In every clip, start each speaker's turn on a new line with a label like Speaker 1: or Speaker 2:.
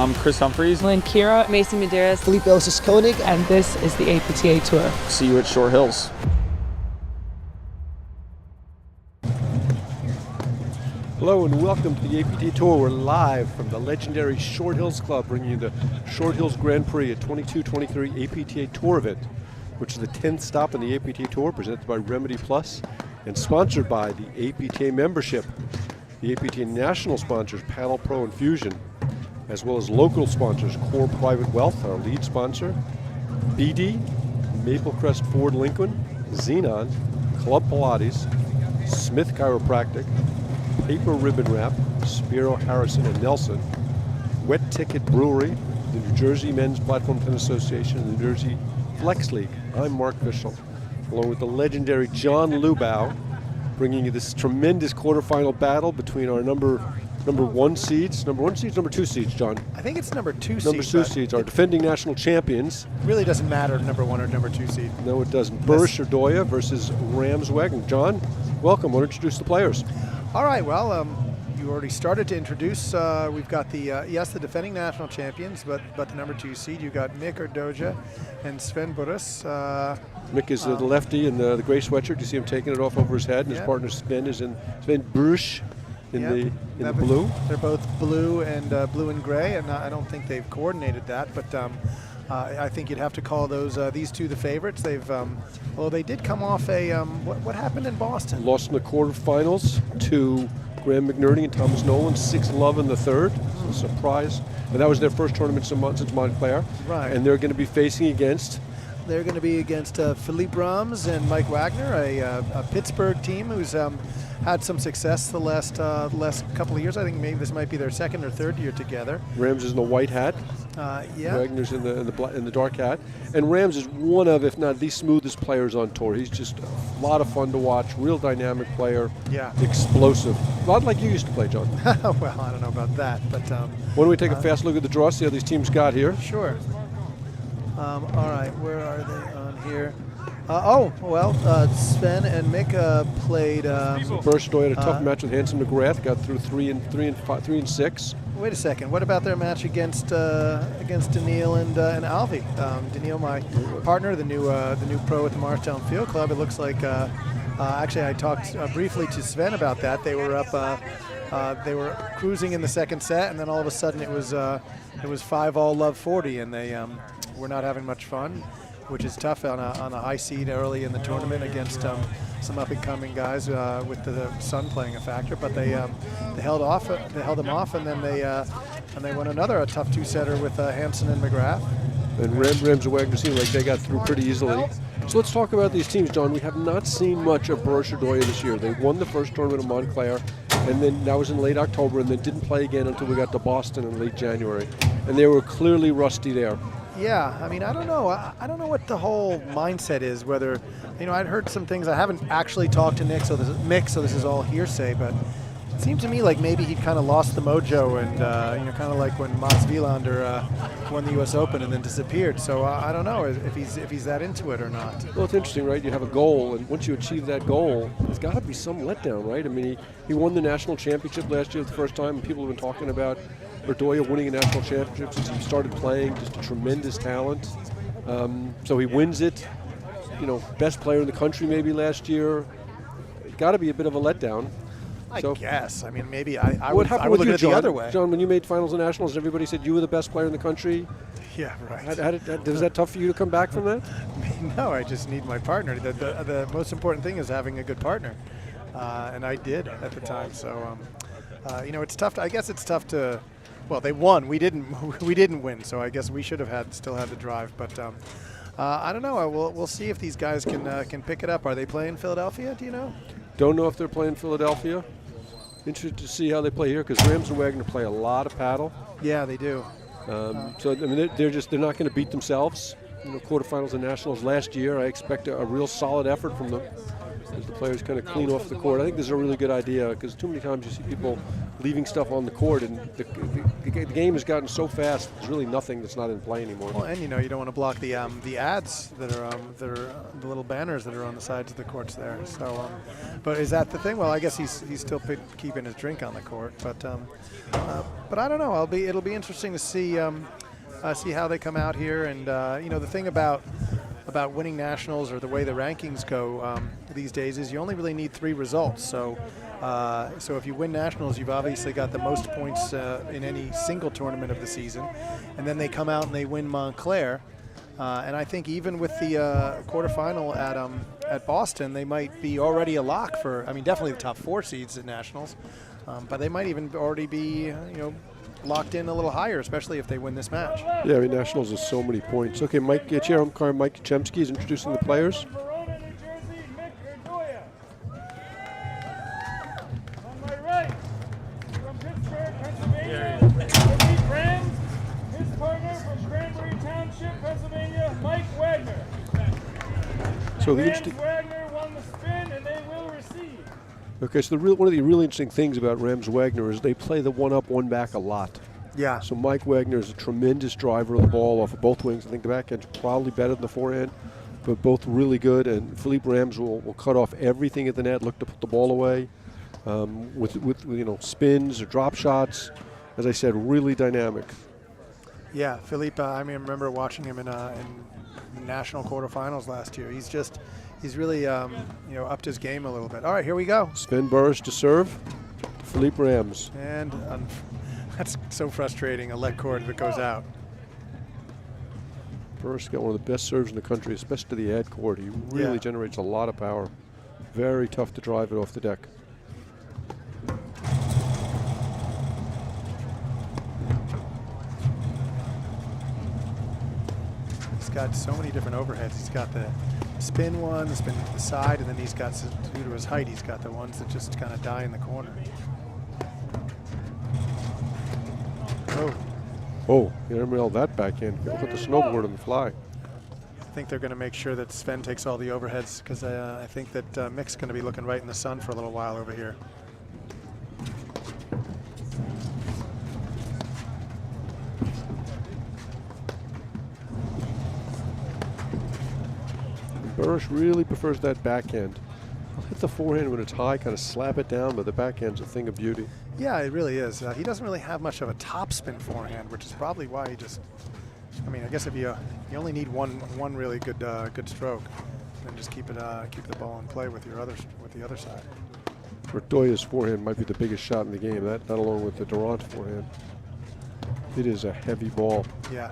Speaker 1: I'm Chris Humphreys.
Speaker 2: Lynn Kira,
Speaker 3: Mason Medeiros,
Speaker 4: Felipe Osas-Koenig,
Speaker 2: and this is the APTA Tour.
Speaker 1: See you at Short Hills.
Speaker 5: Hello and welcome to the APTA Tour. We're live from the legendary Short Hills Club, bringing you the Short Hills Grand Prix, a 22-23 APTA Tour event, which is the 10th stop in the APTA Tour, presented by Remedy Plus and sponsored by the APTA membership, the APTA national sponsors, Paddle Pro and Fusion, as well as local sponsors, Core Private Wealth, our lead sponsor, BD, Maple Crest Ford Lincoln, Xenon, Club Pilates, Smith Chiropractic, Paper Ribbon Wrap, Spiro, Harrison, and Nelson, Wet Ticket Brewery, the New Jersey Men's Platform Tennis Association, and the New Jersey Flex League. I'm Mark Fischel, along with the legendary John Lubau, bringing you this tremendous quarterfinal battle between our number one seeds, number two seeds, John?
Speaker 6: I think it's number two seeds.
Speaker 5: Number two seeds, our defending national champions.
Speaker 6: Really doesn't matter number one or number two seed.
Speaker 5: No, it doesn't. Borussia Doya versus Rams Wagon. John, welcome. Want to introduce the players?
Speaker 6: All right, well, you already started to introduce. We've got the defending national champions, but the number two seed. You got Mick Doja and Sven Burris.
Speaker 5: Mick is the lefty in the gray sweatshirt. You see him taking it off over his head, and his partner Sven is in Burris in the blue.
Speaker 6: They're both blue and gray, and I don't think they've coordinated that, but I think you'd have to call these two the favorites. They've they did come off a what happened in Boston?
Speaker 5: Lost in the quarterfinals to Graham McNerney and Thomas Nolan, 6-love in the third. A surprise, and that was their first tournament since Montclair.
Speaker 6: Right,
Speaker 5: and they're going to be facing against.
Speaker 6: They're going to be against Philippe Rams and Mike Wagner, a Pittsburgh team who's had some success the last couple of years. I think maybe this might be their second or third year together.
Speaker 5: Rams is in the white hat. Wagner's in the dark hat. And Rams is one of, if not the smoothest players on tour. He's just a lot of fun to watch. Real dynamic player.
Speaker 6: Yeah.
Speaker 5: Explosive. A lot like you used to play, John.
Speaker 6: Well, I don't know about that, but.
Speaker 5: Why don't we take a fast look at the draw, see how these teams got here?
Speaker 6: Sure. All right, where are they on here? Sven and Mick played.
Speaker 5: Borussia Doya had a tough match with Hanson McGrath. Got through 3 and 6.
Speaker 6: Wait a second. What about their match against Daniil and Alvi? Daniil, my partner, the new pro at the Marshtown Field Club. It looks like. Actually, I talked briefly to Sven about that. They were up. They were cruising in the second set, and then all of a sudden it was 5-all love 40, and they were not having much fun, which is tough on a high seed early in the tournament against some up-and-coming guys with the sun playing a factor. But they held them off, and then they won a tough two-setter with Hansen and McGrath.
Speaker 5: And Rams and Wagner seemed like they got through pretty easily. So let's talk about these teams, John. We have not seen much of Borussia Doya this year. They won the first tournament of Montclair, and then that was in late October, and then didn't play again until we got to Boston in late January. And they were clearly rusty there.
Speaker 6: Yeah, I mean, I don't know. I don't know what the whole mindset is. Whether, I'd heard some things. I haven't actually talked to Mick, so this is all hearsay. But it seemed to me like maybe he'd kind of lost the mojo, and kind of like when Mats Wilander won the U.S. Open and then disappeared. So I don't know if he's that into it or not.
Speaker 5: Well, it's interesting, right? You have a goal, and once you achieve that goal, there's got to be some letdown, right? I mean, he won the national championship last year the first time, and people have been talking about Doya winning a national championship since he started playing. Just a tremendous talent. So he wins it. Best player in the country maybe last year. Got to be a bit of a letdown.
Speaker 6: I guess. I mean, maybe I
Speaker 5: would look at it
Speaker 6: the other way.
Speaker 5: John, when you made finals and nationals, everybody said you were the best player in the country.
Speaker 6: Yeah, right.
Speaker 5: Was that tough for you to come back from that?
Speaker 6: No, I just need my partner. The most important thing is having a good partner, and I did at the time. So, it's tough. I guess it's tough to. Well, they won. We didn't win. So I guess we should have still had the drive. But I don't know. We'll see if these guys can pick it up. Are they playing Philadelphia? Do you know?
Speaker 5: Don't know if they're playing Philadelphia. Interested to see how they play here because Rams and Wagner play a lot of paddle.
Speaker 6: Yeah, they do.
Speaker 5: So I mean, they're not going to beat themselves. Quarterfinals and nationals last year. I expect a real solid effort from them. as the players kind of clean off the court. I think this is a really good idea because too many times you see people leaving stuff on the court, and the game has gotten so fast. There's really nothing that's not in play anymore.
Speaker 6: Well, and you don't want to block the ads that are the little banners that are on the sides of the courts there. So, but is that the thing? Well, I guess he's still keeping his drink on the court, but I don't know. It'll be interesting to see how they come out here, and the thing about winning nationals or the way the rankings go these days is you only really need 3 results. So if you win nationals, you've obviously got the most points in any single tournament of the season, and then they come out and they win Montclair, and I think even with the quarterfinal at Boston, they might be already a lock for. I mean, definitely the top 4 seeds at nationals, but they might even already be locked in a little higher, especially if they win this match.
Speaker 5: Yeah, I mean, nationals is so many points. Okay, Chair Umpire Mike Chemsky is introducing the players.
Speaker 3: On my right, from Pittsburgh, Pennsylvania, Philippe Rams, his partner from Grand Prix Township, Pennsylvania, Mike Wagner.
Speaker 5: So the
Speaker 3: Rams
Speaker 5: interesting.
Speaker 3: Wagner won the spin, and they will receive.
Speaker 5: Okay, so one of the really interesting things about Rams Wagner is they play the one up, one back a lot.
Speaker 6: Yeah.
Speaker 5: So Mike Wagner is a tremendous driver of the ball off of both wings. I think the backhand's probably better than the forehand, but both really good. And Philippe Rams will cut off everything at the net, look to put the ball away with spins or drop shots. As I said, really dynamic.
Speaker 6: Yeah, Philippe. I remember watching him in national quarterfinals last year. He's really upped his game a little bit. All right, here we go.
Speaker 5: Sven Burris to serve. Philippe Rams.
Speaker 6: And that's so frustrating, a leg cord that goes out.
Speaker 5: Burris got one of the best serves in the country, especially to the ad court. He really generates a lot of power. Very tough to drive it off the deck.
Speaker 6: He's got so many different overheads. He's got the spin one, the spin to the side, and then he's got, due to his height, he's got the ones that just kind of die in the corner.
Speaker 5: Oh, you never held that backhand. Look at the snowboard on the fly.
Speaker 6: I think they're going to make sure that Sven takes all the overheads because I think that Mick's going to be looking right in the sun for a little while over here.
Speaker 5: Burris really prefers that backhand. He'll hit the forehand when it's high, kind of slap it down, but the backhand's a thing of beauty.
Speaker 6: Yeah, it really is. He doesn't really have much of a topspin forehand, which is probably why he just. I mean, I guess if you only need one really good stroke, then just keep the ball in play with the other side.
Speaker 5: Vertoya's forehand might be the biggest shot in the game. That along with the Durant forehand. It is a heavy ball.
Speaker 6: Yeah.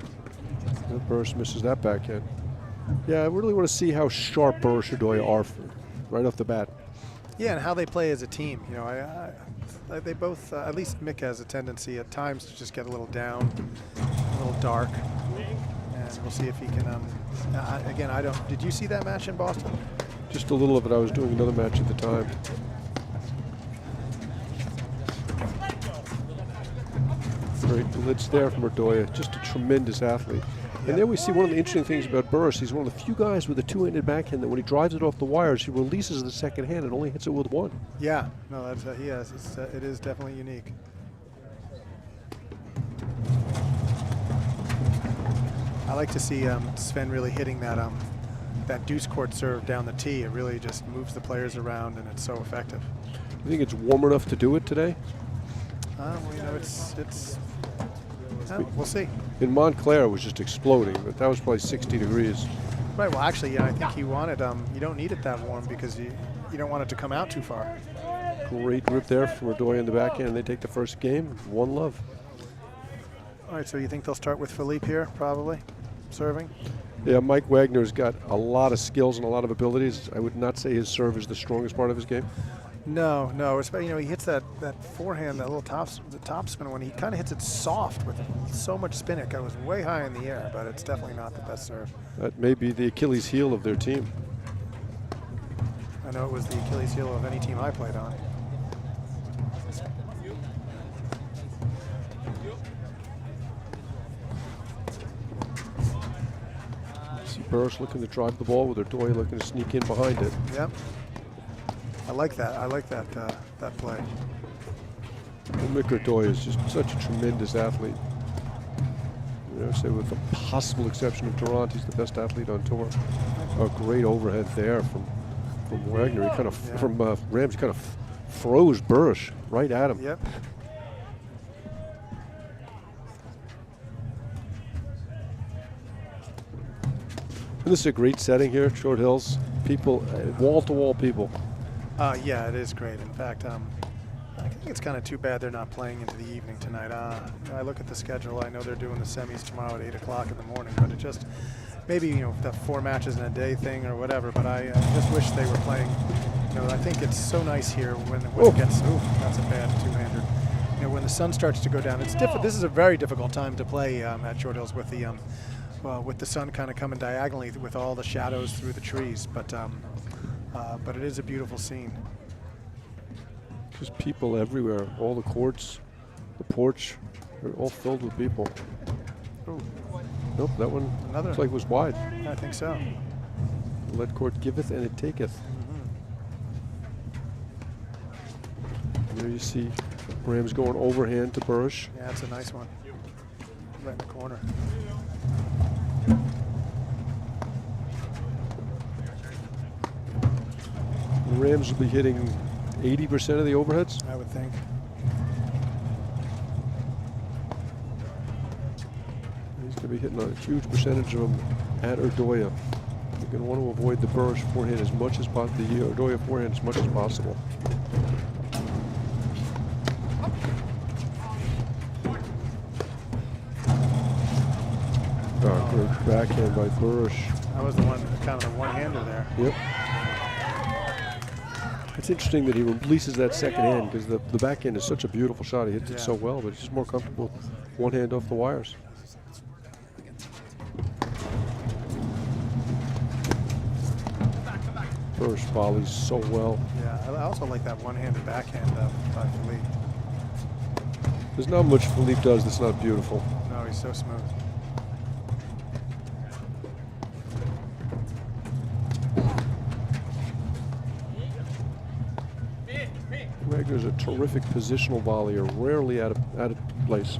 Speaker 5: Burris misses that backhand. Yeah, I really want to see how sharp Burris and Vertoya are right off the bat.
Speaker 6: Yeah, and how they play as a team. They both, at least Mick has a tendency at times to just get a little down, a little dark. And we'll see if he can, again, did you see that match in Boston?
Speaker 5: Just a little of it. I was doing another match at the time. Great blitz there from Vertoya. Just a tremendous athlete. And then we see one of the interesting things about Burris. He's one of the few guys with a two-handed backhand that when he drives it off the wires, he releases the second hand and only hits it with one.
Speaker 6: Yeah, no, that's he has. It is definitely unique. I like to see Sven really hitting that deuce court serve down the tee. It really just moves the players around, and it's so effective.
Speaker 5: You think it's warm enough to do it today?
Speaker 6: We'll see.
Speaker 5: In Montclair, it was just exploding, but that was probably 60 degrees.
Speaker 6: Right. Well, actually, yeah, I think he wanted. You don't need it that warm because you don't want it to come out too far.
Speaker 5: Great grip there from Vertoya in the backhand, and they take the first game. 1-love.
Speaker 6: All right. So you think they'll start with Philippe here, probably serving?
Speaker 5: Yeah, Mike Wagner's got a lot of skills and a lot of abilities. I would not say his serve is the strongest part of his game.
Speaker 6: No. He hits that forehand, that little top spin when he kind of hits it soft with so much spin. It goes way high in the air, but it's definitely not the best serve.
Speaker 5: That may be the Achilles heel of their team.
Speaker 6: I know it was the Achilles heel of any team I played on.
Speaker 5: See Burris looking to drive the ball with Vertoya looking to sneak in behind it.
Speaker 6: Yep. like that. I like that that play.
Speaker 5: Well, Mick Urdoy is just such a tremendous athlete. You know, say with the possible exception of Durant, he's the best athlete on tour. A great overhead there from Wagner. He kind of from Rams. He kind of froze Burrish right at him.
Speaker 6: Yep.
Speaker 5: And this is a great setting here at Short Hills. People, wall-to-wall people.
Speaker 6: Yeah, it is great. In fact, I think it's kind of too bad they're not playing into the evening tonight. I look at the schedule. I know they're doing the semis tomorrow at 8 o'clock in the morning, but it just maybe, you know, the 4 matches in a day thing or whatever. But I just wish they were playing. You know, I think it's so nice here when it gets. Ooh, that's a bad two-hander. You know, when the sun starts to go down, it's different. This is a very difficult time to play at Short Hills with the sun kind of coming diagonally with all the shadows through the trees. But it is a beautiful scene.
Speaker 5: Just people everywhere. All the courts, the porch, they're all filled with people.
Speaker 6: Ooh.
Speaker 5: Nope, that one
Speaker 6: Another.
Speaker 5: looks like it was wide.
Speaker 6: I think so.
Speaker 5: Let court giveth and it taketh. And there you see Rams going overhand to Burrish.
Speaker 6: Yeah, that's a nice one. Right in the corner.
Speaker 5: The Rams will be hitting 80% of the overheads.
Speaker 6: I would think.
Speaker 5: He's going to be hitting a huge percentage of them at Urdoya. You're going to want to avoid the Burrish forehand as much as possible, the Urdoya forehand as much as possible. Oh, great backhand by Burrish.
Speaker 6: That was the one, kind of the one-hander there.
Speaker 5: Yep. It's interesting that he releases that second hand because the backhand is such a beautiful shot. He hits it so well, but he's just more comfortable one hand off the wires. Burrish volleys so well.
Speaker 6: Yeah, I also like that one-handed backhand by Philippe.
Speaker 5: There's not much Philippe does that's not beautiful.
Speaker 6: No, he's so smooth.
Speaker 5: Wagner's a terrific positional volleyer, rarely out of place.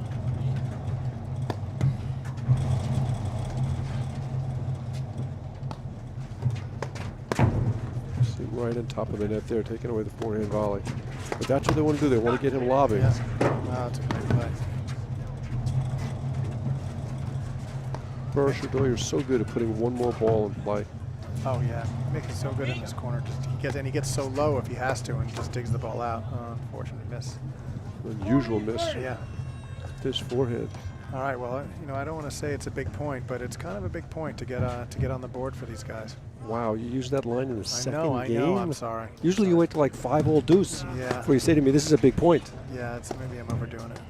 Speaker 5: See, right on top of the net there, taking away the forehand volley. But that's what they want to do. They want to get him lobbing.
Speaker 6: Yeah. Wow, it's a great play.
Speaker 5: Burrish Urdoya are so good at putting one more ball in play.
Speaker 6: Oh yeah, Mick is so good in this corner. He gets so low if he has to, and just digs the ball out. Unfortunate miss.
Speaker 5: Unusual miss.
Speaker 6: Yeah.
Speaker 5: This forehand.
Speaker 6: All right. Well, you know, I don't want to say it's a big point, but it's kind of a big point to get on the board for these guys.
Speaker 5: Wow, you used that line in the second game?
Speaker 6: I know. I'm sorry.
Speaker 5: Usually you wait till like 5-hole deuce before you say to me, this is a big point.
Speaker 6: Yeah, maybe I'm overdoing it.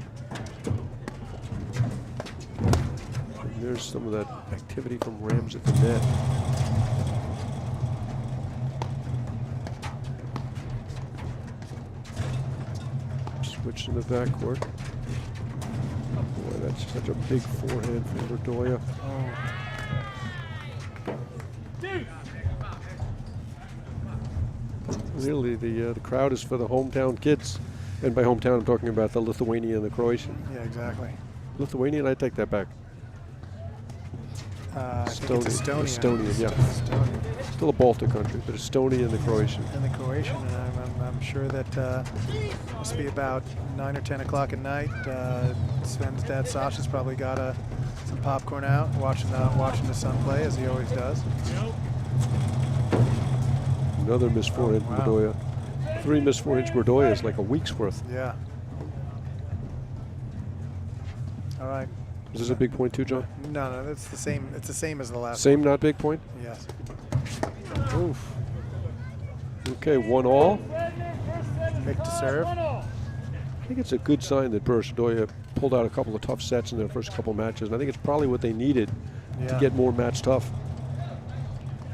Speaker 5: And there's some of that activity from Rams at the net. Switch in the backcourt. Boy, that's such a big forehand for Urdoya. Really, the crowd is for the hometown kids. And by hometown, I'm talking about the Lithuanian and the Croatian.
Speaker 6: Yeah, exactly.
Speaker 5: Lithuanian, I take that back.
Speaker 6: I think it's Estonia.
Speaker 5: Estonian, yeah.
Speaker 6: Estonia.
Speaker 5: Still a Baltic country, but Estonia and the Croatian.
Speaker 6: And the Croatian, and I'm sure that must be about 9 or 10 o'clock at night. Sven's dad Sasha's probably got some popcorn out, watching the son play as he always does.
Speaker 5: Another missed forehand from Urdoya. 3 missed forehands for Urdoya is like a week's worth.
Speaker 6: Yeah. All right.
Speaker 5: Is this a big point too, John?
Speaker 6: No, it's the same. It's the same as the last.
Speaker 5: Same,
Speaker 6: one.
Speaker 5: not big point?
Speaker 6: Yes.
Speaker 5: Oof. Okay, 1-all.
Speaker 6: Mick to serve.
Speaker 5: I think it's a good sign that Burrish Urdoya pulled out a couple of tough sets in their first couple matches, and I think it's probably what they needed to get more match tough.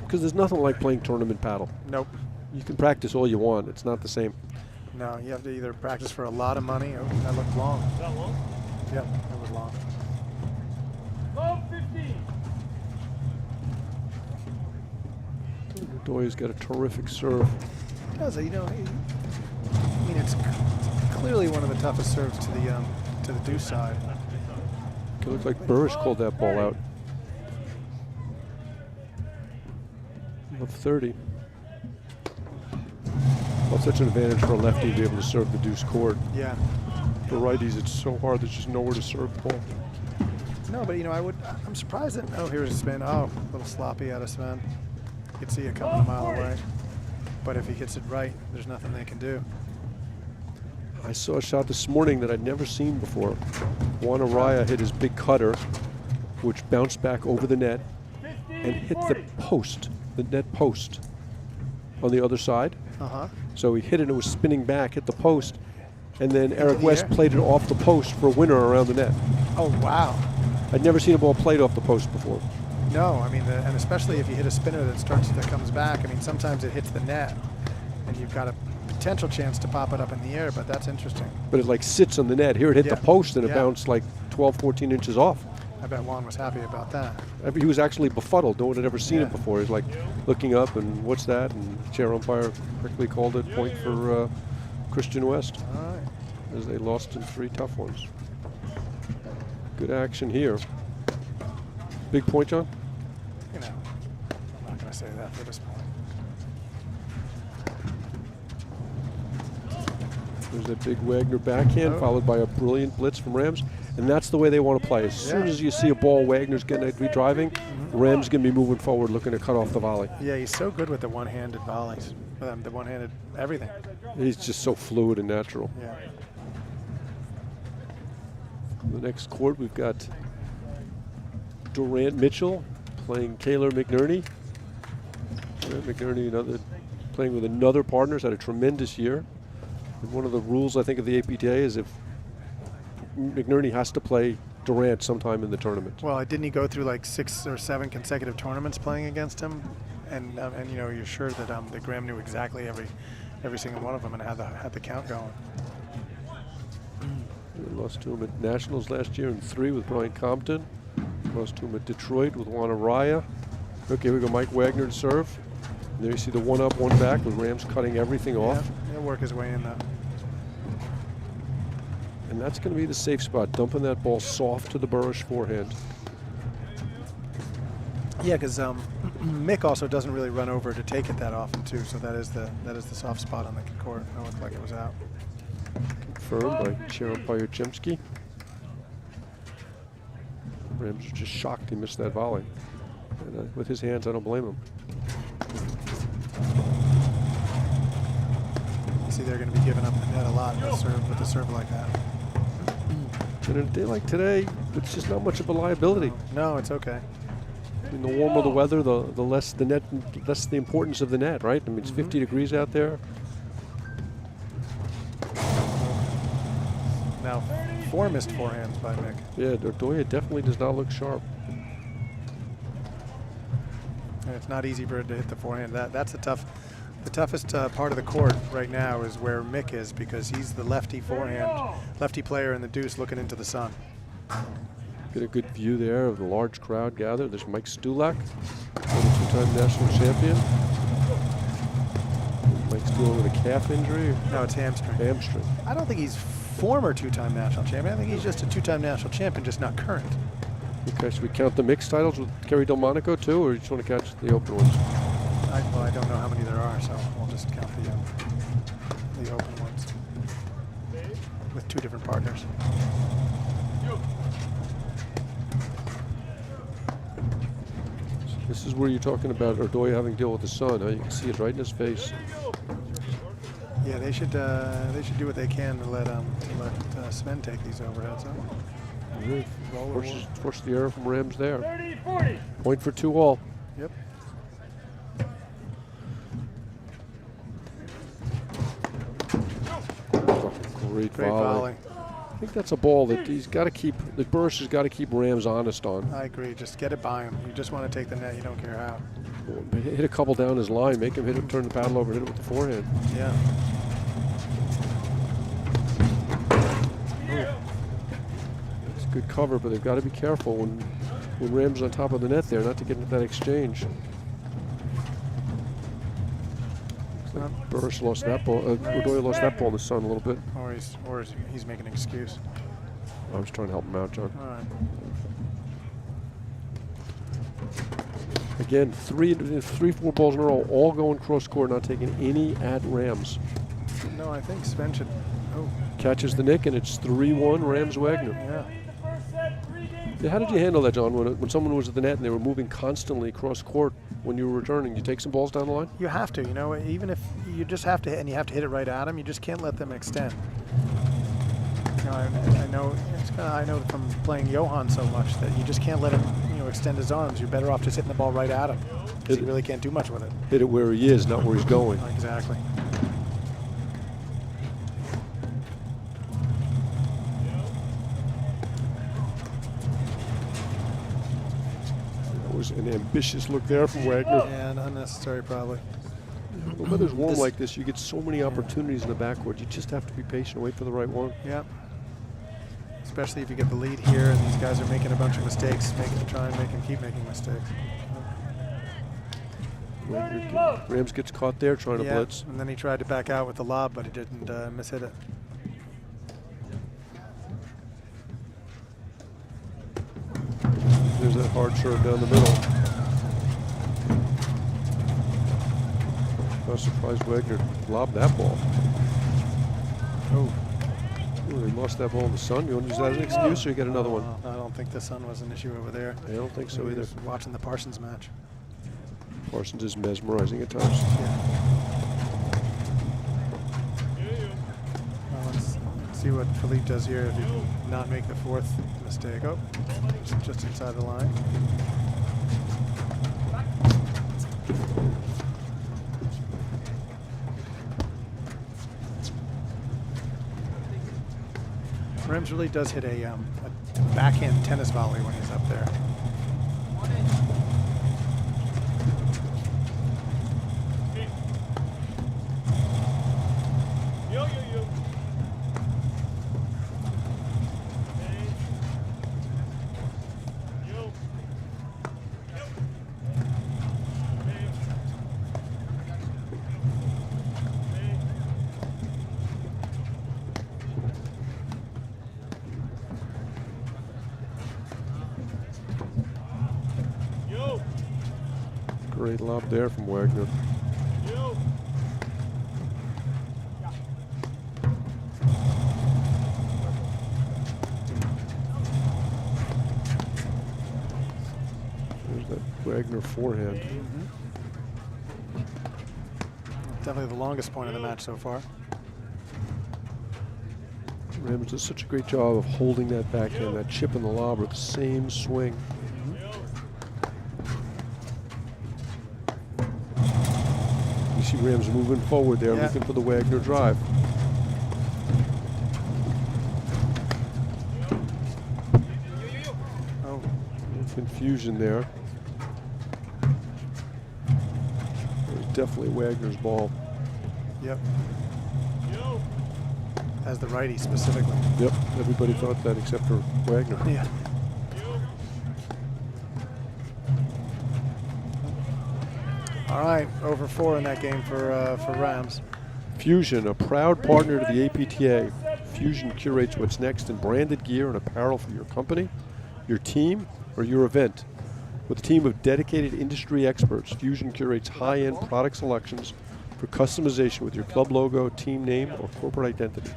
Speaker 5: Because there's nothing like playing tournament paddle.
Speaker 6: Nope.
Speaker 5: You can practice all you want. It's not the same.
Speaker 6: No, you have to either practice for a lot of money. Oh, that looked long.
Speaker 3: Is that long?
Speaker 6: Yep, that was long.
Speaker 3: 12-15.
Speaker 5: Urdoya's got a terrific serve.
Speaker 6: does it. I mean, it's clearly one of the toughest serves to the deuce side.
Speaker 5: It looked like Burrish called that ball out. Of 30. Well, such an advantage for a lefty to be able to serve the deuce court.
Speaker 6: Yeah.
Speaker 5: For righties, it's so hard. There's just nowhere to serve the ball.
Speaker 6: No, but I'm surprised that. Oh, here's a spin. Oh, a little sloppy out of Sven. You could see it coming a mile away. But if he hits it right, there's nothing they can do.
Speaker 5: I saw a shot this morning that I'd never seen before. Juan Araya hit his big cutter, which bounced back over the net and hit the post, the net post on the other side. So he hit it and it was spinning back, hit the post, and then Eric West played it off the post for a winner around the net.
Speaker 6: Oh, wow.
Speaker 5: I'd never seen a ball played off the post before.
Speaker 6: No, I mean, and especially if you hit a spinner that comes back. I mean, sometimes it hits the net, and you've got a potential chance to pop it up in the air, but that's interesting.
Speaker 5: But it like sits on the net. Here it hit the post and it bounced like 12, 14 inches off.
Speaker 6: I bet Juan was happy about that.
Speaker 5: He was actually befuddled. No one had ever seen it before. He's like looking up and what's that? And chair umpire quickly called it point for Christian West.
Speaker 6: All right.
Speaker 5: As they lost in 3 tough ones. Good action here. Big point, John?
Speaker 6: I'm not going to say that for this point.
Speaker 5: There's that big Wagner backhand followed by a brilliant blitz from Rams. And that's the way they want to play. As soon as you see a ball, Wagner's going to be driving. Rams going to be moving forward, looking to cut off the volley.
Speaker 6: Yeah, he's so good with the one-handed volleys. The one-handed everything.
Speaker 5: He's just so fluid and natural.
Speaker 6: Yeah.
Speaker 5: The next court, we've got Durant Mitchell playing Kaylor McNerney. Durant McNerney, playing with another partner, has had a tremendous year. And one of the rules, I think, of the APTA is if McNerney has to play Durant sometime in the tournament.
Speaker 6: Well, didn't he go through like 6 or 7 consecutive tournaments playing against him? And you're sure that Graham knew exactly every single one of them and had the count going.
Speaker 5: We lost to him at Nationals last year in 3 with Brian Compton. Lost to him at Detroit with Juan Araya. Okay, we go Mike Wagner to serve. And there you see the 1 up, 1 back with Rams cutting everything off.
Speaker 6: He'll work his way in though.
Speaker 5: And that's going to be the safe spot, dumping that ball soft to the Burrish forehand.
Speaker 6: Yeah, because Mick also doesn't really run over to take it that often too, so that is the soft spot on the court. It looked like it was out.
Speaker 5: Confirmed by chair umpire Chemsky. Rams are just shocked he missed that volley. And with his hands, I don't blame him.
Speaker 6: You see, they're going to be giving up the net a lot with a serve like that.
Speaker 5: And in a day like today, it's just not much of a liability.
Speaker 6: No, it's okay.
Speaker 5: I mean, the warmer the weather, the less the net, less the importance of the net, right? I mean, it's 50 degrees out there.
Speaker 6: Now, 4 missed forehands by Mick.
Speaker 5: Yeah, Dordoya definitely does not look sharp.
Speaker 6: And it's not easy for it to hit the forehand. That's the toughest part of the court right now is where Mick is, because he's the lefty player in the deuce looking into the sun.
Speaker 5: Get a good view there of the large crowd gathered. There's Mike Stulak, the 2-time national champion. Mike's dealing with a calf injury.
Speaker 6: No, it's hamstring.
Speaker 5: Hamstring.
Speaker 6: I don't think he's former 2-time national champion. I think he's just a 2-time national champion, just not current.
Speaker 5: Okay, should we count the mixed titles with Kerry Delmonico too, or you just want to catch the open ones?
Speaker 6: I don't know how many there are, so we'll just count the open ones with 2 different partners.
Speaker 5: This is where you're talking about Dordoya having to deal with the sun. Huh? You can see it right in his face.
Speaker 6: Yeah, they should do what they can to let Sven take these overheads. Huh?
Speaker 5: Force the error from Rams there.
Speaker 3: 30-40.
Speaker 5: Point for 2-all.
Speaker 6: Yep.
Speaker 5: Great
Speaker 6: Great
Speaker 5: volley.
Speaker 6: volley.
Speaker 5: I think that's a ball that he's got to keep. The Burrish has got to keep Rams honest on.
Speaker 6: I agree. Just get it by him. You just want to take the net. You don't care how.
Speaker 5: Hit a couple down his line. Make him hit it. Turn the paddle over. Hit it with the forehand.
Speaker 6: Yeah.
Speaker 5: It's good cover, but they've got to be careful when Rams on top of the net there, not to get into that exchange. Looks Burris lost that ball. Bedoya lost that ball in the sun a little bit.
Speaker 6: Or he's making an excuse.
Speaker 5: I was trying to help him out, John.
Speaker 6: All right.
Speaker 5: Again, three, 4 balls in a row, all going cross court, not taking any at Rams.
Speaker 6: No, I think Sven should. Oh.
Speaker 5: Catches the nick, and it's 3-1 Rams Wagner.
Speaker 6: Yeah.
Speaker 5: Yeah, how did you handle that, John, when someone was at the net and they were moving constantly cross court when you were returning? You take some balls down the line?
Speaker 6: You have to, even if you just have to hit, and you have to hit it right at them, you just can't let them extend. I know from playing Johan so much that you just can't let him, extend his arms. You're better off just hitting the ball right at him, because he really can't do much with it.
Speaker 5: Hit it where he is, not where he's going.
Speaker 6: Exactly.
Speaker 5: That was an ambitious look there from Wagner.
Speaker 6: And unnecessary, probably.
Speaker 5: When the weather's warm like this, you get so many opportunities in the backcourt. You just have to be patient and wait for the right one.
Speaker 6: Yep. Especially if you get the lead here and these guys are making a bunch of mistakes, keep making mistakes.
Speaker 5: Rams gets caught there trying to blitz.
Speaker 6: And then he tried to back out with the lob, but he didn't mishit it.
Speaker 5: There's that hard serve down the middle. I was surprised Wagner lobbed that ball.
Speaker 6: Oh.
Speaker 5: Ooh, they lost that ball in the sun. You want to use that as an excuse, or you get another one?
Speaker 6: I don't think the sun was an issue over there.
Speaker 5: I don't think so either.
Speaker 6: Watching the Parsons match.
Speaker 5: Parsons is mesmerizing at times.
Speaker 6: Yeah. Well, let's see what Philippe does here if he not make the 4th mistake. Oh, just inside the line. Rams really does hit a backhand tennis volley when he's up there.
Speaker 5: Great lob there from Wagner. There's that Wagner forehand.
Speaker 6: Definitely the longest point of the match so far.
Speaker 5: Rams does such a great job of holding that backhand, that chip in the lob with the same swing. You see Rams moving forward there, looking for the Wagner drive.
Speaker 6: Oh,
Speaker 5: confusion there. It was definitely Wagner's ball.
Speaker 6: Yep. As the righty specifically.
Speaker 5: Yep, everybody thought that except for Wagner.
Speaker 6: Yeah. All right, over 4 in that game for Rams.
Speaker 5: Fusion, a proud partner to the APTA. Fusion curates what's next in branded gear and apparel for your company, your team, or your event. With a team of dedicated industry experts, Fusion curates high-end product selections for customization with your club logo, team name, or corporate identity.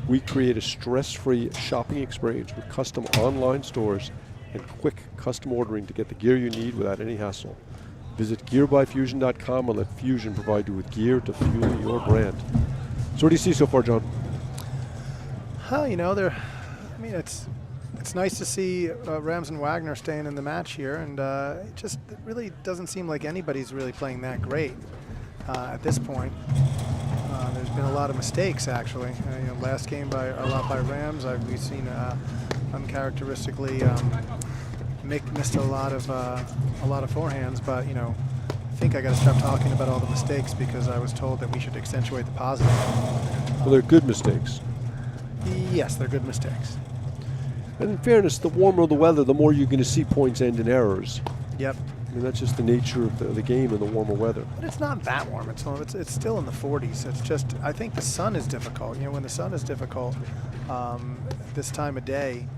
Speaker 5: We create a stress-free shopping experience with custom online stores and quick custom ordering to get the gear you need without any hassle. Visit gearbyfusion.com and let Fusion provide you with gear to fuel your brand. So what do you see so far, John?
Speaker 6: It's nice to see Rams and Wagner staying in the match here, and it really doesn't seem like anybody's really playing that great at this point. There's been a lot of mistakes, actually. Last game a lot by Rams. We've seen uncharacteristically Mick missed a lot of forehands, but I think I got to stop talking about all the mistakes because I was told that we should accentuate the positive.
Speaker 5: Well, they're good mistakes.
Speaker 6: Yes, they're good mistakes.
Speaker 5: And in fairness, the warmer the weather, the more you're going to see points end in errors.
Speaker 6: Yep.
Speaker 5: mean, that's just the nature of the game in the warmer weather.
Speaker 6: But it's not that warm. It's still in the 40s. It's just, I think the sun is difficult. You know, when the sun is difficult this time of day,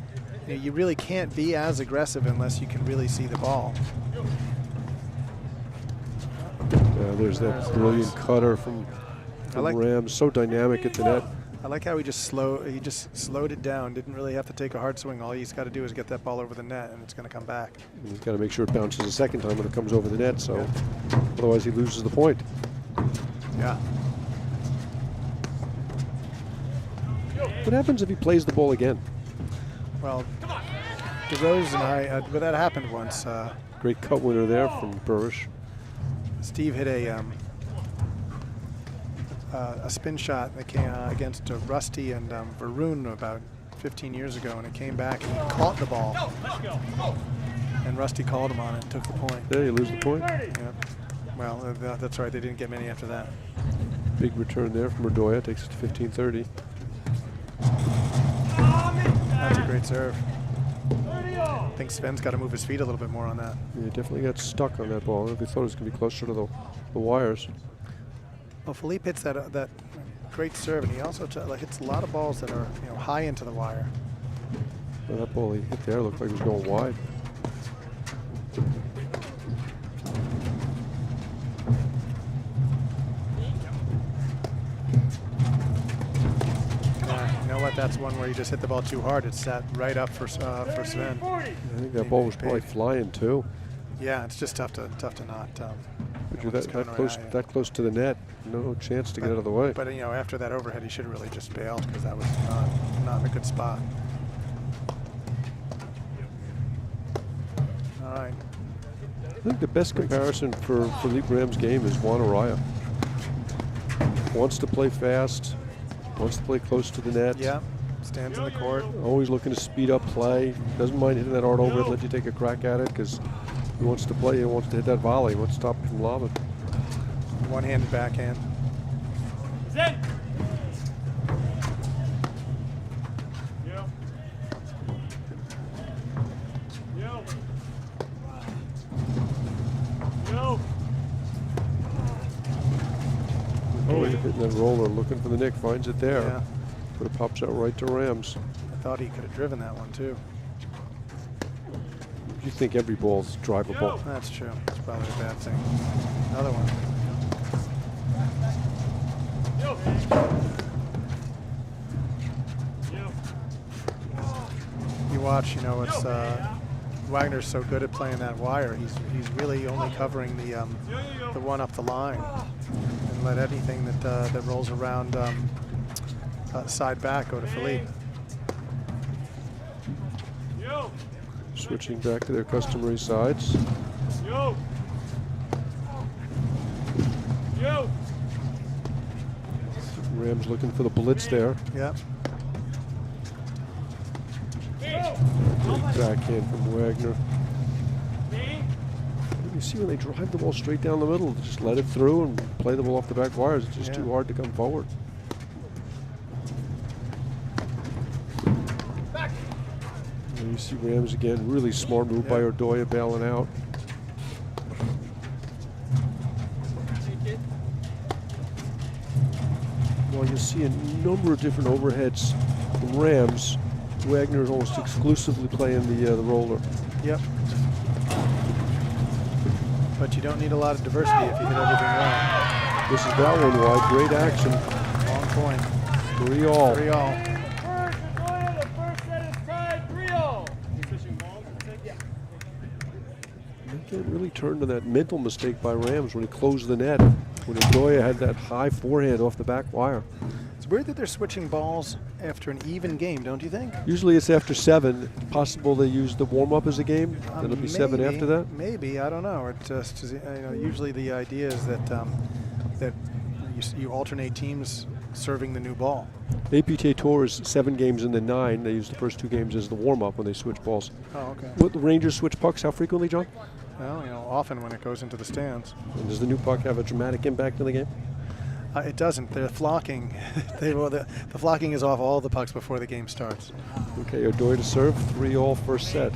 Speaker 6: you really can't be as aggressive unless you can really see the ball.
Speaker 5: There's that brilliant cutter from Rams, so dynamic at the net.
Speaker 6: I like how he just slowed it down. Didn't really have to take a hard swing. All he's got to do is get that ball over the net, and it's going to come back.
Speaker 5: And he's got to make sure it bounces a second time when it comes over the net, so otherwise he loses the point.
Speaker 6: Yeah.
Speaker 5: What happens if he plays the ball again?
Speaker 6: Well, DeRose and I, but that happened once.
Speaker 5: Great cut winner there from Burrish.
Speaker 6: Steve hit a spin shot that came against Rusty and Varun about 15 years ago, and it came back and he caught the ball. And Rusty called him on it and took the point.
Speaker 5: Yeah, you lose the point.
Speaker 6: Yep. Well, that's right. They didn't get many after that.
Speaker 5: Big return there from Radoya. Takes it to 15-30.
Speaker 6: That's a great serve. I think Sven's got to move his feet a little bit more on that.
Speaker 5: Yeah, he definitely got stuck on that ball. They thought it was going to be closer to the wires.
Speaker 6: Well, Philippe hits that great serve, and he also hits a lot of balls that are high into the wire.
Speaker 5: Well, that ball he hit there looked like it was going wide.
Speaker 6: You know what? That's one where you just hit the ball too hard. It sat right up for Sven.
Speaker 5: I think that ball was probably flying too.
Speaker 6: Yeah, it's just tough to not.
Speaker 5: But you're that close to the net, no chance to get out of the way.
Speaker 6: But after that overhead, he should have really just bailed because that was not in a good spot. All right.
Speaker 5: I think the best comparison for Philippe Ram's game is Juan Araya. Wants to play fast, wants to play close to the net.
Speaker 6: Yeah, stands in the court.
Speaker 5: Always looking to speed up play. Doesn't mind hitting that hard overhead, let you take a crack at it because he wants to play. He wants to hit that volley. He wants to stop it from lobbing.
Speaker 6: One-handed backhand.
Speaker 3: Zen.
Speaker 5: Oh, he's hitting that roller, looking for the nick, finds it there.
Speaker 6: Yeah.
Speaker 5: But it pops out right to Rams.
Speaker 6: I thought he could have driven that one too.
Speaker 5: You think every ball's drivable?
Speaker 6: That's true. It's probably a bad thing. Another one. You watch, it's Wagner's so good at playing that wire. He's really only covering the one up the line, and let anything that rolls around side back go to Philippe.
Speaker 5: Switching back to their customary sides. Rams looking for the blitz there.
Speaker 6: Yep.
Speaker 5: Great backhand from Wagner. You see when they drive the ball straight down the middle, just let it through and play the ball off the back wires. It's just too hard to come forward. And you see Rams again, really smart move by Radoya bailing out. Well, you see a number of different overheads from Rams. Wagner is almost exclusively playing the roller.
Speaker 6: Yep. But you don't need a lot of diversity if you hit everything well.
Speaker 5: This is that one wide. Great action.
Speaker 6: Long point.
Speaker 5: 3-all.
Speaker 6: 3-all.
Speaker 3: The first set is tied 3-all.
Speaker 5: They can't really turn to that mental mistake by Rams when he closed the net. When Radoya had that high forehand off the back wire.
Speaker 6: It's weird that they're switching balls after an even game, don't you think?
Speaker 5: Usually it's after 7. It's possible they use the warm-up as a game. Then it'll be 7 after that.
Speaker 6: Maybe, I don't know. It just usually the idea is that that you alternate teams serving the new ball.
Speaker 5: APTA Tour is 7 games in the 9. They use the first 2 games as the warm-up when they switch balls.
Speaker 6: Oh, okay.
Speaker 5: What, the Rangers switch pucks how frequently, John?
Speaker 6: Well, often when it goes into the stands.
Speaker 5: And does the new puck have a dramatic impact in the game?
Speaker 6: It doesn't. They're flocking. The flocking is off all the pucks before the game starts.
Speaker 5: Okay, Radoya to serve. 3-all first set.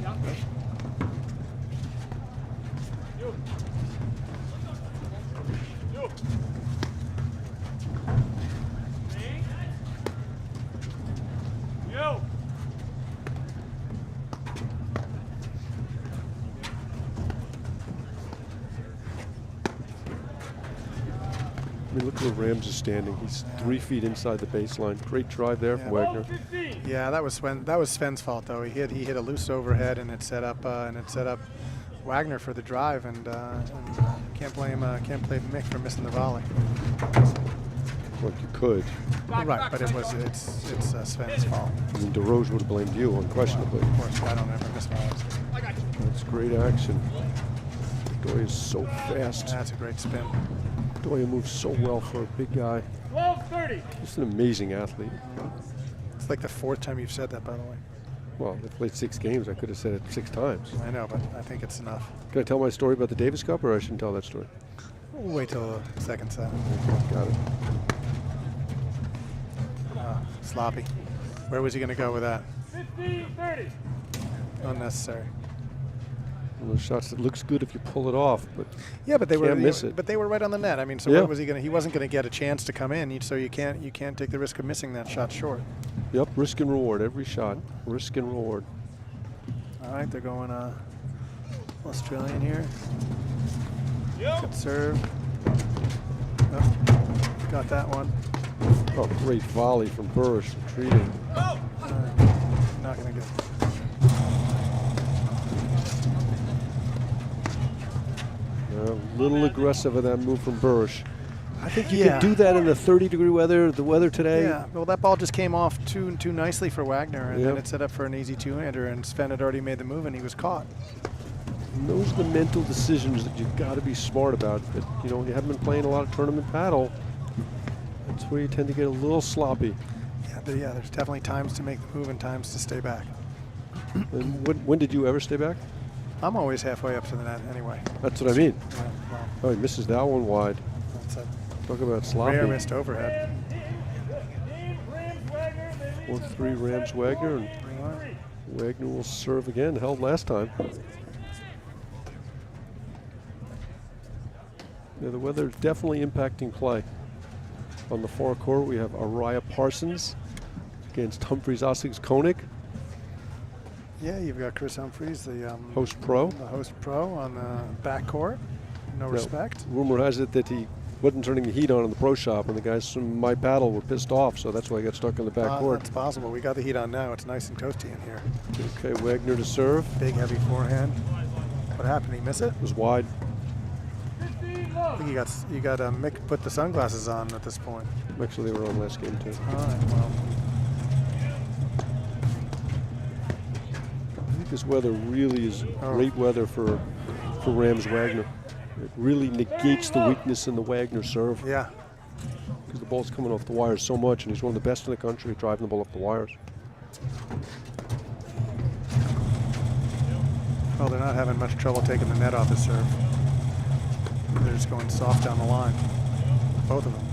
Speaker 5: I mean, look where Rams is standing. He's 3 feet inside the baseline. Great drive there from Wagner.
Speaker 6: Yeah, that was Sven's fault though. He hit a loose overhead and it set up Wagner for the drive, and can't blame Mick for missing the volley.
Speaker 5: Like you could.
Speaker 6: Right, but it's Sven's fault.
Speaker 5: I mean, DeRoche would have blamed you, unquestionably.
Speaker 6: Of course, I don't ever miss volleys.
Speaker 5: That's great action. Doya is so fast.
Speaker 6: That's a great spin.
Speaker 5: Doya moves so well for a big guy.
Speaker 3: 12:30.
Speaker 5: Just an amazing athlete.
Speaker 6: It's like the 4th time you've said that, by the way.
Speaker 5: Well, they played 6 games. I could have said it 6 times.
Speaker 6: I know, but I think it's enough.
Speaker 5: Can I tell my story about the Davis Cup, or I shouldn't tell that story?
Speaker 6: We'll wait till the second set.
Speaker 5: Got it.
Speaker 6: Sloppy. Where was he going to go with that?
Speaker 3: 15:30.
Speaker 6: Unnecessary.
Speaker 5: One of those shots that looks good if you pull it off, but
Speaker 6: Yeah, but they
Speaker 5: can't miss it.
Speaker 6: But they were right on the net. I mean, so
Speaker 5: Yeah.
Speaker 6: what was he going to? He wasn't going to get a chance to come in, so you can't take the risk of missing that shot short.
Speaker 5: Yep, risk and reward every shot. Risk and reward.
Speaker 6: All right, they're going Australian here. Good serve. Oh, got that one.
Speaker 5: Oh, great volley from Burrish, retreating.
Speaker 6: Not going to get.
Speaker 5: A little aggressive of that move from Burrish. I think you
Speaker 6: Yeah.
Speaker 5: can do that in the 30-degree weather, the weather today.
Speaker 6: Yeah, well, that ball just came off too nicely for Wagner, and then
Speaker 5: Yep.
Speaker 6: it set up for an easy two-hander, and Sven had already made the move, and he was caught.
Speaker 5: And those are the mental decisions that you've got to be smart about. But you know, you haven't been playing a lot of tournament paddle. That's where you tend to get a little sloppy.
Speaker 6: Yeah, there's definitely times to make the move and times to stay back.
Speaker 5: And when did you ever stay back?
Speaker 6: I'm always halfway up to the net anyway.
Speaker 5: That's what I mean.
Speaker 6: Yeah, well,
Speaker 5: Oh, he misses that one wide.
Speaker 6: that's a
Speaker 5: Talk about sloppy.
Speaker 6: rare missed overhead.
Speaker 5: 4-3 Rams Wagner, and Wagner will serve again. Held last time. Yeah, the weather is definitely impacting play. On the far court, we have Araya Parsons against Humphreys Ossigs Koenig,
Speaker 6: Yeah, you've got Chris Humphreys, the
Speaker 5: host pro.
Speaker 6: the host pro on the back court. No
Speaker 5: Now,
Speaker 6: respect.
Speaker 5: Rumor has it that he wasn't turning the heat on in the pro shop, and the guys from My Paddle were pissed off, so that's why he got stuck in the back court.
Speaker 6: That's possible. We got the heat on now. It's nice and toasty in here.
Speaker 5: Okay, Wagner to serve.
Speaker 6: Big, heavy forehand. What happened? He miss it?
Speaker 5: It was wide.
Speaker 6: I think you got Mick put the sunglasses on at this point.
Speaker 5: Actually, they were on last game, too.
Speaker 6: All right, well.
Speaker 5: I think this weather really is great weather for Rams Wagner. It really negates the weakness in the Wagner serve,
Speaker 6: Yeah.
Speaker 5: because the ball's coming off the wires so much, and he's one of the best in the country at driving the ball off the wires.
Speaker 6: Well, they're not having much trouble taking the net off the serve. They're just going soft down the line. Both of them.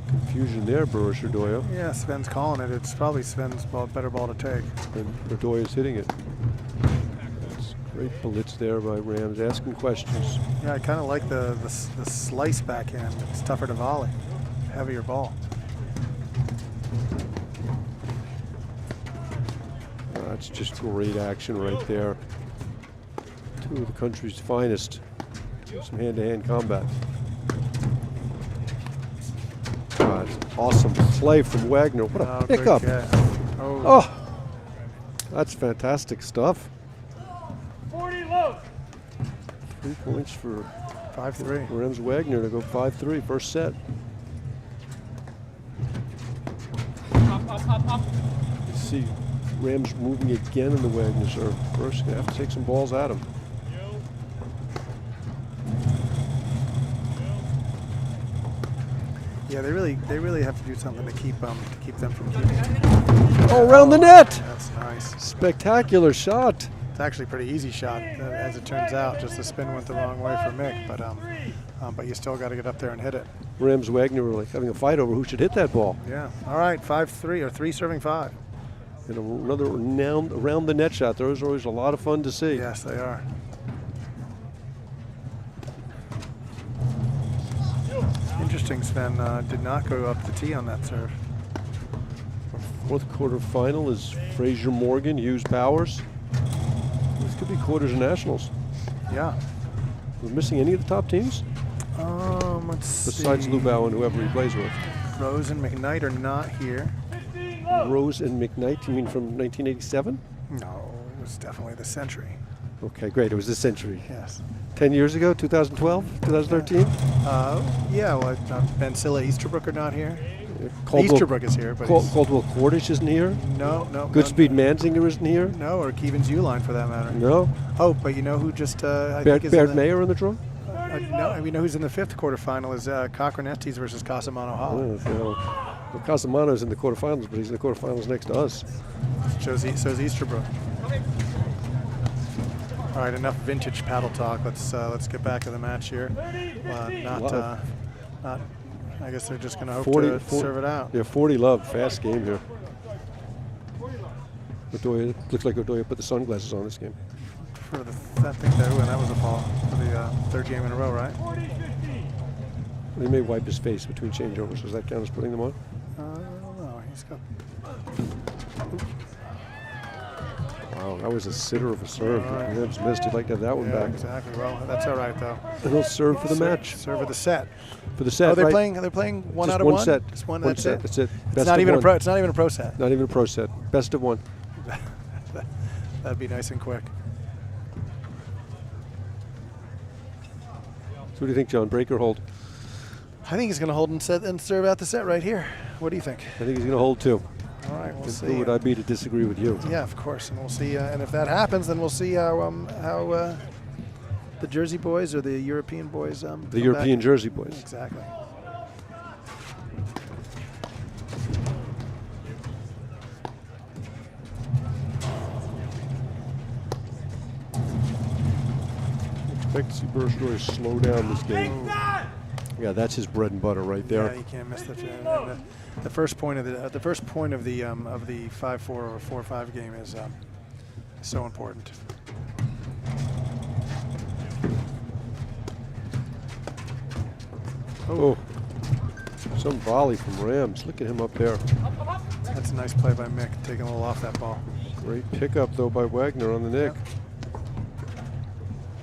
Speaker 5: Confusion there, Burrish or Doya,
Speaker 6: Yeah, Sven's calling it. It's probably Sven's better ball to take.
Speaker 5: and Doya's hitting it. That's great blitz there by Rams, asking questions.
Speaker 6: Yeah, I kind of like the slice backhand. It's tougher to volley. Heavier ball.
Speaker 5: That's just great action right there. Two of the country's finest. Some hand-to-hand combat. Awesome play from Wagner. What a
Speaker 6: good
Speaker 5: pickup.
Speaker 6: catch.
Speaker 5: Oh, that's fantastic stuff.
Speaker 3: 40 low.
Speaker 5: 3 points for
Speaker 6: 5-3.
Speaker 5: Rams Wagner to go 5-3, first set. You see Rams moving again in the Wagner serve. First, gonna have to take some balls at him.
Speaker 6: Yeah, they really have to do something to keep them from keeping.
Speaker 5: Oh, around the net!
Speaker 6: That's nice.
Speaker 5: Spectacular shot.
Speaker 6: It's actually a pretty easy shot, as it turns out. Just the spin went the wrong way for Mick, but you still got to get up there and hit it.
Speaker 5: Rams Wagner were like having a fight over who should hit that ball.
Speaker 6: Yeah. All right, 5-3 or 3 serving 5.
Speaker 5: And another renowned around the net shot. Those are always a lot of fun to see.
Speaker 6: Yes, they are. Interesting, Sven did not go up the tee on that serve.
Speaker 5: Fourth quarter final is Fraser Morgan, Hughes Powers. This could be quarters of nationals.
Speaker 6: Yeah.
Speaker 5: We're missing any of the top teams?
Speaker 6: Let's see.
Speaker 5: Besides Lubau and whoever he plays with.
Speaker 6: Rose and McKnight are not here.
Speaker 5: Rose and McKnight, you mean from 1987?
Speaker 6: No, it was definitely the century.
Speaker 5: Okay, great. It was this century.
Speaker 6: Yes.
Speaker 5: 10 years ago, 2012, 2013?
Speaker 6: Yeah, well, Ben Silla, Easterbrook are not here.
Speaker 5: Caldwell,
Speaker 6: Easterbrook is here, but
Speaker 5: Caldwell Cordish isn't here.
Speaker 6: no.
Speaker 5: Goodspeed Manzinger isn't here.
Speaker 6: No, or Keevans Uline for that matter.
Speaker 5: No.
Speaker 6: Oh, but you know who just I
Speaker 5: Baird
Speaker 6: think is
Speaker 5: Mayer in the draw?
Speaker 6: no, we know who's in the 5th quarterfinal is Cochrane Estes versus Casamano Hall.
Speaker 5: Well, Casamano's in the quarterfinals, but he's in the quarterfinals next to us.
Speaker 6: So is Easterbrook. All right, enough vintage paddle talk. Let's get back to the match here. Not. I guess they're just going to hope to serve it out.
Speaker 5: Yeah, 40 love, fast game here. Odoya, looks like Odoya put the sunglasses on this game.
Speaker 6: I think that was a fall for the 3rd game in a row, right?
Speaker 5: He may wipe his face between changeovers. Does that count as putting them on?
Speaker 6: I don't know. He's got.
Speaker 5: Wow, that was a sitter of a serve. Rams missed. He'd like to have that one back.
Speaker 6: Exactly. Well, that's all right though.
Speaker 5: And he'll serve for the match.
Speaker 6: Serve for the set.
Speaker 5: For the set.
Speaker 6: Oh, they're
Speaker 5: right?
Speaker 6: playing one
Speaker 5: Just
Speaker 6: out of
Speaker 5: one
Speaker 6: one.
Speaker 5: set.
Speaker 6: Just one.
Speaker 5: One
Speaker 6: That's
Speaker 5: set.
Speaker 6: it.
Speaker 5: That's it.
Speaker 6: It's not even a pro. It's not even a pro set.
Speaker 5: Not even a pro set. Best of one.
Speaker 6: That'd be nice and quick.
Speaker 5: So what do you think, John? Break or hold?
Speaker 6: I think he's going to hold and serve out the set right here. What do you think?
Speaker 5: I think he's going to hold too.
Speaker 6: All right, we'll see.
Speaker 5: Who would I be to disagree with you?
Speaker 6: Yeah, of course, and we'll see. And if that happens, then we'll see how the Jersey boys or the European boys.
Speaker 5: The European
Speaker 6: back.
Speaker 5: Jersey boys.
Speaker 6: Exactly.
Speaker 5: Expect to see Bergeron slow down this game. Yeah, that's his bread and butter right there.
Speaker 6: Yeah, you can't miss the first point of the 5-4 or 4-5 game is so important.
Speaker 5: Oh, some volley from Rams. Look at him up there.
Speaker 6: That's a nice play by Mick, taking a little off that ball.
Speaker 5: Great pickup though by Wagner on the nick.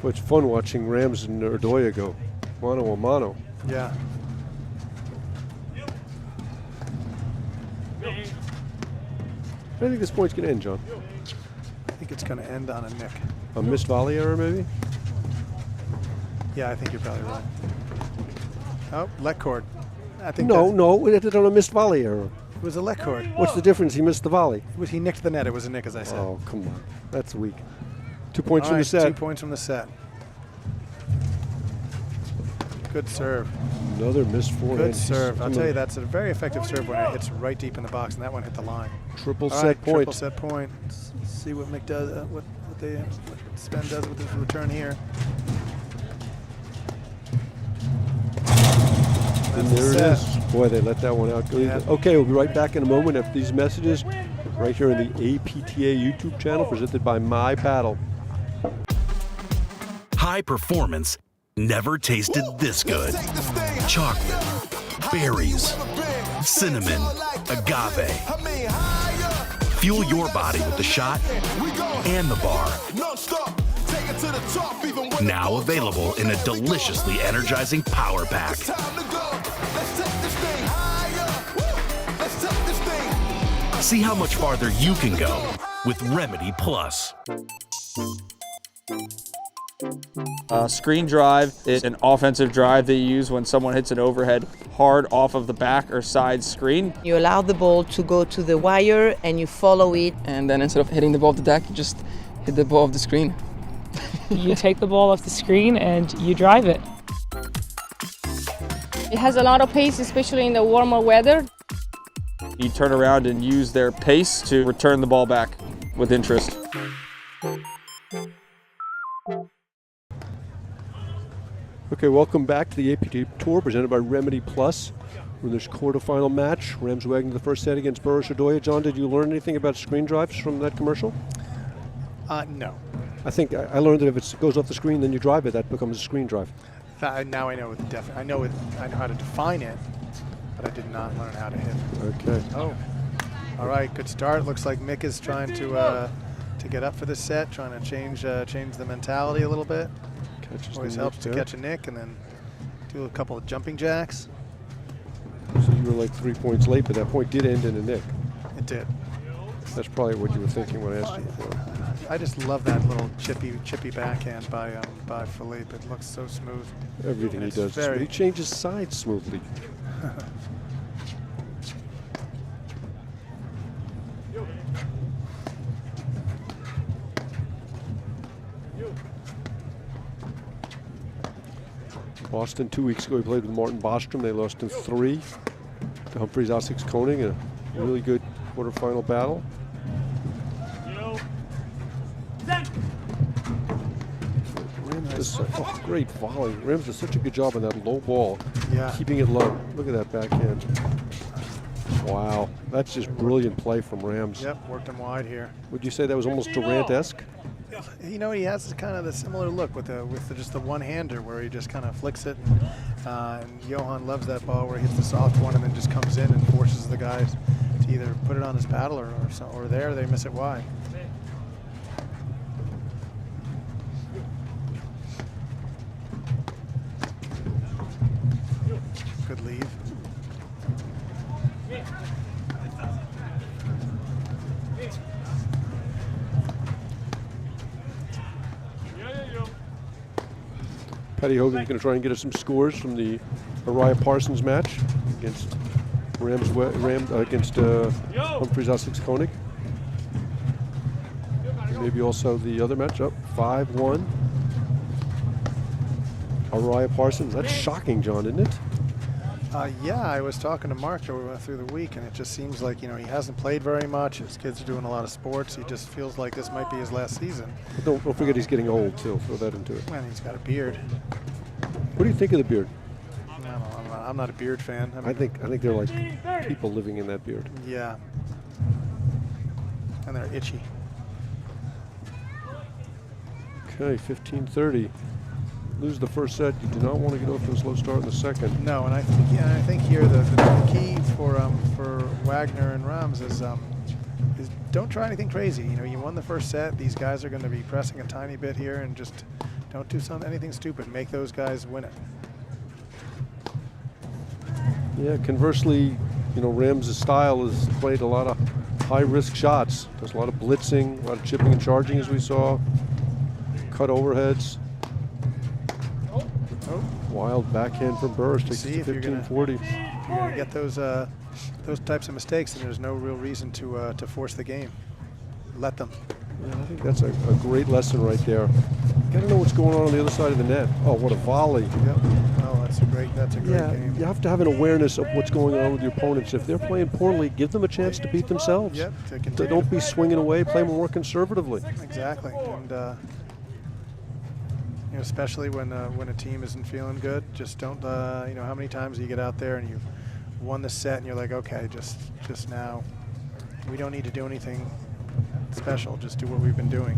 Speaker 5: Well, it's fun watching Rams and Odoya go mano a mano.
Speaker 6: Yeah.
Speaker 5: I think this point's going to end, John.
Speaker 6: I think it's going to end on a nick.
Speaker 5: A missed volley error, maybe?
Speaker 6: Yeah, I think you're probably right. Oh, let cord. I think
Speaker 5: No, it on a missed volley error.
Speaker 6: it was a let cord.
Speaker 5: What's the difference? He missed the volley.
Speaker 6: He nicked the net. It was a nick, as I said.
Speaker 5: Oh, come on. That's weak. 2 points
Speaker 6: All
Speaker 5: from
Speaker 6: right,
Speaker 5: the set.
Speaker 6: 2 points from the set. Good serve.
Speaker 5: Another missed forehand.
Speaker 6: Good serve. I'll tell you, that's a very effective serve when it hits right deep in the box, and that one hit the line.
Speaker 5: Triple
Speaker 6: All
Speaker 5: set
Speaker 6: right,
Speaker 5: point.
Speaker 6: Triple set point. Let's see what Mick does. What Sven does with his return here.
Speaker 5: And there it is. Boy, they let that one out.
Speaker 6: Yeah.
Speaker 5: Okay, we'll be right back in a moment after these messages right here on the APTA YouTube channel presented by My Paddle.
Speaker 4: High performance never tasted this good. Chocolate, berries, cinnamon, agave. Fuel your body with the shot and the bar. Now available in a deliciously energizing power pack. See how much farther you can go with Remedy Plus.
Speaker 1: Screen drive is an offensive drive that you use when someone hits an overhead hard off of the back or side screen.
Speaker 2: You allow the ball to go to the wire and you follow it.
Speaker 7: And then instead of hitting the ball off the deck, you just hit the ball off the screen.
Speaker 8: You take the ball off the screen and you drive it.
Speaker 9: It has a lot of pace, especially in the warmer weather.
Speaker 1: You turn around and use their pace to return the ball back with interest.
Speaker 5: Okay, welcome back to the APTA Tour presented by Remedy Plus. We're in this quarterfinal match. Rams Wagner the first set against Boris Odoya. John, did you learn anything about screen drives from that commercial?
Speaker 6: No.
Speaker 5: I think I learned that if it goes off the screen, then you drive it. That becomes a screen drive.
Speaker 6: Now I know I know how to define it, but I did not learn how to hit it.
Speaker 5: Okay.
Speaker 6: Oh. All right, good start. Looks like Mick is trying to get up for this set, trying to change the mentality a little bit. Always helps to catch a nick and then do a couple of jumping jacks.
Speaker 5: So you were like 3 points late, but that point did end in a nick.
Speaker 6: It did.
Speaker 5: That's probably what you were thinking when I asked you before.
Speaker 6: I just love that little chippy backhand by Philippe. It looks so smooth.
Speaker 5: Everything he does. He changes sides smoothly. Boston 2 weeks ago, he played with Martin Bostrom. They lost in 3 to Humphreys Essex Koenig in a really good quarterfinal battle. Rams does great volley. Rams does such a good job on that low ball.
Speaker 6: Yeah.
Speaker 5: Keeping it low. Look at that backhand. Wow. That's just brilliant play from Rams.
Speaker 6: Yep, worked him wide here.
Speaker 5: Would you say that was almost Durant-esque?
Speaker 6: You know, he has kind of the similar look with just the one-hander where he just kind of flicks it. And Johan loves that ball where he hits the soft one and then just comes in and forces the guys to either put it on his paddle or there they miss it wide. Good leave.
Speaker 5: Patty Hogan's going to try and get us some scores from the Araya Parsons match against Humphreys Essex Koenig. And maybe also the other match up 5-1. Araya Parsons. That's shocking, John, isn't it?
Speaker 6: Yeah, I was talking to Mark through the week, and it just seems like, you know, he hasn't played very much. His kids are doing a lot of sports. He just feels like this might be his last season.
Speaker 5: But don't forget he's getting old, too. Throw that into it.
Speaker 6: And he's got a beard.
Speaker 5: What do you think of the beard?
Speaker 6: I don't know, I'm not a beard fan.
Speaker 5: I think they're like people living in that beard.
Speaker 6: Yeah. And they're itchy.
Speaker 5: Okay, 15-30. Lose the first set. You do not want to get off to a slow start in the second.
Speaker 6: No, and I think here the key for Wagner and Rams is don't try anything crazy. You know, you won the first set. These guys are going to be pressing a tiny bit here, and just don't do anything stupid. Make those guys win it.
Speaker 5: Yeah. Conversely, you know, Rams' style is played a lot of high-risk shots. There's a lot of blitzing, a lot of chipping and charging, as we saw. Cut overheads. Wild backhand from Burris takes it to 15-40.
Speaker 6: If you're going to get those types of mistakes, then there's no real reason to force the game. Let them.
Speaker 5: Yeah, I think that's a great lesson right there. You got to know what's going on the other side of the net. Oh, what a volley!
Speaker 6: Yep. Oh, that's a great game.
Speaker 5: You have to have an awareness of what's going on with your opponents. If they're playing poorly, give them a chance to beat themselves.
Speaker 6: Yep.
Speaker 5: Don't be swinging away. Play more conservatively.
Speaker 6: Exactly. And you know, especially when a team isn't feeling good, just don't. You know, how many times do you get out there and you've won the set and you're like, okay, just now, we don't need to do anything special. Just do what we've been doing.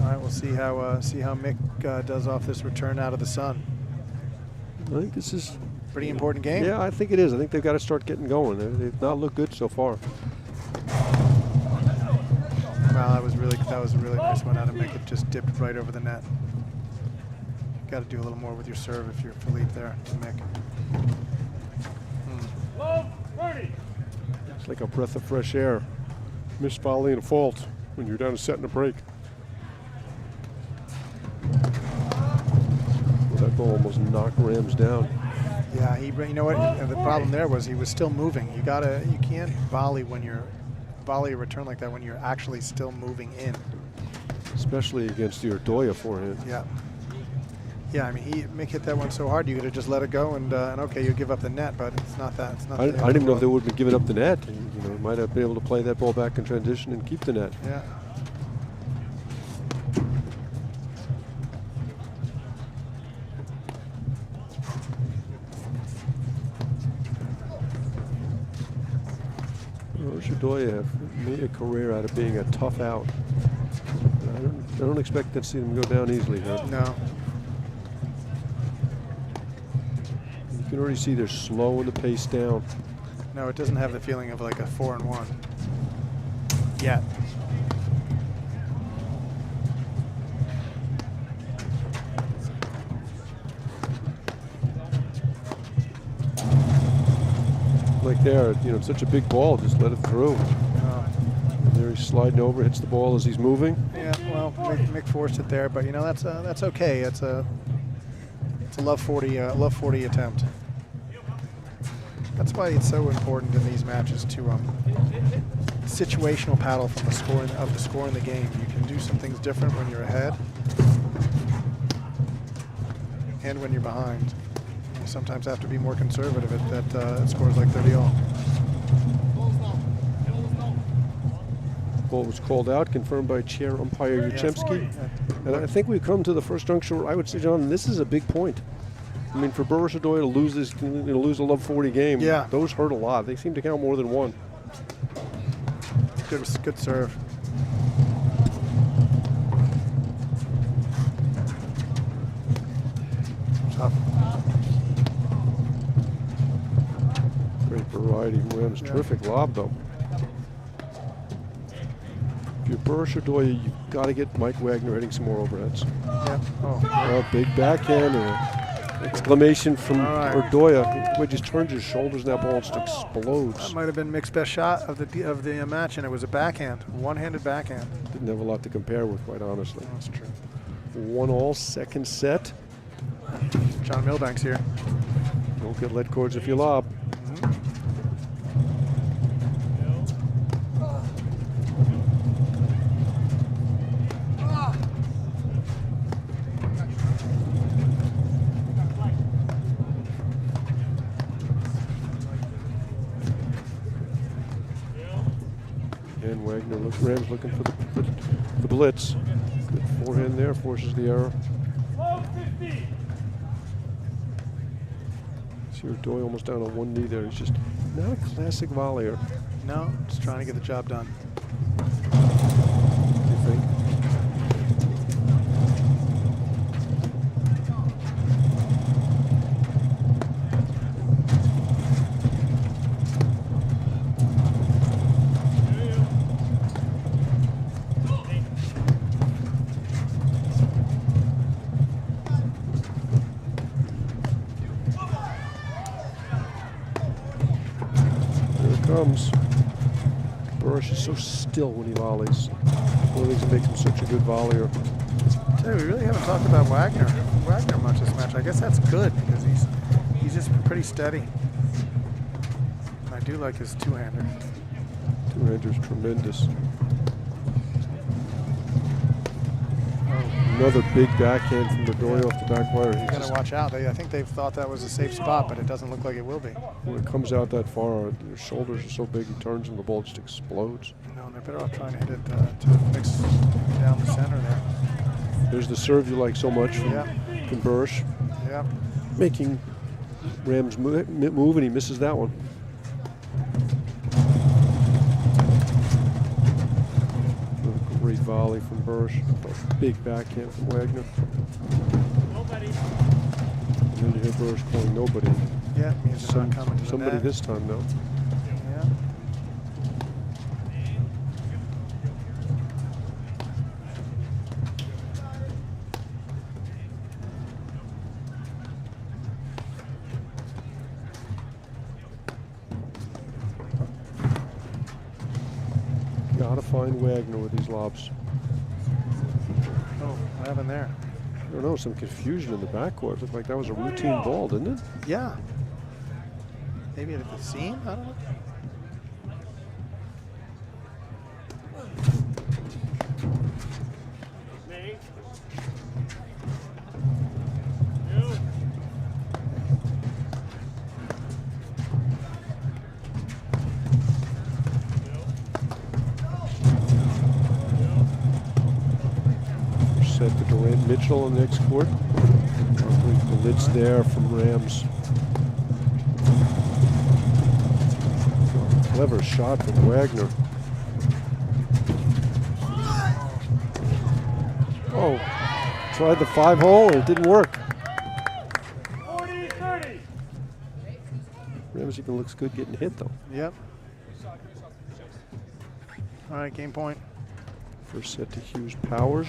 Speaker 6: All right, we'll see how Mick does off this return out of the sun.
Speaker 5: I think this is
Speaker 6: pretty important game.
Speaker 5: Yeah, I think it is. I think they've got to start getting going. They've not looked good so far.
Speaker 6: Wow, that was a really nice one out of Mick. It just dipped right over the net. Got to do a little more with your serve if you're Philippe there, Mick.
Speaker 5: It's like a breath of fresh air. Missed volley and a fault when you're down a set and a break. Well, that ball almost knocked Rams down.
Speaker 6: Yeah, you know what? The problem there was he was still moving. You can't volley a return like that when you're actually still moving in.
Speaker 5: Especially against your Doya forehand.
Speaker 6: Yeah. Yeah, I mean, Mick hit that one so hard you could have just let it go and okay, you give up the net, but it's not that. It's not.
Speaker 5: I didn't even know if they would have given up the net. You know, might have been able to play that ball back in transition and keep the net.
Speaker 6: Yeah.
Speaker 5: Doya have made a career out of being a tough out. I don't expect to see them go down easily here.
Speaker 6: No.
Speaker 5: You can already see they're slowing the pace down.
Speaker 6: No, it doesn't have the feeling of like a 4-1 yet.
Speaker 5: like there, it's such a big ball, just let it through. And there he's sliding over, hits the ball as he's moving.
Speaker 6: Yeah, well, Mick forced it there, but that's okay. It's a love 40 attempt. That's why it's so important in these matches to situational paddle from the score in the game. You can do some things different when you're ahead and when you're behind. You sometimes have to be more conservative at scores like 30-all.
Speaker 5: Ball was called out, confirmed by chair umpire Yurchemsky. And I think we've come to the first juncture where I would say, John, this is a big point. I mean, for Burris Adoya to lose this, lose a love 40 game, those hurt a lot. They seem to count more than one.
Speaker 6: Good serve. Tough.
Speaker 5: Great variety. Rams, terrific lob, though. If you're Burris Adoya, you've got to get Mike Wagner hitting some more overheads.
Speaker 6: Yeah. Oh,
Speaker 5: big backhand. Exclamation from Ordoya. He just turns his shoulders and that ball just explodes.
Speaker 6: That might have been Mick's best shot of the match, and it was a backhand, one-handed backhand.
Speaker 5: Didn't have a lot to compare with, quite honestly.
Speaker 6: That's true.
Speaker 5: 1-all, second set.
Speaker 6: John Milbank's here.
Speaker 5: Don't get lead cords if you lob. And Wagner Rams looking for the blitz. Good forehand there, forces the error. See Doyle almost down on one knee there. He's just not a classic volleyer.
Speaker 6: No, just trying to get the job done.
Speaker 5: Do you think? Comes. Burris is so still when he volleys. One of the things that makes him such a good volleyer.
Speaker 6: Tell you, we really haven't talked about Wagner much this match. I guess that's good because he's just pretty steady. I do like his two-hander.
Speaker 5: Two-hander's tremendous. Another big backhand from Bedoya off the back wire.
Speaker 6: You gotta watch out. I think they've thought that was a safe spot, but it doesn't look like it will be.
Speaker 5: When it comes out that far, your shoulders are so big, he turns and the ball just explodes.
Speaker 6: No, and they're better off trying to hit it to mix down the center there.
Speaker 5: There's the serve you like so much from Burris.
Speaker 6: Yeah.
Speaker 5: Making Rams move, and he misses that one. Great volley from Burris. Big backhand from Wagner.
Speaker 3: Nobody.
Speaker 5: And then you hear Burris calling nobody.
Speaker 6: Yeah, it means they're not coming to the
Speaker 5: Somebody
Speaker 6: net.
Speaker 5: this time, though.
Speaker 6: Yeah.
Speaker 5: Gotta find Wagner with these lobs.
Speaker 6: Oh, what happened there?
Speaker 5: I don't know, some confusion in the backcourt. Looked like that was a routine ball, didn't it?
Speaker 6: Yeah. Maybe at the seam? I don't know.
Speaker 3: Me.
Speaker 5: Set to Durant Mitchell on the next court. The lid's there from Rams. Clever shot from Wagner. Oh, tried the 5-hole and it didn't work.
Speaker 3: 40-30.
Speaker 5: Rams even looks good getting hit though.
Speaker 6: Yep. All right, game point.
Speaker 5: First set to Hughes Powers.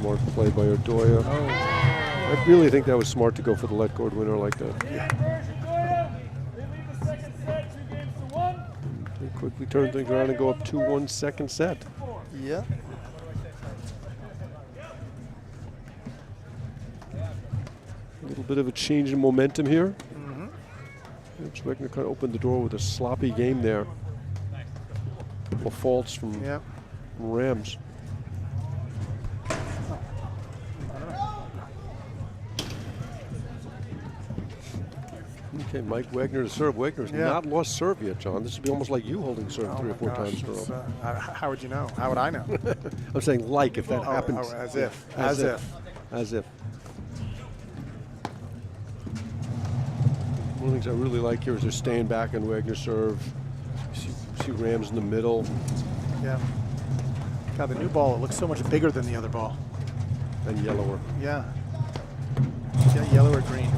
Speaker 5: Smart play by Odoya. I really think that was smart to go for the let cord winner like that.
Speaker 3: They lead the second set 2-1.
Speaker 5: They quickly turn things around and go up 2-1 second set.
Speaker 6: Yeah.
Speaker 5: A little bit of a change in momentum here. Wegner kind of opened the door with a sloppy game there. Couple faults from Rams. Okay, Mike Wagner to serve. Wagner's not lost serve yet, John. This would be almost like you holding serve 3 or 4 times in a row.
Speaker 6: How would you know? How would I know?
Speaker 5: I'm saying like if that happens.
Speaker 6: As if.
Speaker 5: As if. One of the things I really like here is they're staying back on Wagner serve. See Rams in the middle.
Speaker 6: Yeah. God, the new ball, it looks so much bigger than the other ball.
Speaker 5: And yellower.
Speaker 6: Yeah. Yeah, yellow or green.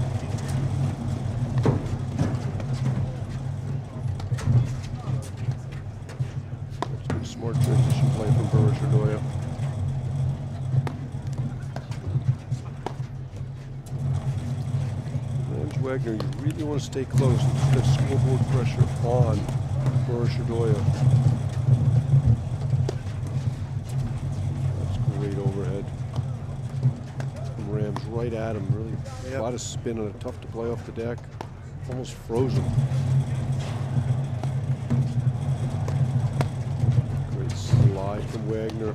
Speaker 5: Smart transition play from Burris Odoya. Rams Wagner, you really want to stay close and keep that scoreboard pressure on Burris Odoya. That's great overhead. From Rams right at him. Really a lot of spin on it. Tough to play off the deck. Almost frozen. Slide from Wagner.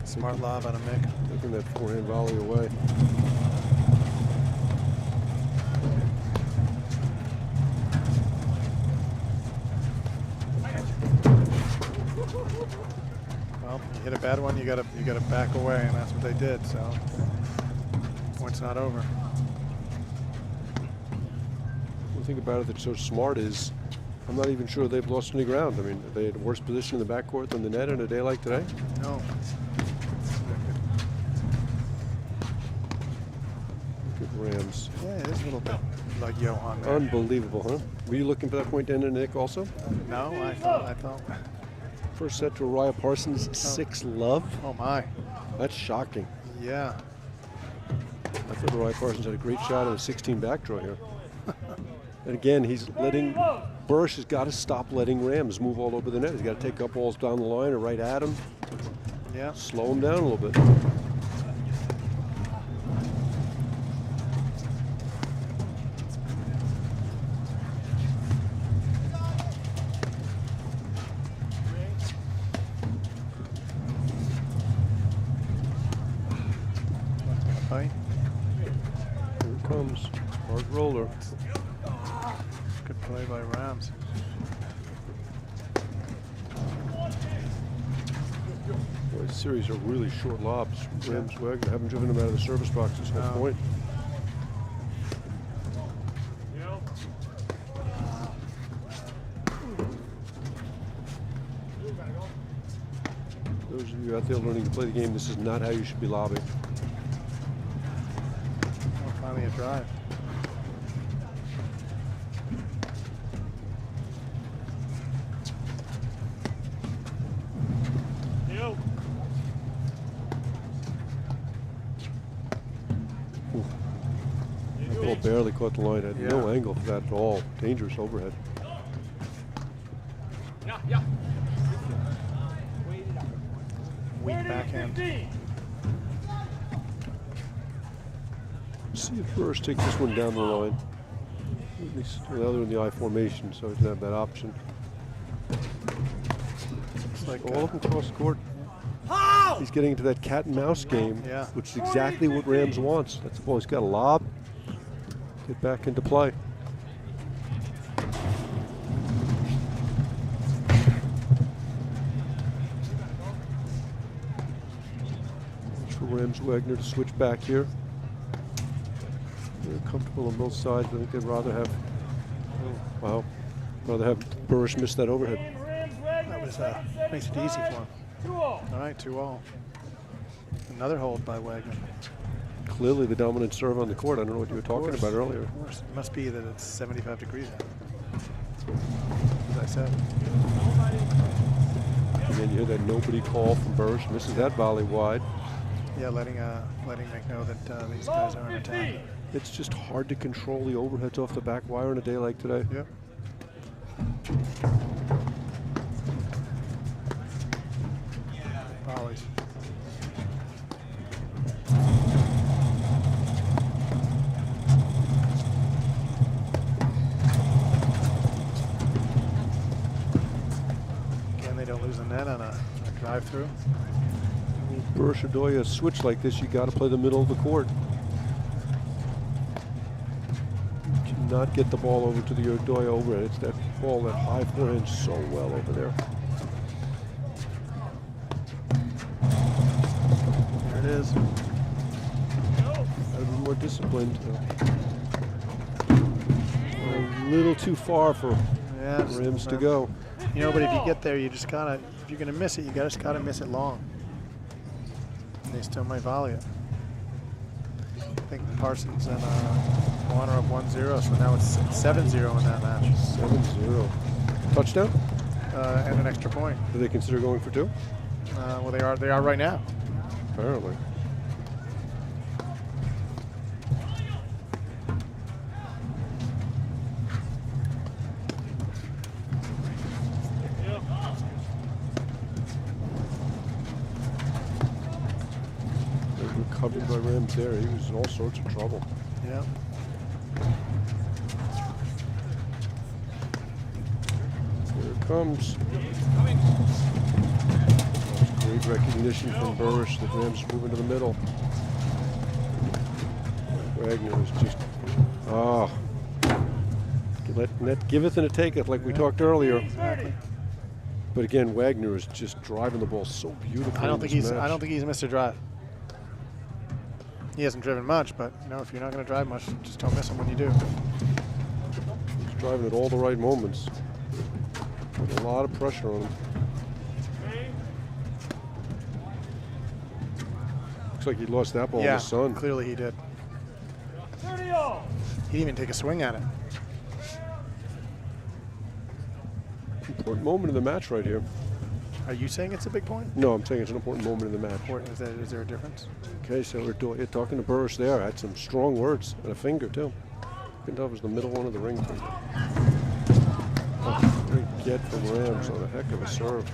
Speaker 6: Smart lob out of Mick.
Speaker 5: Taking that forehand volley away.
Speaker 6: Well, you hit a bad one, you gotta back away, and that's what they did. So, point's not over.
Speaker 5: One thing about it that's so smart is I'm not even sure they've lost any ground. I mean, are they had a worse position in the backcourt than the net on a day like today?
Speaker 6: No.
Speaker 5: Good Rams.
Speaker 6: Yeah, it is a little bit like Johan there.
Speaker 5: Unbelievable, huh? Were you looking for that point to end in Nick also?
Speaker 6: No, I thought.
Speaker 5: First set to Araya Parsons, 6-love.
Speaker 6: Oh my.
Speaker 5: That's shocking.
Speaker 6: Yeah.
Speaker 5: I thought Araya Parsons had a great shot on a 16 back draw here. And again, he's letting, Burris has got to stop letting Rams move all over the net. He's got to take up balls down the line or right at him.
Speaker 6: Yeah.
Speaker 5: Slow him down a little bit.
Speaker 6: Fight.
Speaker 5: Here it comes. Hard roller.
Speaker 6: Good play by Rams.
Speaker 5: Boy, this series are really short lobs. Rams Wagner haven't driven them out of the service box this whole point. Those of you out there learning to play the game, this is not how you should be lobbing.
Speaker 6: Oh, finally a drive.
Speaker 5: That ball barely caught the line. Had no angle for that at all. Dangerous overhead.
Speaker 6: Weak backhand.
Speaker 5: See if Burris takes this one down the line. At least the other in the I formation, so he doesn't have that option.
Speaker 6: Looks like
Speaker 5: all of them cross court. He's getting into that cat and mouse game, which is exactly what Rams wants. That's the ball. He's got a lob. Get back into play. For Rams Wagner to switch back here. They're comfortable on both sides. I think they'd rather have, rather have Burris miss that overhead.
Speaker 6: That was makes it easy for him. All right, 2-all. Another hold by Wagner.
Speaker 5: Clearly the dominant serve on the court. I don't know what you were talking about earlier.
Speaker 6: Of course. It must be that it's 75 degrees out. As I said.
Speaker 5: And then you hear that nobody call from Burris. Misses that volley wide.
Speaker 6: Yeah, letting Mick know that these guys are in attack.
Speaker 5: It's just hard to control the overheads off the back wire on a day like today.
Speaker 6: Yep. Volleys. Again, they don't lose the net on a drive-through.
Speaker 5: For Shadoya, a switch like this, you got to play the middle of the court. You cannot get the ball over to the Odoya overhead. It's that ball, that high forehand, so well over there.
Speaker 6: There it is.
Speaker 5: Got to be more disciplined. A little too far for rims to go.
Speaker 6: You know, but if you get there, you just gotta. If you're gonna miss it, you just gotta miss it long. They still might volley it. I think Parsons and Juan are up 1-0, so now it's 7-0 in that match.
Speaker 5: 7-0. Touchdown?
Speaker 6: And an extra point.
Speaker 5: Do they consider going for 2?
Speaker 6: Well, they are right now.
Speaker 5: Apparently. Covered by Rams there. He was in all sorts of trouble.
Speaker 6: Yeah.
Speaker 5: Here it comes. Great recognition from Burrish. The Rams move into the middle. Wagner is just, net giveth and it taketh, like we talked earlier.
Speaker 6: Exactly.
Speaker 5: But again, Wagner is just driving the ball so beautifully.
Speaker 6: I don't think he's missed a drive. He hasn't driven much, but you know, if you're not going to drive much, just don't miss him when you do.
Speaker 5: He's driving at all the right moments. With a lot of pressure on him. Looks like he lost that ball in the sun.
Speaker 6: Clearly he did. He didn't even take a swing at it.
Speaker 5: Important moment in the match right here.
Speaker 6: Are you saying it's a big point?
Speaker 5: No, I'm saying it's an important moment in the match.
Speaker 6: Is there a difference?
Speaker 5: Okay, so we're talking to Burrish there. Had some strong words and a finger too. You can tell it was the middle one of the ring finger. Oh, great get from Rams on a heck of a serve.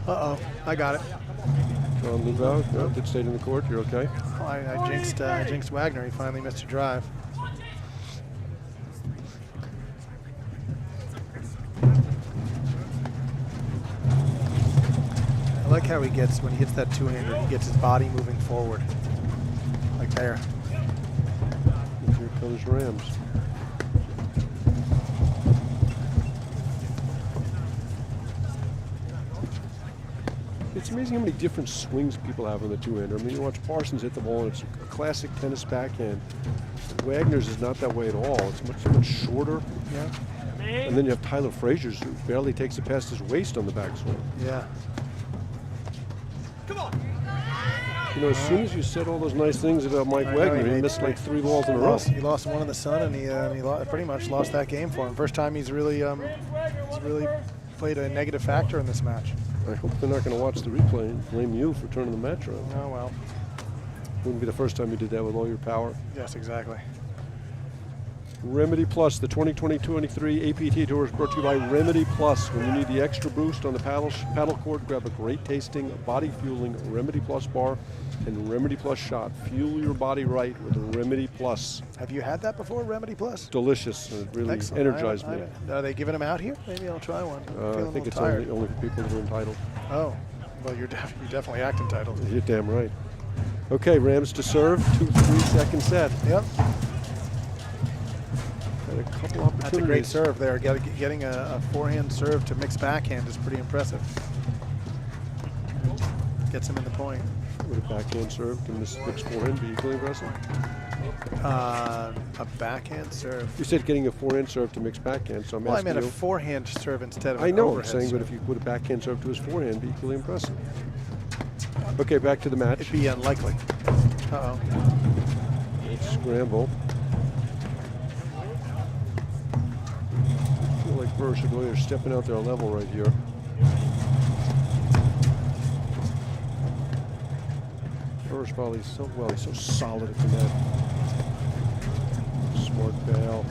Speaker 6: Uh-oh, I got it.
Speaker 5: John move out. No, did stay in the court. You're okay.
Speaker 6: Oh, I jinxed Wagner. He finally missed a drive. I like how when he hits that two-hander, he gets his body moving forward, like there.
Speaker 5: And here comes Rams. It's amazing how many different swings people have on the two-hander. I mean, you watch Parsons hit the ball, and it's a classic tennis backhand. Wagner's is not that way at all. It's much shorter.
Speaker 6: Yeah.
Speaker 5: And then you have Tyler Frazier's, who barely takes it past his waist on the backswing.
Speaker 6: Yeah.
Speaker 5: You know, as soon as you said all those nice things about Mike Wagner, he missed like 3 balls in a row.
Speaker 6: He lost one in the sun, and he pretty much lost that game for him. First time he's really played a negative factor in this match.
Speaker 5: I hope they're not going to watch the replay and blame you for turning the match around.
Speaker 6: Oh, well.
Speaker 5: Wouldn't be the first time you did that with all your power.
Speaker 6: Yes, exactly.
Speaker 5: Remedy Plus, the 2022-23 APT Tour is brought to you by Remedy Plus. When you need the extra boost on the paddle court, grab a great tasting, body fueling Remedy Plus bar and Remedy Plus shot. Fuel your body right with Remedy Plus.
Speaker 6: Have you had that before, Remedy Plus?
Speaker 5: Delicious. It really energized me.
Speaker 6: Are they giving them out here? Maybe I'll try one.
Speaker 5: I think it's only for people who are entitled.
Speaker 6: Oh, well, you definitely act entitled.
Speaker 5: You're damn right. Okay, Rams to serve, 2-3 second set.
Speaker 6: Yep.
Speaker 5: Had a couple opportunities.
Speaker 6: That's a great serve there. Getting a forehand serve to mix backhand is pretty impressive. Gets him in the point.
Speaker 5: Would a backhand serve to mix forehand be equally impressive?
Speaker 6: A backhand serve.
Speaker 5: You said getting a forehand serve to mix backhand, so I'm asking you.
Speaker 6: I meant a forehand serve instead of
Speaker 5: I
Speaker 6: an
Speaker 5: know, I'm
Speaker 6: overhead
Speaker 5: saying,
Speaker 6: serve.
Speaker 5: but if you put a backhand serve to his forehand, be equally impressive. Okay, back to the match.
Speaker 6: It'd be unlikely. Uh-oh.
Speaker 5: It's scramble. I feel like Burr should really are stepping out their level right here. Burr's volley so well, he's so solid at the net. Smart bail.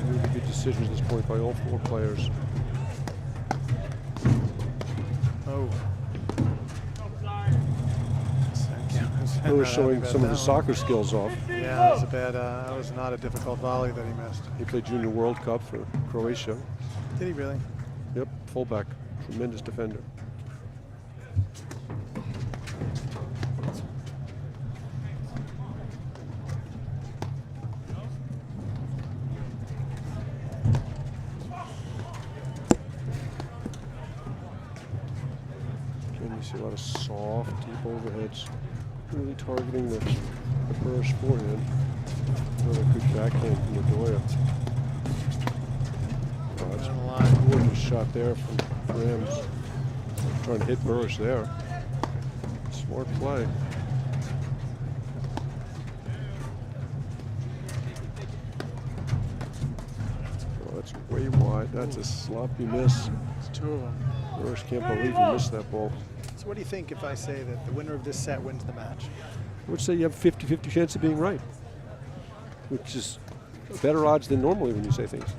Speaker 5: Really good decisions at this point by all 4 players.
Speaker 6: Oh.
Speaker 5: Burr showing some of his soccer skills off.
Speaker 6: Yeah, that was a bad. That was not a difficult volley that he missed.
Speaker 5: He played Junior World Cup for Croatia.
Speaker 6: Did he really?
Speaker 5: Yep, fullback, tremendous defender. Again, you see a lot of soft, deep overheads, really targeting the Burr's forehand. Another good backhand from Nadoya. That's a gorgeous shot there from Rams. Trying to hit Burris there. Smart play. Oh, that's way wide. That's a sloppy miss.
Speaker 6: It's 2 of them.
Speaker 5: Burris can't believe he missed that ball.
Speaker 6: So what do you think if I say that the winner of this set wins the match?
Speaker 5: I would say you have 50-50 chance of being right, which is better odds than normally when you say things.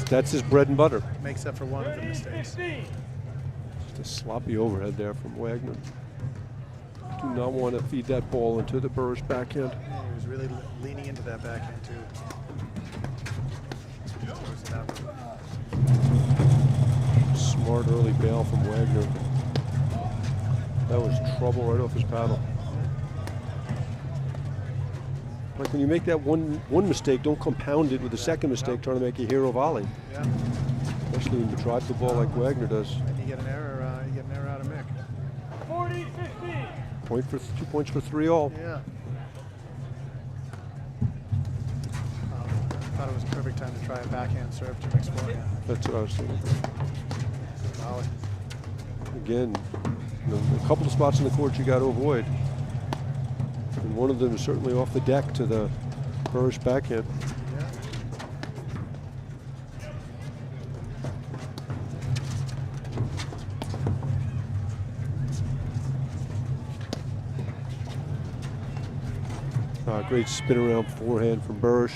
Speaker 5: That's his bread and butter.
Speaker 6: Makes up for one of the mistakes.
Speaker 5: Just a sloppy overhead there from Wagner. Do not want to feed that ball into the Burris backhand.
Speaker 6: Yeah, he was really leaning into that backhand too.
Speaker 5: Smart early bail from Wagner. That was trouble right off his paddle. Like when you make that one mistake, don't compound it with the second mistake trying to make a hero volley.
Speaker 6: Yeah.
Speaker 5: Especially when you drive the ball like Wagner does.
Speaker 6: And you get an error out of Mick.
Speaker 3: 40-15.
Speaker 5: 2 points for 3-all.
Speaker 6: Yeah. I thought it was a perfect time to try a backhand serve to Mick's forehand.
Speaker 5: That's what I was thinking.
Speaker 6: Volley.
Speaker 5: Again, a couple of spots in the court you got to avoid. And one of them is certainly off the deck to the Burris backhand. Great spin around forehand from Burris.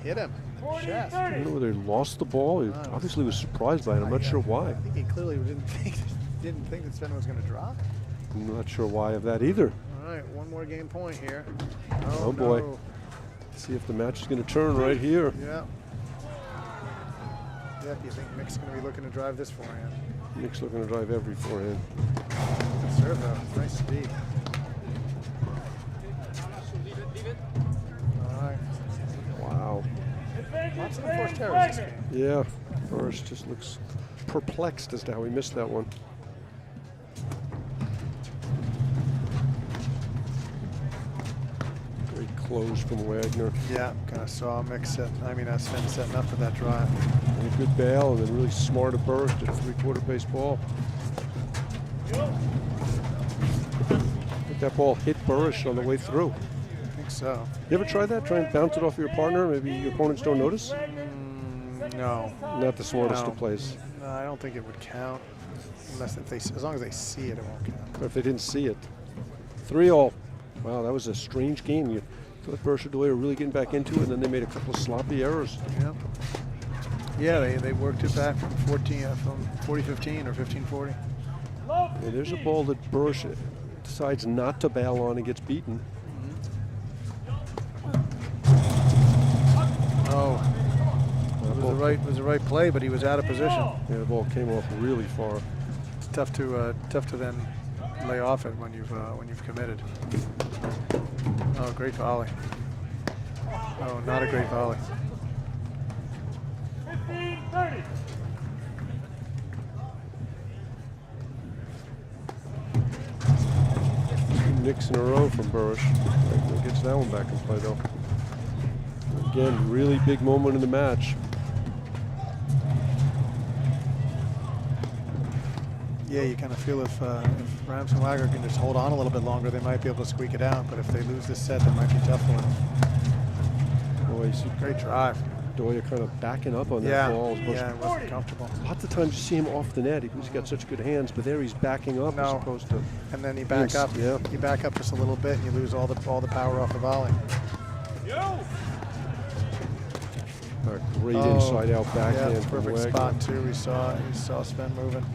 Speaker 6: Hit him in the chest.
Speaker 5: I don't know whether he lost the ball. He obviously was surprised by it. I'm not sure why.
Speaker 6: I think he clearly didn't think that Sven was going to drop.
Speaker 5: I'm not sure why of that either.
Speaker 6: All right, one more game point here.
Speaker 5: Oh boy.
Speaker 6: No.
Speaker 5: Let's see if the match is going to turn right here.
Speaker 6: Yeah. Yep, you think Mick's going to be looking to drive this forehand?
Speaker 5: Mick's looking to drive every forehand.
Speaker 6: Good serve though. Nice speed. All right.
Speaker 5: Wow.
Speaker 6: Lots of enforced errors this game.
Speaker 5: Yeah, Burris just looks perplexed as to how he missed that one. Great close from Wagner.
Speaker 6: Yeah, kind of saw Mick Sven setting up for that drive.
Speaker 5: And a good bail, and then really smart of Burris to a 3/4 pace ball. I think that ball hit Burris on the way through.
Speaker 6: I think so.
Speaker 5: You ever try that? Try and bounce it off your partner? Maybe your opponents don't notice?
Speaker 6: No.
Speaker 5: Not the smartest
Speaker 6: No.
Speaker 5: of plays.
Speaker 6: No, I don't think it would count. Unless as long as they see it, it won't count.
Speaker 5: Or if they didn't see it. 3-all. Wow, that was a strange game. You thought Burris and DeWay were really getting back into it, and then they made a couple of sloppy errors.
Speaker 6: Yep. Yeah, they worked it back from 40-15 or 15-40.
Speaker 5: Hey, there's a ball that Burris decides not to bail on and gets beaten.
Speaker 6: Oh, it was the right play, but he was out of position.
Speaker 5: Yeah, the ball came off really far.
Speaker 6: It's tough to then lay off it when you've committed. Oh, great volley. Oh, not a great volley.
Speaker 3: 15-30.
Speaker 5: nicks in a row from Burrish. Wagner gets that one back in play though. Again, really big moment in the match.
Speaker 6: Yeah, you kind of feel if Rams and Wagner can just hold on a little bit longer, they might be able to squeak it out. But if they lose this set, that might be tough for them.
Speaker 5: Boy, you see
Speaker 6: Great drive.
Speaker 5: Doya kind of backing up on that ball.
Speaker 6: Yeah, it wasn't comfortable.
Speaker 5: Lots of times you see him off the net. He's got such good hands, but there he's backing up as opposed to.
Speaker 6: And then you back up.
Speaker 5: Yeah.
Speaker 6: You back up just a little bit, and you lose all the power off the volley.
Speaker 5: A great inside-out backhand
Speaker 6: Yeah,
Speaker 5: from
Speaker 6: perfect
Speaker 5: Wagner.
Speaker 6: spot too. We saw Sven moving.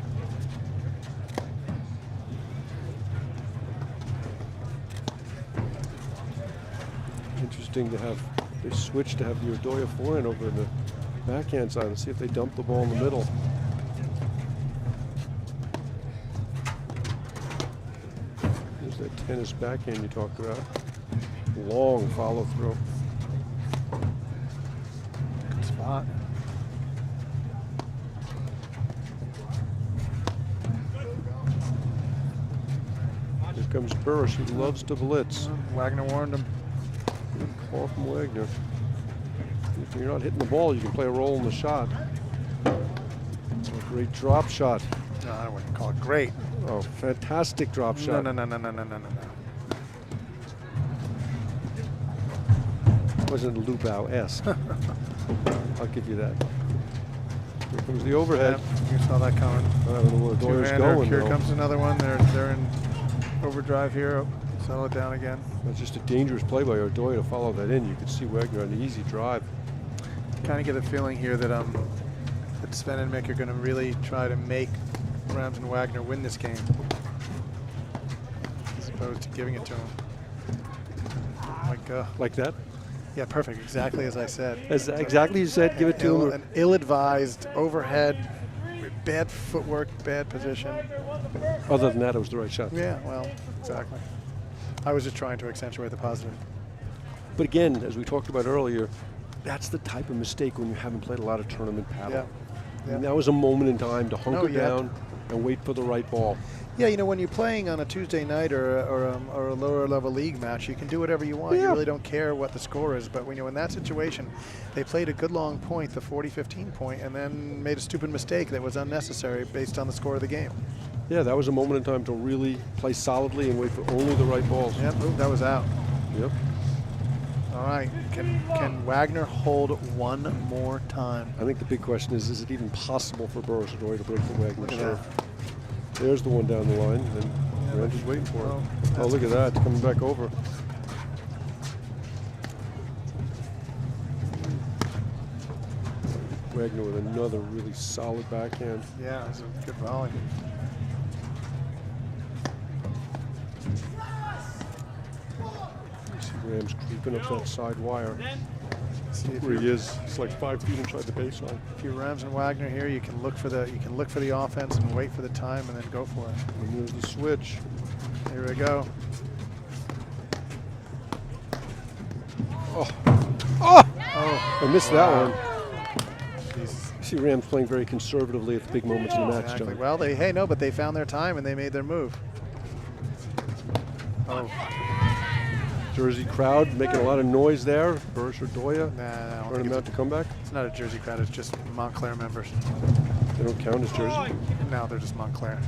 Speaker 5: Interesting to have, they switched to have the Odoya forehand over in the backhand side. Let's see if they dump the ball in the middle. There's that tennis backhand you talked about. Long follow through.
Speaker 6: Good spot.
Speaker 5: Here comes Burrish, he loves to blitz.
Speaker 6: Wagner warned him.
Speaker 5: Good call from Wagner. If you're not hitting the ball, you can play a role in the shot. A great drop shot.
Speaker 6: No, I wouldn't call it great.
Speaker 5: Oh, fantastic drop shot.
Speaker 6: No.
Speaker 5: Wasn't Lubau-esque. I'll give you that. Here comes the overhead.
Speaker 6: Yep, you saw that coming.
Speaker 5: I don't know where Doya's going.
Speaker 6: Here
Speaker 5: though.
Speaker 6: comes another one. They're in overdrive here. Settle it down again.
Speaker 5: That's just a dangerous play by Odoya to follow that in. You could see Wagner on the easy drive.
Speaker 6: Kind of get a feeling here that that Sven and Mick are going to really try to make Rams and Wagner win this game, as opposed to giving it to him.
Speaker 5: Like that?
Speaker 6: Yeah, perfect. Exactly as I said.
Speaker 5: As exactly as you said, give it to him.
Speaker 6: An ill-advised overhead, bad footwork, bad position.
Speaker 5: Other than that, it was the right shot.
Speaker 6: Yeah, well, exactly. I was just trying to accentuate the positive.
Speaker 5: But again, as we talked about earlier, that's the type of mistake when you haven't played a lot of tournament paddle.
Speaker 6: Yeah.
Speaker 5: And that was a moment in time to hunker down and wait for the right ball.
Speaker 6: Yeah, you know, when you're playing on a Tuesday night or a lower level league match, you can do whatever you want.
Speaker 5: Yeah.
Speaker 6: You really don't care what the score is. But when you're in that situation, they played a good long point, the 40-15 point, and then made a stupid mistake that was unnecessary based on the score of the game.
Speaker 5: Yeah, that was a moment in time to really play solidly and wait for only the right balls.
Speaker 6: Yep, that was out.
Speaker 5: Yep.
Speaker 6: All right, can Wagner hold one more time?
Speaker 5: I think the big question is it even possible for Burrish to break the Wagner
Speaker 6: Look at
Speaker 5: serve?
Speaker 6: that.
Speaker 5: There's the one down the line, and then Rand is waiting for it. Oh, look at that, it's coming back over. Wagner with another really solid backhand.
Speaker 6: Yeah, it was a good volley.
Speaker 5: You see Rams creeping up that side wire.
Speaker 6: See if
Speaker 5: Where he
Speaker 6: you're-
Speaker 5: is, it's like 5 feet inside the baseline.
Speaker 6: If you're Rams and Wagner here, you can look for the offense and wait for the time and then go for it.
Speaker 5: And there's the switch.
Speaker 6: Here we go.
Speaker 5: Oh! I missed that one.
Speaker 6: Jesus.
Speaker 5: You see Rams playing very conservatively at the big moments in the match,
Speaker 6: Exactly.
Speaker 5: John.
Speaker 6: Well, but they found their time and they made their move. Oh,
Speaker 5: Jersey crowd making a lot of noise there. Burrish or Doya
Speaker 6: nah,
Speaker 5: running out to come back.
Speaker 6: it's not a Jersey crowd. It's just Montclair members.
Speaker 5: They don't count as Jersey.
Speaker 6: No, they're just Montclair.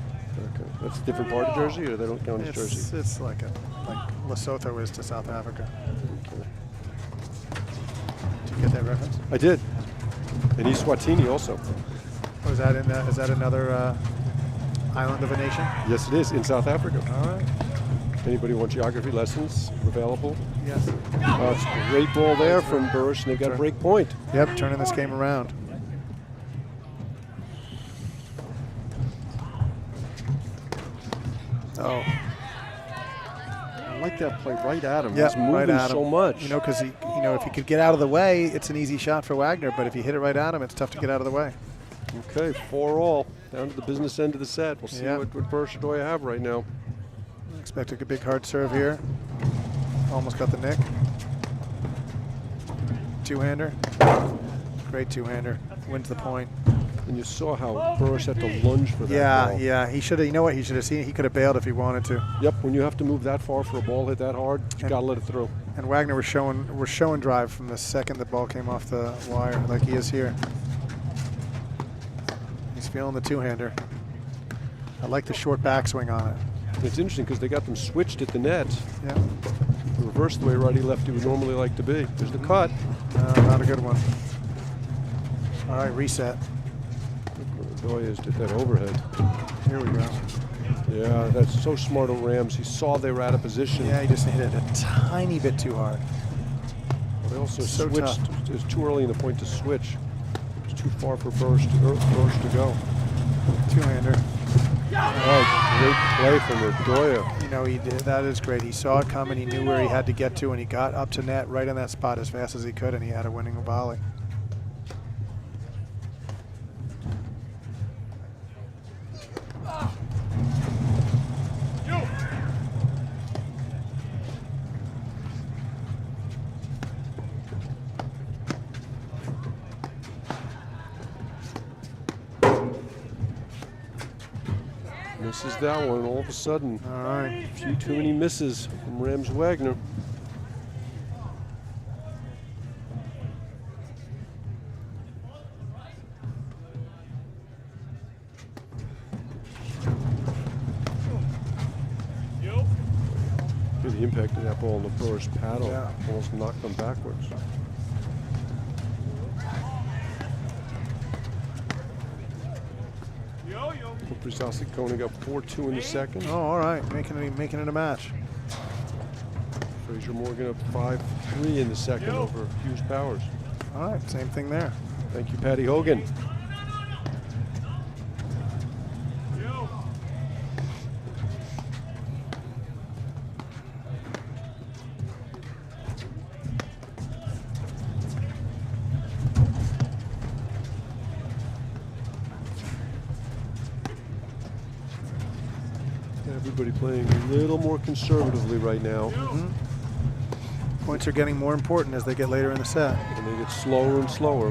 Speaker 5: Okay. That's a different part of Jersey, or they don't count as Jersey?
Speaker 6: It's like Lesotho is to South Africa.
Speaker 5: Okay.
Speaker 6: Did you get that reference?
Speaker 5: I did. And Eswatini also.
Speaker 6: Oh, is that another island of a nation?
Speaker 5: Yes, it is, in South Africa.
Speaker 6: All right.
Speaker 5: Anybody want geography lessons available?
Speaker 6: Yes.
Speaker 5: It's a great ball there from Burrish, and they've got a break point.
Speaker 6: Yep, turning this game around. Oh.
Speaker 5: I like that play right at him.
Speaker 6: Yeah,
Speaker 5: He's moving
Speaker 6: right at him.
Speaker 5: so much.
Speaker 6: You know, because if he could get out of the way, it's an easy shot for Wagner. But if you hit it right at him, it's tough to get out of the way.
Speaker 5: Okay, 4-all. Down to the business end of the set. We'll see what Burrish or Doya have right now.
Speaker 6: Expect a big hard serve here. Almost got the nick. Two-hander. Great two-hander. Wins the point.
Speaker 5: And you saw how Burris had to lunge for that ball.
Speaker 6: Yeah. He should have. You know what? He should have seen it. He could have bailed if he wanted to.
Speaker 5: Yep. When you have to move that far for a ball hit that hard, you gotta let it through.
Speaker 6: And Wagner was showing drive from the second the ball came off the wire, like he is here. He's feeling the two-hander. I like the short backswing on it.
Speaker 5: It's interesting because they got them switched at the net.
Speaker 6: Yeah.
Speaker 5: Reverse the way righty-lefty would normally like to be. There's the cut.
Speaker 6: Not a good one. All right, reset.
Speaker 5: Doyas did that overhead.
Speaker 6: Here we go.
Speaker 5: Yeah, that's so smart of Rams. He saw they were out of position.
Speaker 6: Yeah, he just hit it a tiny bit too hard.
Speaker 5: Well, they also
Speaker 6: So
Speaker 5: switched.
Speaker 6: tough.
Speaker 5: It was too early in the point to switch. It was too far for Burris to go.
Speaker 6: Two-hander.
Speaker 5: Oh, great play from Redoya.
Speaker 6: You know, he did. That is great. He saw it coming. He knew where he had to get to, and he got up to net right on that spot as fast as he could, and he had a winning volley.
Speaker 5: Misses that one. All of a sudden,
Speaker 6: All right.
Speaker 5: a few too many misses from Rams Wagner. Look at the impact of that ball on the Burris paddle.
Speaker 6: Yeah.
Speaker 5: Almost knocked them backwards. Brzezowski Koenig got 4-2 in the second.
Speaker 6: Oh, all right. Making it a match.
Speaker 5: Fraser Morgan up 5-3 in the second over Hughes Powers.
Speaker 6: All right. Same thing there.
Speaker 5: Thank you, Patty Hogan. Everybody playing a little more conservatively right now.
Speaker 6: Points are getting more important as they get later in the set.
Speaker 5: And they get slower and slower.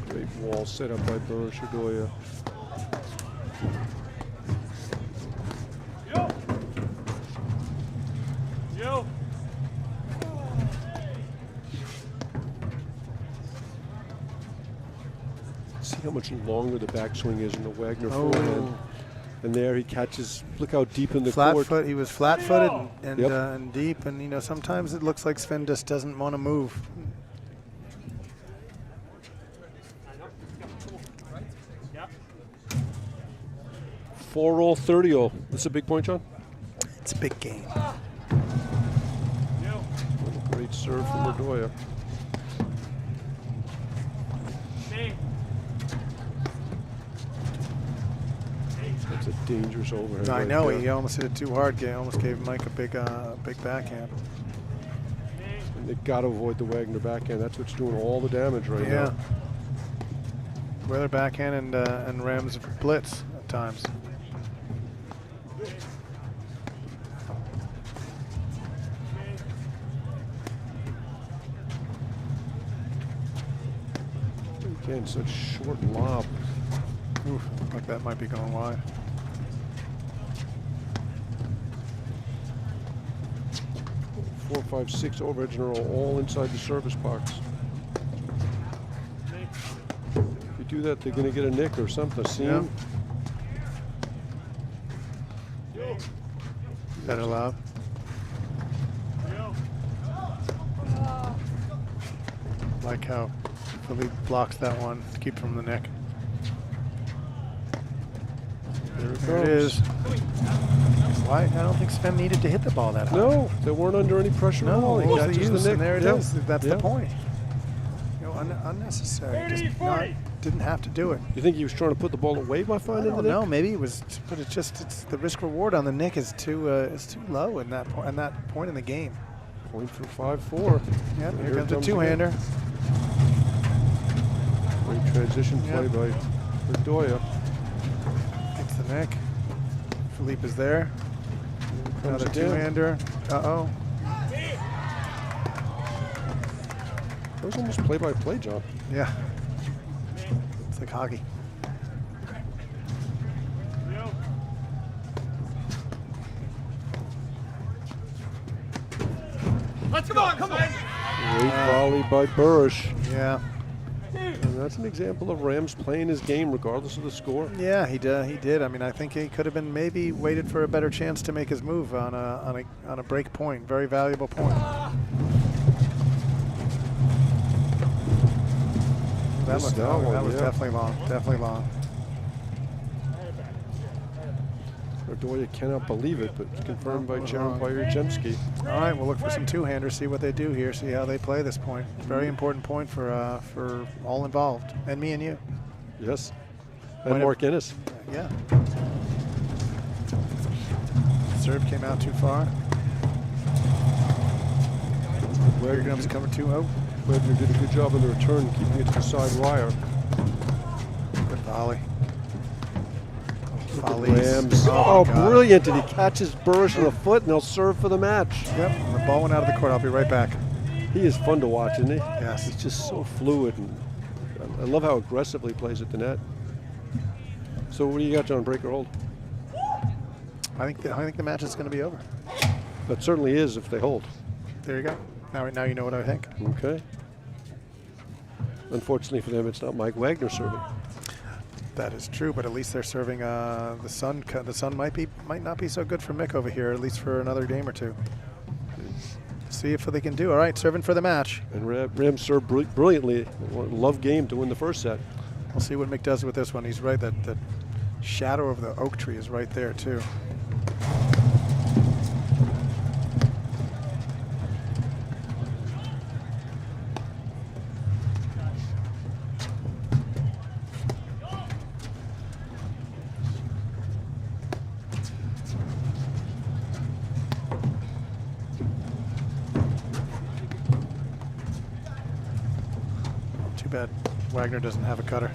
Speaker 5: Great wall set up by Burris Redoya. See how much longer the backswing is in the Wagner forehand. And there he catches, look how deep in the court.
Speaker 6: He was flat-footed and,
Speaker 5: Yep.
Speaker 6: and deep, and you know sometimes it looks like Sven just doesn't want to move.
Speaker 5: Four-roll, 30-0. That's a big point, John?
Speaker 6: It's a big game.
Speaker 5: Great serve from Redoya. That's a dangerous overhead.
Speaker 6: I
Speaker 5: right
Speaker 6: know
Speaker 5: there.
Speaker 6: he almost hit it too hard. Almost gave Mike a big backhand.
Speaker 5: And they got to avoid the Wagner backhand. That's what's doing all the damage right now.
Speaker 6: Weather backhand and Rams blitz at times.
Speaker 5: Again, such short lob.
Speaker 6: Oof, like that might be going wide.
Speaker 5: Four, five, six overheads in a row, all inside the service box. If you do that, they're going to get a nick or something. A seam.
Speaker 6: That allowed. Like how Philly blocks that one to keep from the neck. There it is. Why? I don't think Sven needed to hit the ball that high.
Speaker 5: No, they weren't under any pressure at all.
Speaker 6: No,
Speaker 5: He
Speaker 6: it was the
Speaker 5: catches
Speaker 6: use,
Speaker 5: the
Speaker 6: and
Speaker 5: nick.
Speaker 6: there it
Speaker 5: Yep.
Speaker 6: is. That's
Speaker 5: Yep.
Speaker 6: the point. You know, unnecessary. Just didn't have to do it.
Speaker 5: You think he was trying to put the ball away by
Speaker 6: I
Speaker 5: finding the
Speaker 6: don't
Speaker 5: nick?
Speaker 6: know. Maybe it was, but it's the risk reward on the nick is too low in that point in the game.
Speaker 5: Point for 5-4.
Speaker 6: Yep,
Speaker 5: And
Speaker 6: here comes a
Speaker 5: again.
Speaker 6: two-hander.
Speaker 5: Great transition play by Redoya.
Speaker 6: the nick. Philippe is there. Another
Speaker 5: again.
Speaker 6: two-hander. Uh-oh.
Speaker 5: That was almost play-by-play, John.
Speaker 6: Yeah. It's like hockey.
Speaker 3: Come on.
Speaker 5: Great volley by Burrish.
Speaker 6: Yeah.
Speaker 5: And that's an example of Rams playing his game regardless of the score.
Speaker 6: Yeah, he did. I mean, I think he could have been maybe waited for a better chance to make his move on a break point. Very valuable point. That was definitely long. Definitely long.
Speaker 5: Ardoya cannot believe it, but confirmed by Jaron Pajemski.
Speaker 6: All right, we'll look for some two-handers, see what they do here, see how they play this point. Very important point for all involved, and me and you.
Speaker 5: Yes, and Mark Ennis.
Speaker 6: Yeah. Serve came out too far. Here comes cover 2-0.
Speaker 5: Wagner did a good job on the return, keeping it to the side wire.
Speaker 6: Good volley.
Speaker 5: Rams. Oh, brilliant. And he catches Burrish in the foot, and they'll serve for the match.
Speaker 6: Yep, and the ball went out of the court. I'll be right back.
Speaker 5: He is fun to watch, isn't he?
Speaker 6: Yes.
Speaker 5: He's just so fluid, and I love how aggressively he plays at the net. So what do you got, John? Break or hold?
Speaker 6: I think the match is going to be over.
Speaker 5: That certainly is if they hold.
Speaker 6: There you go. Now you know what I think.
Speaker 5: Okay. Unfortunately for them, it's not Mike Wagner serving.
Speaker 6: That is true, but at least they're serving the Sun. The Sun might not be so good for Mick over here, at least for another game or two. See if they can do. All right, serving for the match.
Speaker 5: And Rams served brilliantly. Love game to win the first set.
Speaker 6: We'll see what Mick does with this one. He's right. That shadow of the oak tree is right there too. Too bad Wagner doesn't have a cutter.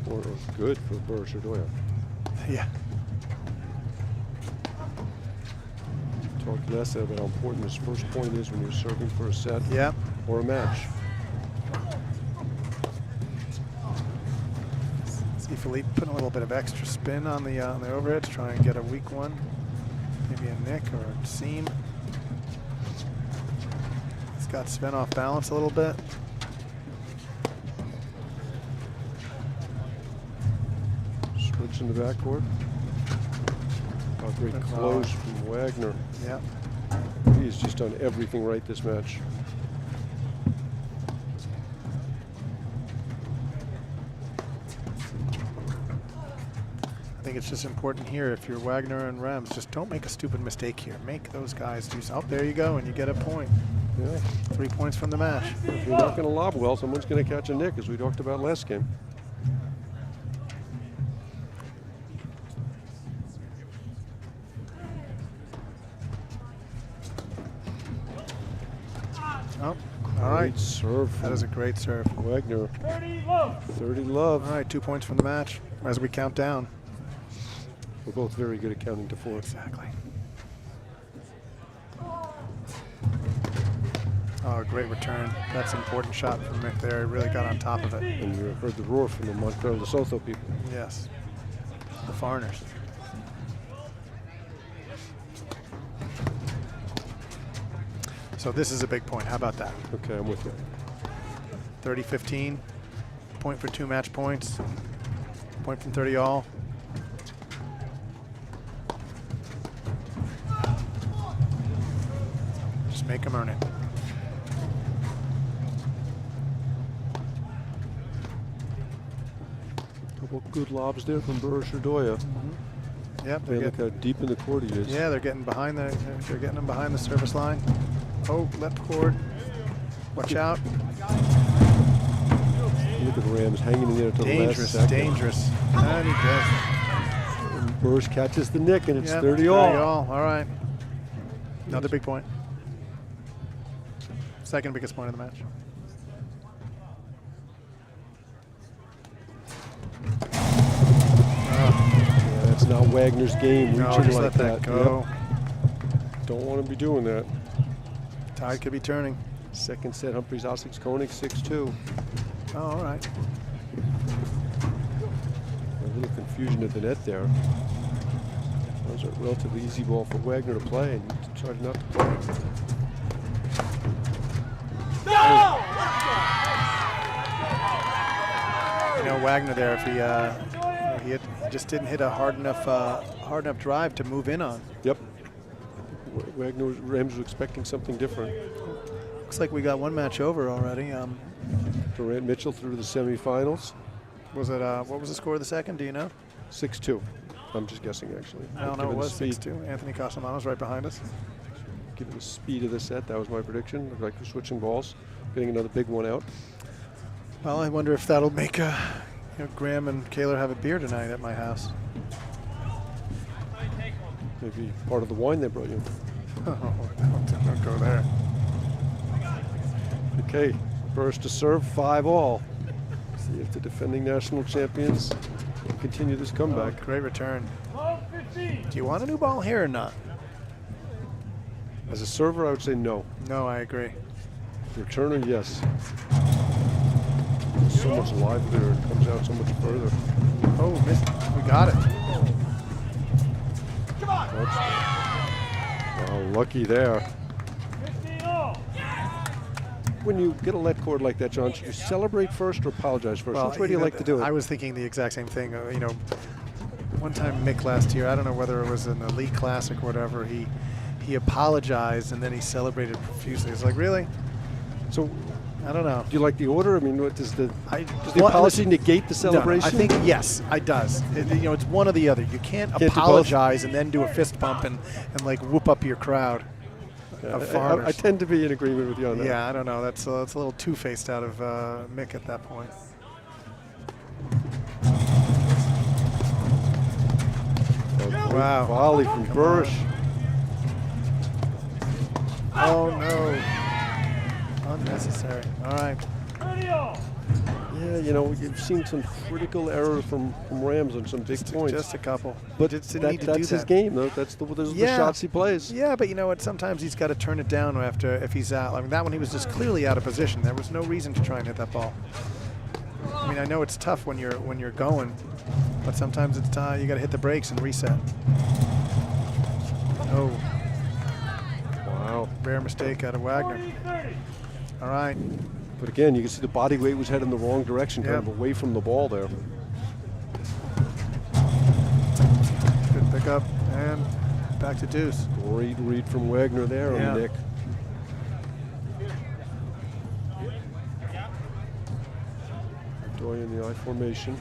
Speaker 5: Or good for Burrish Ardoya.
Speaker 6: Yeah.
Speaker 5: Talked yesterday about how important this first point is when you're serving for a set or a match.
Speaker 6: See Philippe putting a little bit of extra spin on the overhead to try and get a weak one. Maybe a nick or a seam. He's got Sven off balance a little bit.
Speaker 5: Switch in the backcourt. A great close from Wagner.
Speaker 6: Yeah.
Speaker 5: He's just done everything right this match.
Speaker 6: I think it's just important here, if you're Wagner and Rams, just don't make a stupid mistake here. Make those guys do something. Oh, there you go, and you get a point.
Speaker 5: Yeah.
Speaker 6: 3 points from the match.
Speaker 5: If you're not going to lob well, someone's going to catch a nick, as we talked about last game.
Speaker 6: Oh, all right.
Speaker 5: Great serve.
Speaker 6: That is a great serve.
Speaker 5: Wagner.
Speaker 3: 30 love.
Speaker 5: 30 love.
Speaker 6: All right, 2 points from the match as we count down.
Speaker 5: We're both very good at counting to 4.
Speaker 6: Exactly. Oh, great return. That's an important shot from Mick there. He really got on top of it.
Speaker 5: And you heard the roar from the Montreal Lesotho people.
Speaker 6: Yes. The foreigners. So this is a big point. How about that?
Speaker 5: Okay, I'm with you.
Speaker 6: 30-15. Point for 2 match points. Point from 30 all. Just make them earn it.
Speaker 5: Couple good lobs there from Burrish Ardoya.
Speaker 6: Yep.
Speaker 5: Hey, look how deep in the court he is.
Speaker 6: Yeah, they're getting behind they're getting them behind the service line. Oh, left court. Watch out.
Speaker 5: Look at the Rams hanging in there to the last second.
Speaker 6: Dangerous. And he does.
Speaker 5: And Burrish catches the nick, and it's
Speaker 6: Yep,
Speaker 5: 30 all.
Speaker 6: 30 all. All right. Another big point. Second biggest point of the match.
Speaker 5: not Wagner's game.
Speaker 6: No,
Speaker 5: Reaching
Speaker 6: just
Speaker 5: like
Speaker 6: let that go.
Speaker 5: Yep. Don't want to be doing that.
Speaker 6: Tide could be turning.
Speaker 5: Second set, Humphreys, Osix, Koenig, 6-2.
Speaker 6: Oh, all right.
Speaker 5: A little confusion at the net there. That was a relatively easy ball for Wagner to play, and he decided not to play.
Speaker 6: You know, Wagner there, if he just didn't hit a hard enough drive to move in on.
Speaker 5: Yep. Wagner, Rams was expecting something different.
Speaker 6: Looks like we got one match over already.
Speaker 5: Durant Mitchell through to the semifinals.
Speaker 6: Was it? What was the score of the second? Do you know?
Speaker 5: 6-2. I'm just guessing, actually.
Speaker 6: I don't know. It
Speaker 5: Given the
Speaker 6: was
Speaker 5: speed.
Speaker 6: 6-2. Anthony Casamano's right behind us.
Speaker 5: Given the speed of the set, that was my prediction. Looked like we're switching balls, getting another big one out.
Speaker 6: Well, I wonder if that'll make Graham and Kaler have a beer tonight at my house.
Speaker 5: Maybe part of the wine they brought you.
Speaker 6: Don't go there.
Speaker 5: Okay, first to serve, 5-all. See if the defending national champions can continue this comeback.
Speaker 6: Oh, great return.
Speaker 3: Love 15.
Speaker 6: Do you want a new ball here or not?
Speaker 5: As a server, I would say no.
Speaker 6: No, I agree.
Speaker 5: Returner, yes. So much livelier, it comes out so much further.
Speaker 6: Oh, missed. We got it.
Speaker 5: Oh, lucky there.
Speaker 3: 15 all.
Speaker 5: When you get a let cord like that, John, should you celebrate first or apologize first? Which way do you like to do it?
Speaker 6: I was thinking the exact same thing. One time Mick last year, I don't know whether it was an Elite Classic or whatever, he apologized and then he celebrated profusely. It's like, really?
Speaker 5: So,
Speaker 6: I don't know.
Speaker 5: do you like the order? I mean, what does the
Speaker 6: Well,
Speaker 5: apology negate the celebration?
Speaker 6: No, I think yes, it does. It's one or the other. You can't
Speaker 5: do both?
Speaker 6: apologize and then do a fist pump and like whoop up your crowd of foreigners.
Speaker 5: I tend to be in agreement with you on that.
Speaker 6: Yeah, I don't know. That's a little two-faced out of Mick at that point. Wow.
Speaker 5: Volley from Burrish.
Speaker 6: Oh no. Unnecessary. All right.
Speaker 3: 30 all.
Speaker 5: Yeah, you've seen some critical errors from Rams on some big points.
Speaker 6: Just a couple.
Speaker 5: But
Speaker 6: Just didn't need to do
Speaker 5: that's his
Speaker 6: that.
Speaker 5: game, though. Those are the shots he plays.
Speaker 6: Yeah, but you know what? Sometimes he's got to turn it down if he's out. I mean, that one he was just clearly out of position. There was no reason to try and hit that ball. I mean, I know it's tough when you're going, but sometimes it's you got to hit the brakes and reset. Oh.
Speaker 5: Wow.
Speaker 6: Rare mistake out of Wagner.
Speaker 3: 40-30.
Speaker 6: All right.
Speaker 5: But again, you can see the body weight was heading the wrong direction, kind
Speaker 6: Yep.
Speaker 5: of away from the ball there.
Speaker 6: Good pickup and back to deuce.
Speaker 5: Great read from Wagner there
Speaker 6: Yeah.
Speaker 5: on Nick. Doy in the I formation.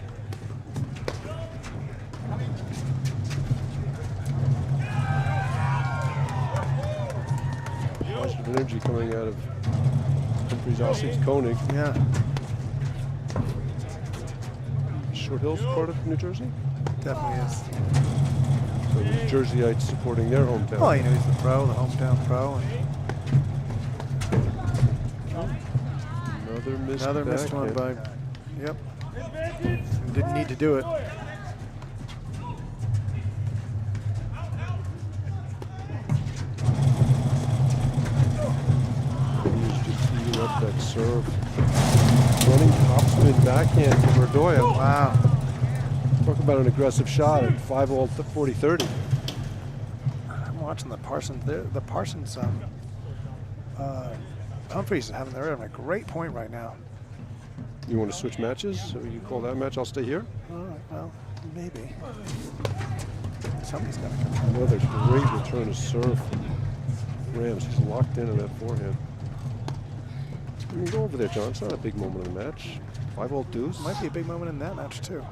Speaker 5: Positive energy coming out of Humphreys, Osix, Koenig.
Speaker 6: Yeah.
Speaker 5: Short Hills part of New Jersey?
Speaker 6: Definitely is.
Speaker 5: So the Jerseyites supporting their hometown.
Speaker 6: Well, he's the pro, the hometown pro.
Speaker 5: Another missed
Speaker 6: missed one
Speaker 5: backhand.
Speaker 6: by. Yep.
Speaker 3: Advantage.
Speaker 6: Didn't need to do it.
Speaker 5: He's just eating up that serve. Running topspin backhand from Verdoya.
Speaker 6: Wow.
Speaker 5: Talk about an aggressive shot at 5-all 40-30.
Speaker 6: I'm watching the Parsons. The Parsons. Humphreys they're having a great point right now.
Speaker 5: You want to switch matches? So you call that match, I'll stay here?
Speaker 6: All right, well, maybe. Somebody's got to come.
Speaker 5: Another great return to serve. Rams, he's locked into that forehand. You can go over there, John. It's not a big moment in the match. 5-all deuce.
Speaker 6: Might be a big moment in that match, too.
Speaker 5: I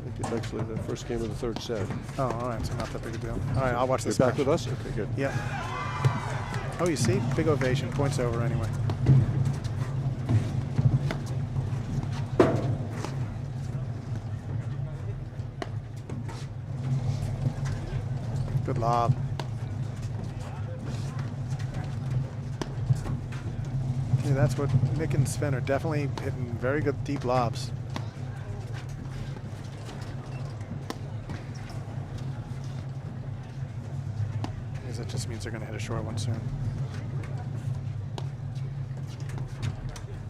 Speaker 5: think it's actually the first game of the third set.
Speaker 6: Oh, all right, so not that big a deal. All right, I'll watch
Speaker 5: You're
Speaker 6: this
Speaker 5: back
Speaker 6: match.
Speaker 5: with us? Okay, good.
Speaker 6: Yeah. Oh, you see? Big ovation. Points over anyway. Good lob. Yeah, that's what Nick and Sven are definitely hitting very good deep lobs. because that just means they're going to hit a short one soon.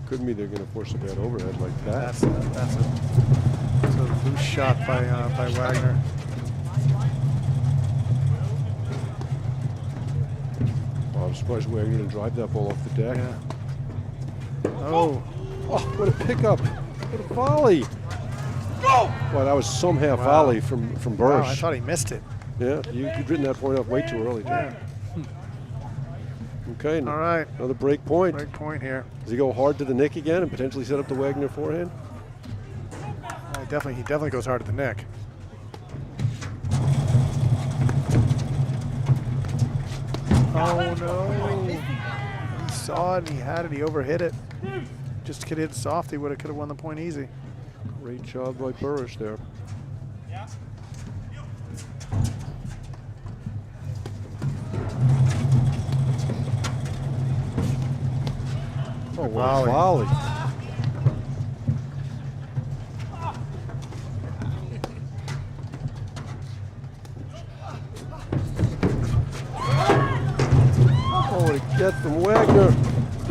Speaker 5: Could mean they're going to force a bad overhead like that.
Speaker 6: That's a loose shot by Wagner.
Speaker 5: Oh, I'm surprised Wagner didn't drive that ball off the deck.
Speaker 6: Yeah. Oh,
Speaker 5: what a pickup! What a volley! Well, that was some half volley from Bursch.
Speaker 6: wow, I thought he missed it.
Speaker 5: Yeah, you'd written that point off way too early, Jim. Okay,
Speaker 6: All right.
Speaker 5: another break point.
Speaker 6: Break point here.
Speaker 5: Does he go hard to the nick again and potentially set up the Wagner forehand?
Speaker 6: He definitely goes hard at the nick. Oh no! He saw it and he had it. He overhit it. Just could hit it soft. He could have won the point easy.
Speaker 5: Great job by Bursch there. Oh, wow, volley. Oh, what a get from Wagner.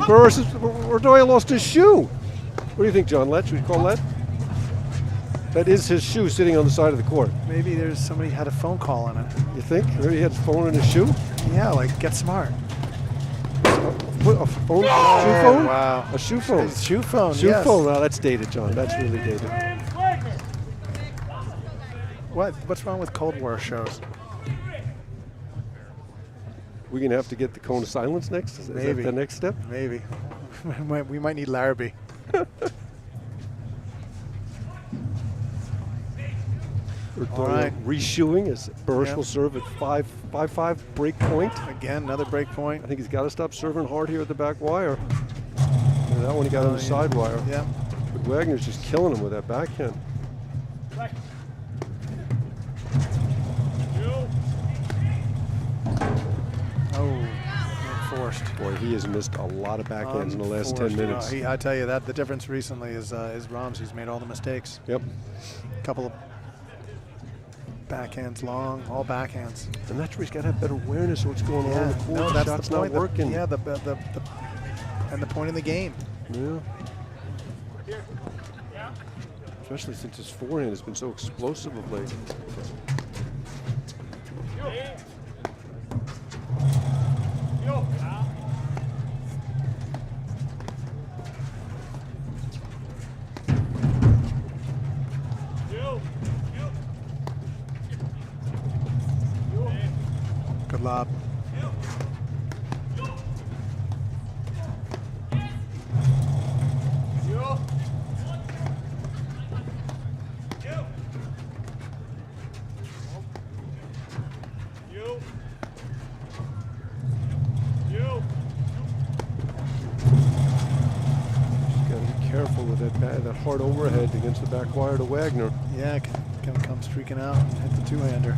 Speaker 5: Bursch, Ordoya lost his shoe. What do you think, John Letch? Would you call that? That is his shoe sitting on the side of the court.
Speaker 6: Maybe there's somebody had a phone call on it.
Speaker 5: You think? Maybe he had his phone in his shoe?
Speaker 6: Yeah, like get smart.
Speaker 5: A phone? Shoe phone?
Speaker 6: Wow.
Speaker 5: A shoe phone.
Speaker 6: His shoe phone.
Speaker 5: Shoe
Speaker 6: yes.
Speaker 5: phone. Wow, that's dated, John. That's really dated.
Speaker 6: What's wrong with Cold War shows?
Speaker 5: We're going to have to get the cone of silence next? Is that the next step?
Speaker 6: Maybe. We might need Larrabee.
Speaker 5: All right. Reshoeing as Bursch will serve at 5-5 break point.
Speaker 6: Again, another break point.
Speaker 5: I think he's got to stop serving hard here at the back wire. And that one he got on the side wire.
Speaker 6: Yeah.
Speaker 5: But Wagner's just killing him with that backhand.
Speaker 6: Oh, forced.
Speaker 5: Boy, he has missed a lot of backhands in the last 10 minutes.
Speaker 6: I tell you that the difference recently is Rahms. He's made all the mistakes.
Speaker 5: Yep.
Speaker 6: A couple of backhands long, all backhands.
Speaker 5: And that's where he's got to have better awareness of what's going on in the court.
Speaker 6: No,
Speaker 5: The
Speaker 6: that's
Speaker 5: shot's
Speaker 6: the point.
Speaker 5: not working.
Speaker 6: And the point in the game.
Speaker 5: Yeah. Especially since his forehand has been so explosive of late.
Speaker 6: Good lob.
Speaker 5: Careful with that hard overhead against the back wire to Wagner.
Speaker 6: Yeah, can come streaking out and hit the two-hander.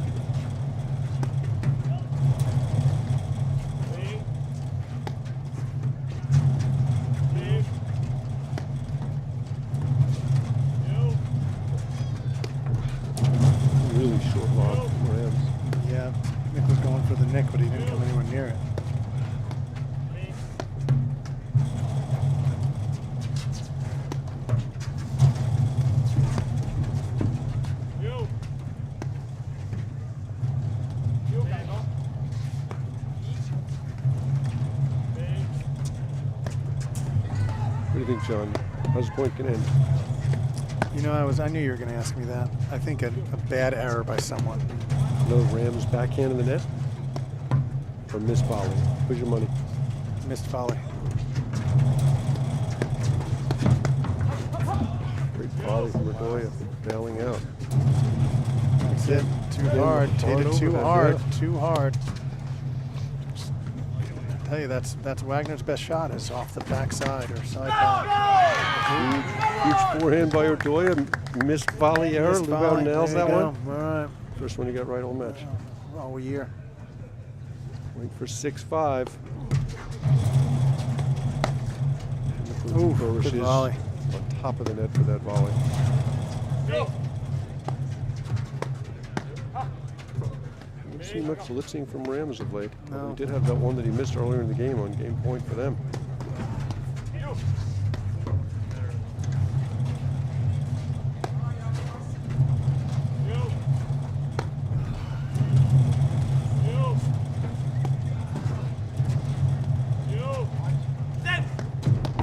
Speaker 5: Really short lob from Rams.
Speaker 6: Yeah, Nick was going for the nick, but he didn't come anywhere near it.
Speaker 5: What do you think, John? How's the point going to end?
Speaker 6: You know, I knew you were going to ask me that. I think a bad error by someone.
Speaker 5: Another Rams backhand in the net? Or missed volley? Where's your money?
Speaker 6: Missed volley.
Speaker 5: Great volley from Ordoya, bailing out.
Speaker 6: That's it. Too hard. Hit it too hard. Too hard. I tell you, that's Wagner's best shot is off the backside or side
Speaker 5: Huge forehand by Ordoya. Missed volley error. Lugauer nails that one.
Speaker 6: All right.
Speaker 5: First one he got right all match.
Speaker 6: All year.
Speaker 5: Wait for 6-5.
Speaker 6: Ooh,
Speaker 5: Bursch
Speaker 6: good
Speaker 5: is
Speaker 6: volley.
Speaker 5: on top of the net for that volley. too much blitzing from Rams of late.
Speaker 6: No.
Speaker 5: We did have that one that he missed earlier in the game on game point for them.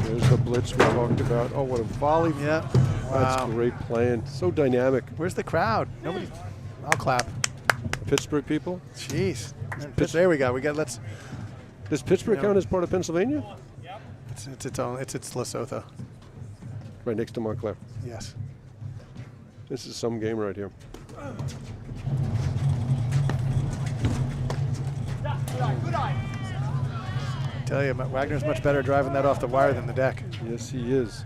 Speaker 5: There's the blitz we talked about. Oh, what a volley.
Speaker 6: Yeah.
Speaker 5: That's
Speaker 6: Wow.
Speaker 5: great playing. So dynamic.
Speaker 6: Where's the crowd? Nobody. I'll clap.
Speaker 5: Pittsburgh people?
Speaker 6: Jeez. There we go. Let's.
Speaker 5: Does Pittsburgh
Speaker 6: Yeah.
Speaker 5: count as part of Pennsylvania?
Speaker 6: It's its own. It's Lesotho.
Speaker 5: Right next to Montclair.
Speaker 6: Yes.
Speaker 5: This is some game right here.
Speaker 6: I tell you, Wagner's much better driving that off the wire than the deck.
Speaker 5: Yes, he is.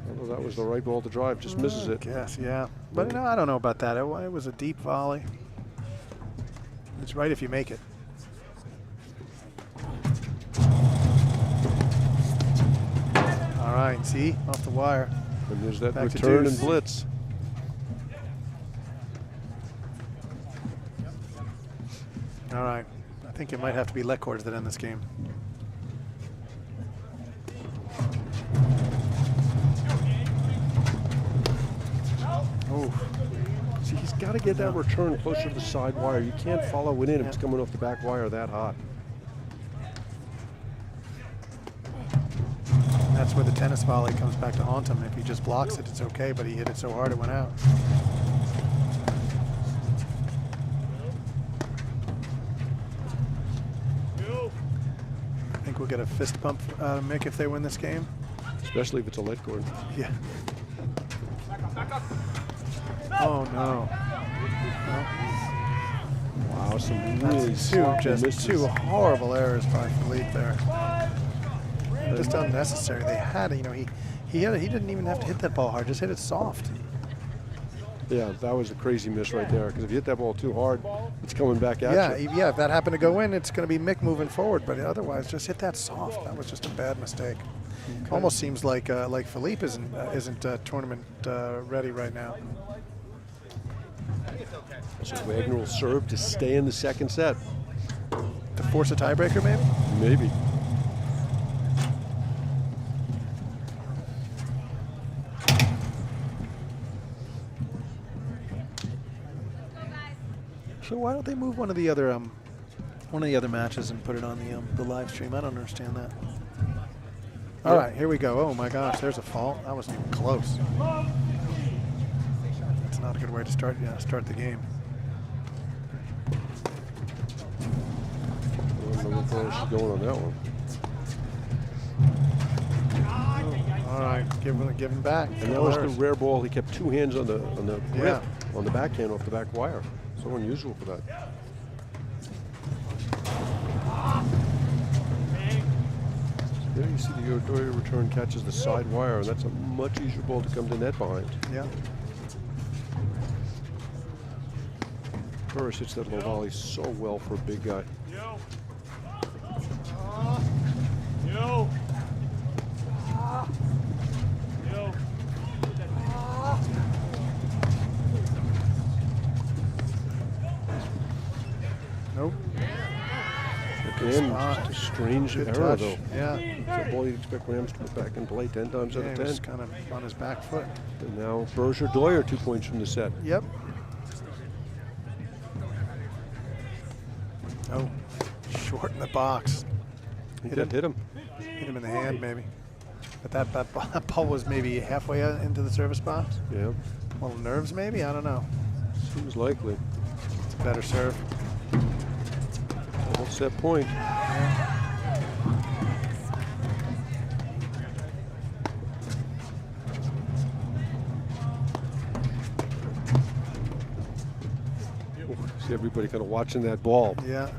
Speaker 5: Although that was the right ball to drive, just misses it.
Speaker 6: Yes, yeah. But I don't know about that. It was a deep volley. It's right if you make it. All right, see? Off the wire.
Speaker 5: And there's that
Speaker 6: Back to
Speaker 5: return
Speaker 6: deuce.
Speaker 5: and blitz.
Speaker 6: All right. I think it might have to be let cords that end this game. Oh,
Speaker 5: See, he's got to get that return closer to the side wire. You can't follow it in if it's coming off the back wire that hot.
Speaker 6: that's where the tennis volley comes back to haunt him. If he just blocks it, it's okay, but he hit it so hard it went out. I think we'll get a fist bump out of Mick if they win this game.
Speaker 5: Especially if it's a let cord.
Speaker 6: Yeah. Oh no.
Speaker 5: Wow, some really
Speaker 6: That's
Speaker 5: sloppy
Speaker 6: just
Speaker 5: misses.
Speaker 6: two horrible errors by Philippe there. Just unnecessary. They had, he didn't even have to hit that ball hard. Just hit it soft.
Speaker 5: Yeah, that was a crazy miss right there. Because if you hit that ball too hard, it's coming back at you.
Speaker 6: Yeah. If that happened to go in, it's going to be Mick moving forward. But otherwise, just hit that soft. That was just a bad mistake.
Speaker 5: Okay.
Speaker 6: Almost seems like Philippe isn't tournament ready right now.
Speaker 5: So Wagner will serve to stay in the second set.
Speaker 6: To force a tiebreaker, maybe?
Speaker 5: Maybe.
Speaker 6: So why don't they move one of the other matches and put it on the live stream? I don't understand that. All right, here we go. Oh my gosh, there's a fault. That wasn't even close. That's not a good way to start the game.
Speaker 5: I don't know what ball she's going on that one.
Speaker 6: All right, give him back.
Speaker 5: And that was the rare ball. He kept two hands on the grip,
Speaker 6: Yeah.
Speaker 5: on the backhand off the back wire. So unusual for that. There you see the Odoya return catches the side wire, and that's a much easier ball to come to net behind.
Speaker 6: Yeah.
Speaker 5: Burris hits that low volley so well for a big guy.
Speaker 6: Nope.
Speaker 5: Again, just a strange
Speaker 6: Good
Speaker 5: error,
Speaker 6: touch.
Speaker 5: though.
Speaker 6: Yeah.
Speaker 5: It's a ball you'd expect Rams to put back in play 10 times out
Speaker 6: Yeah,
Speaker 5: of
Speaker 6: he
Speaker 5: 10.
Speaker 6: was kind of on his back foot.
Speaker 5: And now Berger Doyer 2 points from the set.
Speaker 6: Yep. Oh, short in the box.
Speaker 5: He did hit him.
Speaker 6: Hit him in the hand, maybe. But that ball was maybe halfway into the service box.
Speaker 5: Yeah.
Speaker 6: A little nerves, maybe. I don't know.
Speaker 5: Seems likely.
Speaker 6: It's a better serve.
Speaker 5: Double set point. See everybody kind of watching that ball.
Speaker 6: Yeah.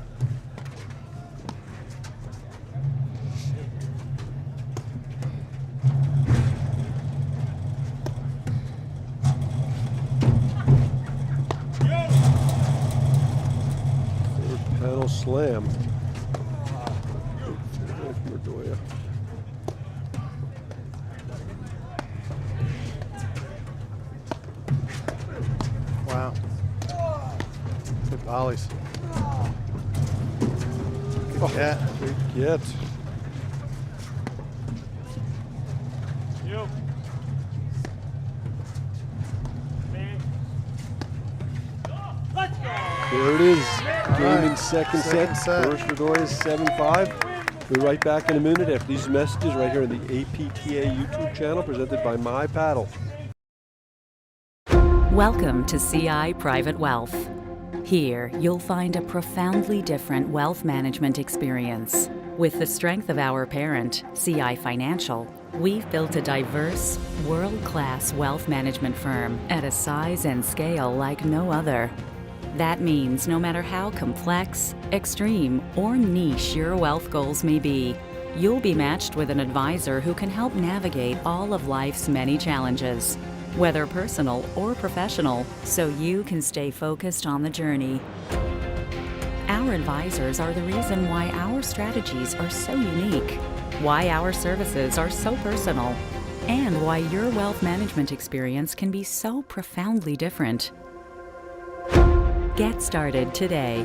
Speaker 5: Third panel slam. Doyer.
Speaker 6: Wow. Volleys. Good get.
Speaker 5: Great get.
Speaker 3: You. Me. Let's go.
Speaker 5: There it is. Game
Speaker 6: right.
Speaker 5: in second set. First Redoy is 7-5. We'll be right back in a minute after these messages right here on the APTA YouTube channel presented by My Paddle.
Speaker 10: Welcome to CI Private Wealth. Here, you'll find a profoundly different wealth management experience. With the strength of our parent, CI Financial, we've built a diverse, world-class wealth management firm at a size and scale like no other. That means no matter how complex, extreme, or niche your wealth goals may be, you'll be matched with an advisor who can help navigate all of life's many challenges, whether personal or professional, so you can stay focused on the journey. Our advisors are the reason why our strategies are so unique, why our services are so personal, and why your wealth management experience can be so profoundly different. Get started today.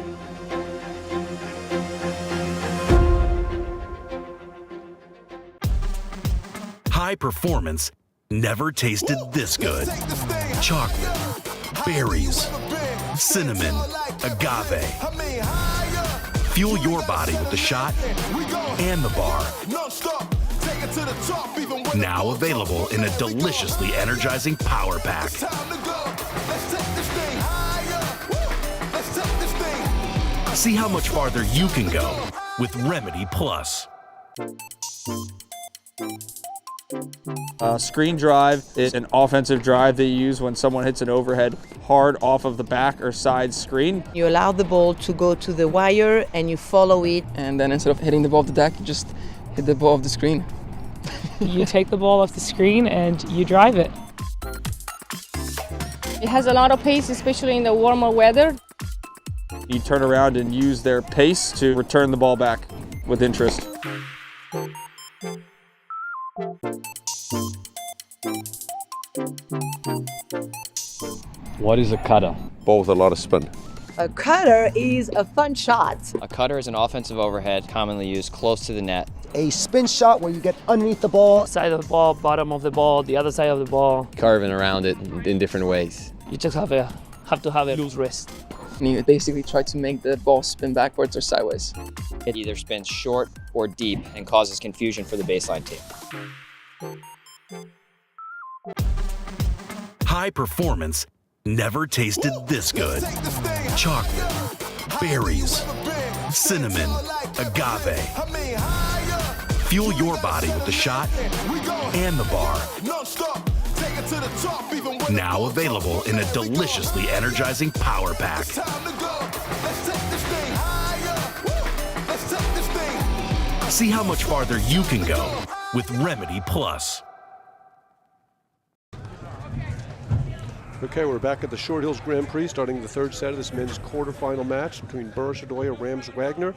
Speaker 4: High performance never tasted this good. Chocolate, berries, cinnamon, agave. Fuel your body with the shot and the bar. Now available in a deliciously energizing power pack. See how much farther you can go with Remedy Plus.
Speaker 1: Screen drive is an offensive drive that you use when someone hits an overhead hard off of the back or side screen.
Speaker 2: You allow the ball to go to the wire and you follow it.
Speaker 7: And then instead of hitting the ball off the deck, you just hit the ball off the screen.
Speaker 8: You take the ball off the screen and you drive it.
Speaker 9: It has a lot of pace, especially in the warmer weather.
Speaker 1: You turn around and use their pace to return the ball back with interest.
Speaker 11: What is a cutter?
Speaker 5: Ball with a lot of spin.
Speaker 2: A cutter is a fun shot.
Speaker 12: A cutter is an offensive overhead commonly used close to the net.
Speaker 13: A spin shot where you get underneath the ball.
Speaker 14: Side of the ball, bottom of the ball, the other side of the ball.
Speaker 12: Carving around it in different ways.
Speaker 14: You just have to have a loose wrist.
Speaker 7: And you basically try to make the ball spin backwards or sideways.
Speaker 12: It either spins short or deep and causes confusion for the baseline team.
Speaker 4: High performance never tasted this good. Chocolate, berries, cinnamon, agave. Fuel your body with the shot and the bar. Now available in a deliciously energizing power pack. See how much farther you can go with Remedy Plus.
Speaker 5: Okay, we're back at the Short Hills Grand Prix, starting the third set of this men's quarterfinal match between Boris Adoya and Rams Wagner.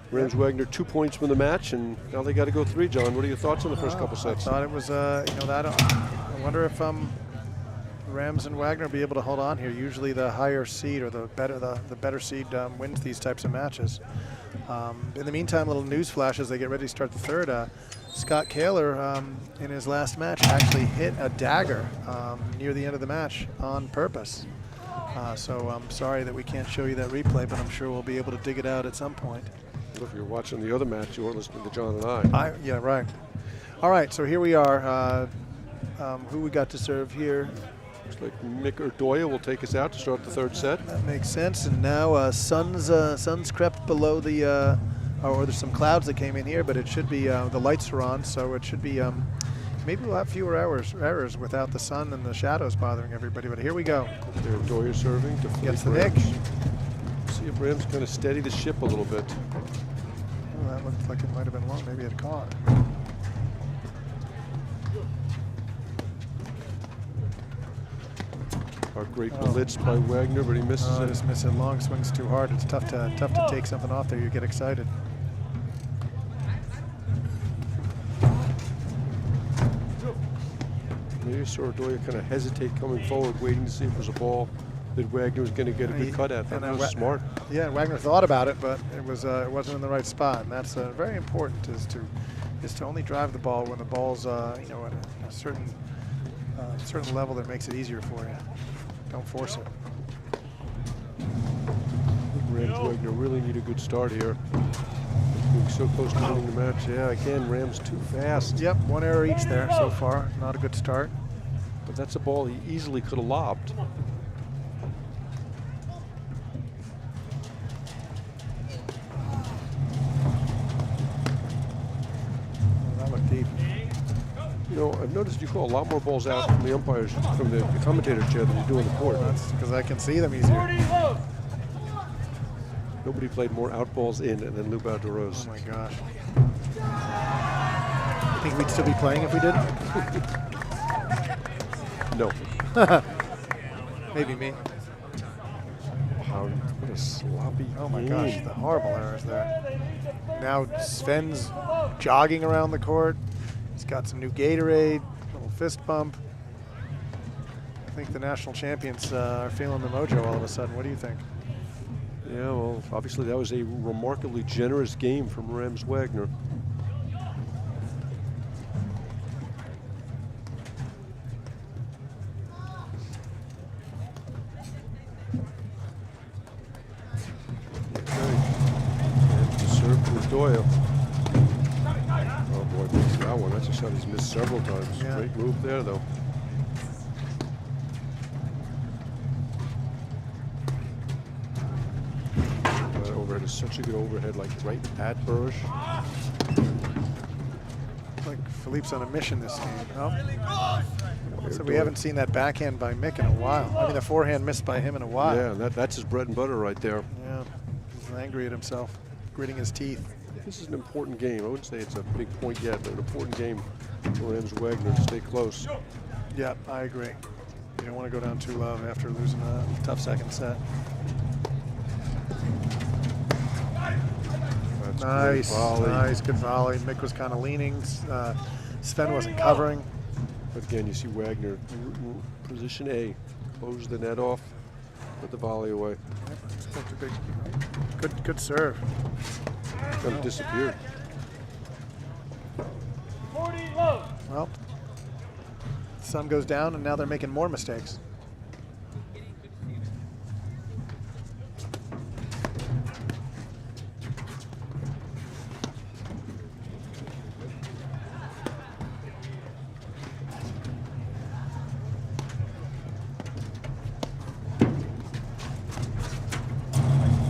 Speaker 5: Rams Wagner 2 points from the match, and now they got to go 3. John, what are your thoughts on the first couple sets?
Speaker 6: I thought it was, I wonder if Rams and Wagner will be able to hold on here. Usually the higher seed or the better seed wins these types of matches. In the meantime, little news flash as they get ready to start the third. Scott Kaler, in his last match, actually hit a dagger near the end of the match on purpose. So I'm sorry that we can't show you that replay, but I'm sure we'll be able to dig it out at some point.
Speaker 5: If you're watching the other match, you weren't listening to John and I.
Speaker 6: Yeah, right. All right, so here we are. Who we got to serve here?
Speaker 5: Looks like Mick Adoya will take us out to start the third set.
Speaker 6: That makes sense. And now sun's crept below the, or there's some clouds that came in here, but it should be, the lights are on, so it should be, maybe we'll have fewer errors without the sun and the shadows bothering everybody. But here we go.
Speaker 5: There, Adoya serving to
Speaker 6: gets the nick.
Speaker 5: See if Rams kind of steady the ship a little bit.
Speaker 6: Oh, that looked like it might have been long. Maybe it caught.
Speaker 5: Our great blitz by Wagner, but he misses it.
Speaker 6: Just missing long swings too hard. It's tough to take something off there. You get excited.
Speaker 5: Maybe saw Adoya kind of hesitate coming forward, waiting to see if there's a ball that Wagner was going to get a good cut at. That was smart.
Speaker 6: Yeah, Wagner thought about it, but it wasn't in the right spot, and that's very important. Is to only drive the ball when the ball's at a certain level that makes it easier for you. Don't force it.
Speaker 5: Rams Wagner really need a good start here. Being so close to winning the match. Yeah, again, Rams too fast.
Speaker 6: Yep, one error each there so far. Not a good start.
Speaker 5: But that's a ball he easily could have lobbed.
Speaker 6: That looked deep.
Speaker 5: You know, I've noticed you call a lot more balls out from the umpires, from the commentator's chair than you do on the court.
Speaker 6: That's because I can see them easier.
Speaker 5: Nobody played more out balls in than Lou Balderos.
Speaker 6: Oh my gosh. You think we'd still be playing if we didn't?
Speaker 5: No.
Speaker 6: Maybe me.
Speaker 5: Wow, what a sloppy
Speaker 6: Oh my
Speaker 5: game.
Speaker 6: gosh, the horrible errors there. Now Sven's jogging around the court. He's got some new Gatorade, little fist bump. I think the national champions are feeling the mojo all of a sudden. What do you think?
Speaker 5: Yeah, well, obviously that was a remarkably generous game from Rams Wagner. Doyle. Oh boy, missed that one. That's a shot he's missed several times.
Speaker 6: Yeah.
Speaker 5: Great move there, though. That overhead is such a good overhead, like right at Burrish.
Speaker 6: Like Philippe's on a mission this game. Oh. So we haven't seen that backhand by Mick in a while. I mean, the forehand missed by him in a while.
Speaker 5: Yeah, that's his bread and butter right there.
Speaker 6: Yeah, he's angry at himself, gritting his teeth.
Speaker 5: This is an important game. I wouldn't say it's a big point yet, but an important game for Rams Wagner to stay close.
Speaker 6: Yeah, I agree. You don't want to go down too low after losing a tough second set.
Speaker 5: That's
Speaker 6: Nice,
Speaker 5: volley.
Speaker 6: nice, good volley. Mick was kind of leaning. Sven wasn't covering.
Speaker 5: But again, you see Wagner, position A, close the net off, put the volley away.
Speaker 6: Good serve.
Speaker 5: Kind of disappeared.
Speaker 3: 40 low.
Speaker 6: Well, sun goes down, and now they're making more mistakes.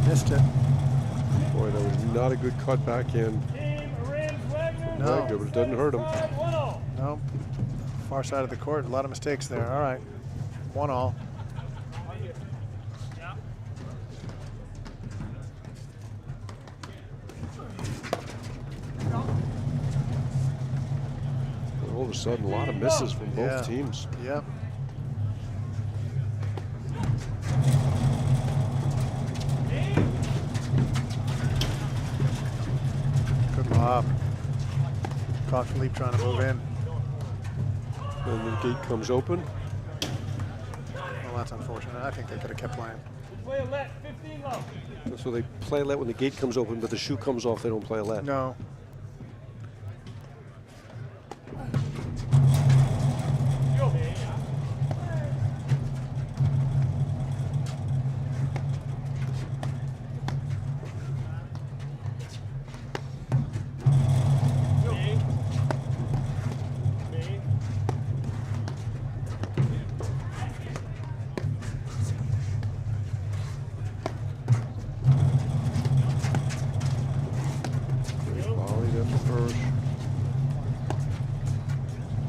Speaker 6: Missed it.
Speaker 5: Boy, that was not a good cut backhand from Wagner, but it doesn't hurt him.
Speaker 6: No. Far side of the court, a lot of mistakes there. All right, 1-all.
Speaker 5: All of a sudden, a lot of misses from both teams.
Speaker 6: Yep. Good lob. Caught Philippe trying to move in.
Speaker 5: And the gate comes open.
Speaker 6: Well, that's unfortunate. I think they could have kept playing.
Speaker 3: Play a let, 15 low.
Speaker 5: So they play a let when the gate comes open, but the shoe comes off, they don't play a let.
Speaker 6: No.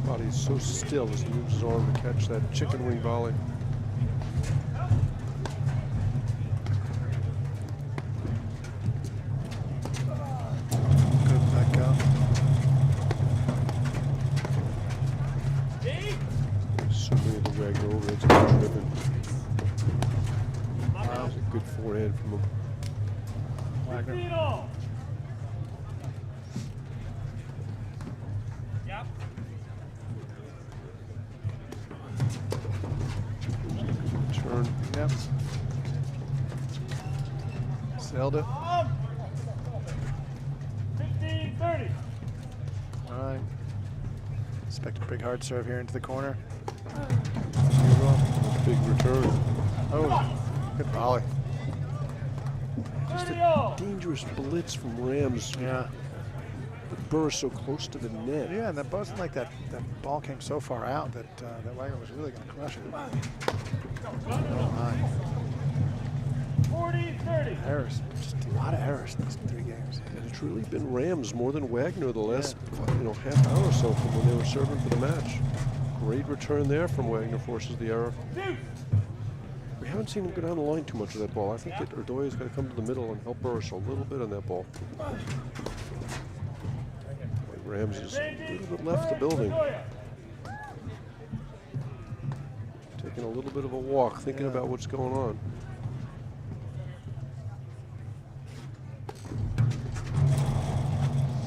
Speaker 5: Body's so still as he moves his arm to catch that chicken wing volley.
Speaker 6: Good back out.
Speaker 5: So many of the Wagner over, it's been driven.
Speaker 6: Wow.
Speaker 5: That was a good forehand from him.
Speaker 6: Wagner.
Speaker 5: Turn.
Speaker 6: Yep. Sailed it.
Speaker 3: 15-30.
Speaker 6: All right. Expect a big hard serve here into the corner.
Speaker 5: Big return.
Speaker 6: Oh, good volley.
Speaker 5: Just a dangerous blitz from Rams.
Speaker 6: Yeah.
Speaker 5: The burst so close to the net.
Speaker 6: Yeah, and that wasn't like that ball came so far out that that Wagner was really going to crush it. Oh my.
Speaker 3: 40-30.
Speaker 6: Errors, just a lot of errors in these 3 games.
Speaker 5: And it's really been Rams more than Wagner the last half hour or so from when they were serving for the match. Great return there from Wagner, forces the error. We haven't seen him go down the line too much of that ball. I think that Urdoya's got to come to the middle and help Burris a little bit on that ball. Rams is a little bit left the building. Taking a little bit of a walk, thinking about what's going on.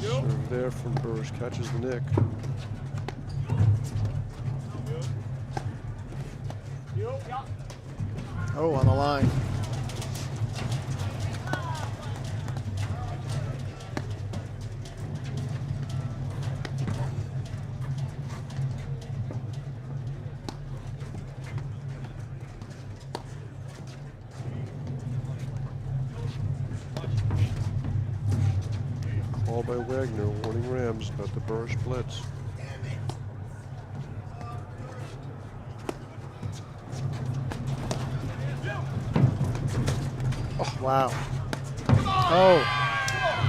Speaker 5: Serve there from Burris, catches the nick.
Speaker 6: Oh, on the line.
Speaker 5: Call by Wagner, warning Rams about the Burris blitz.
Speaker 6: Oh, wow. Oh.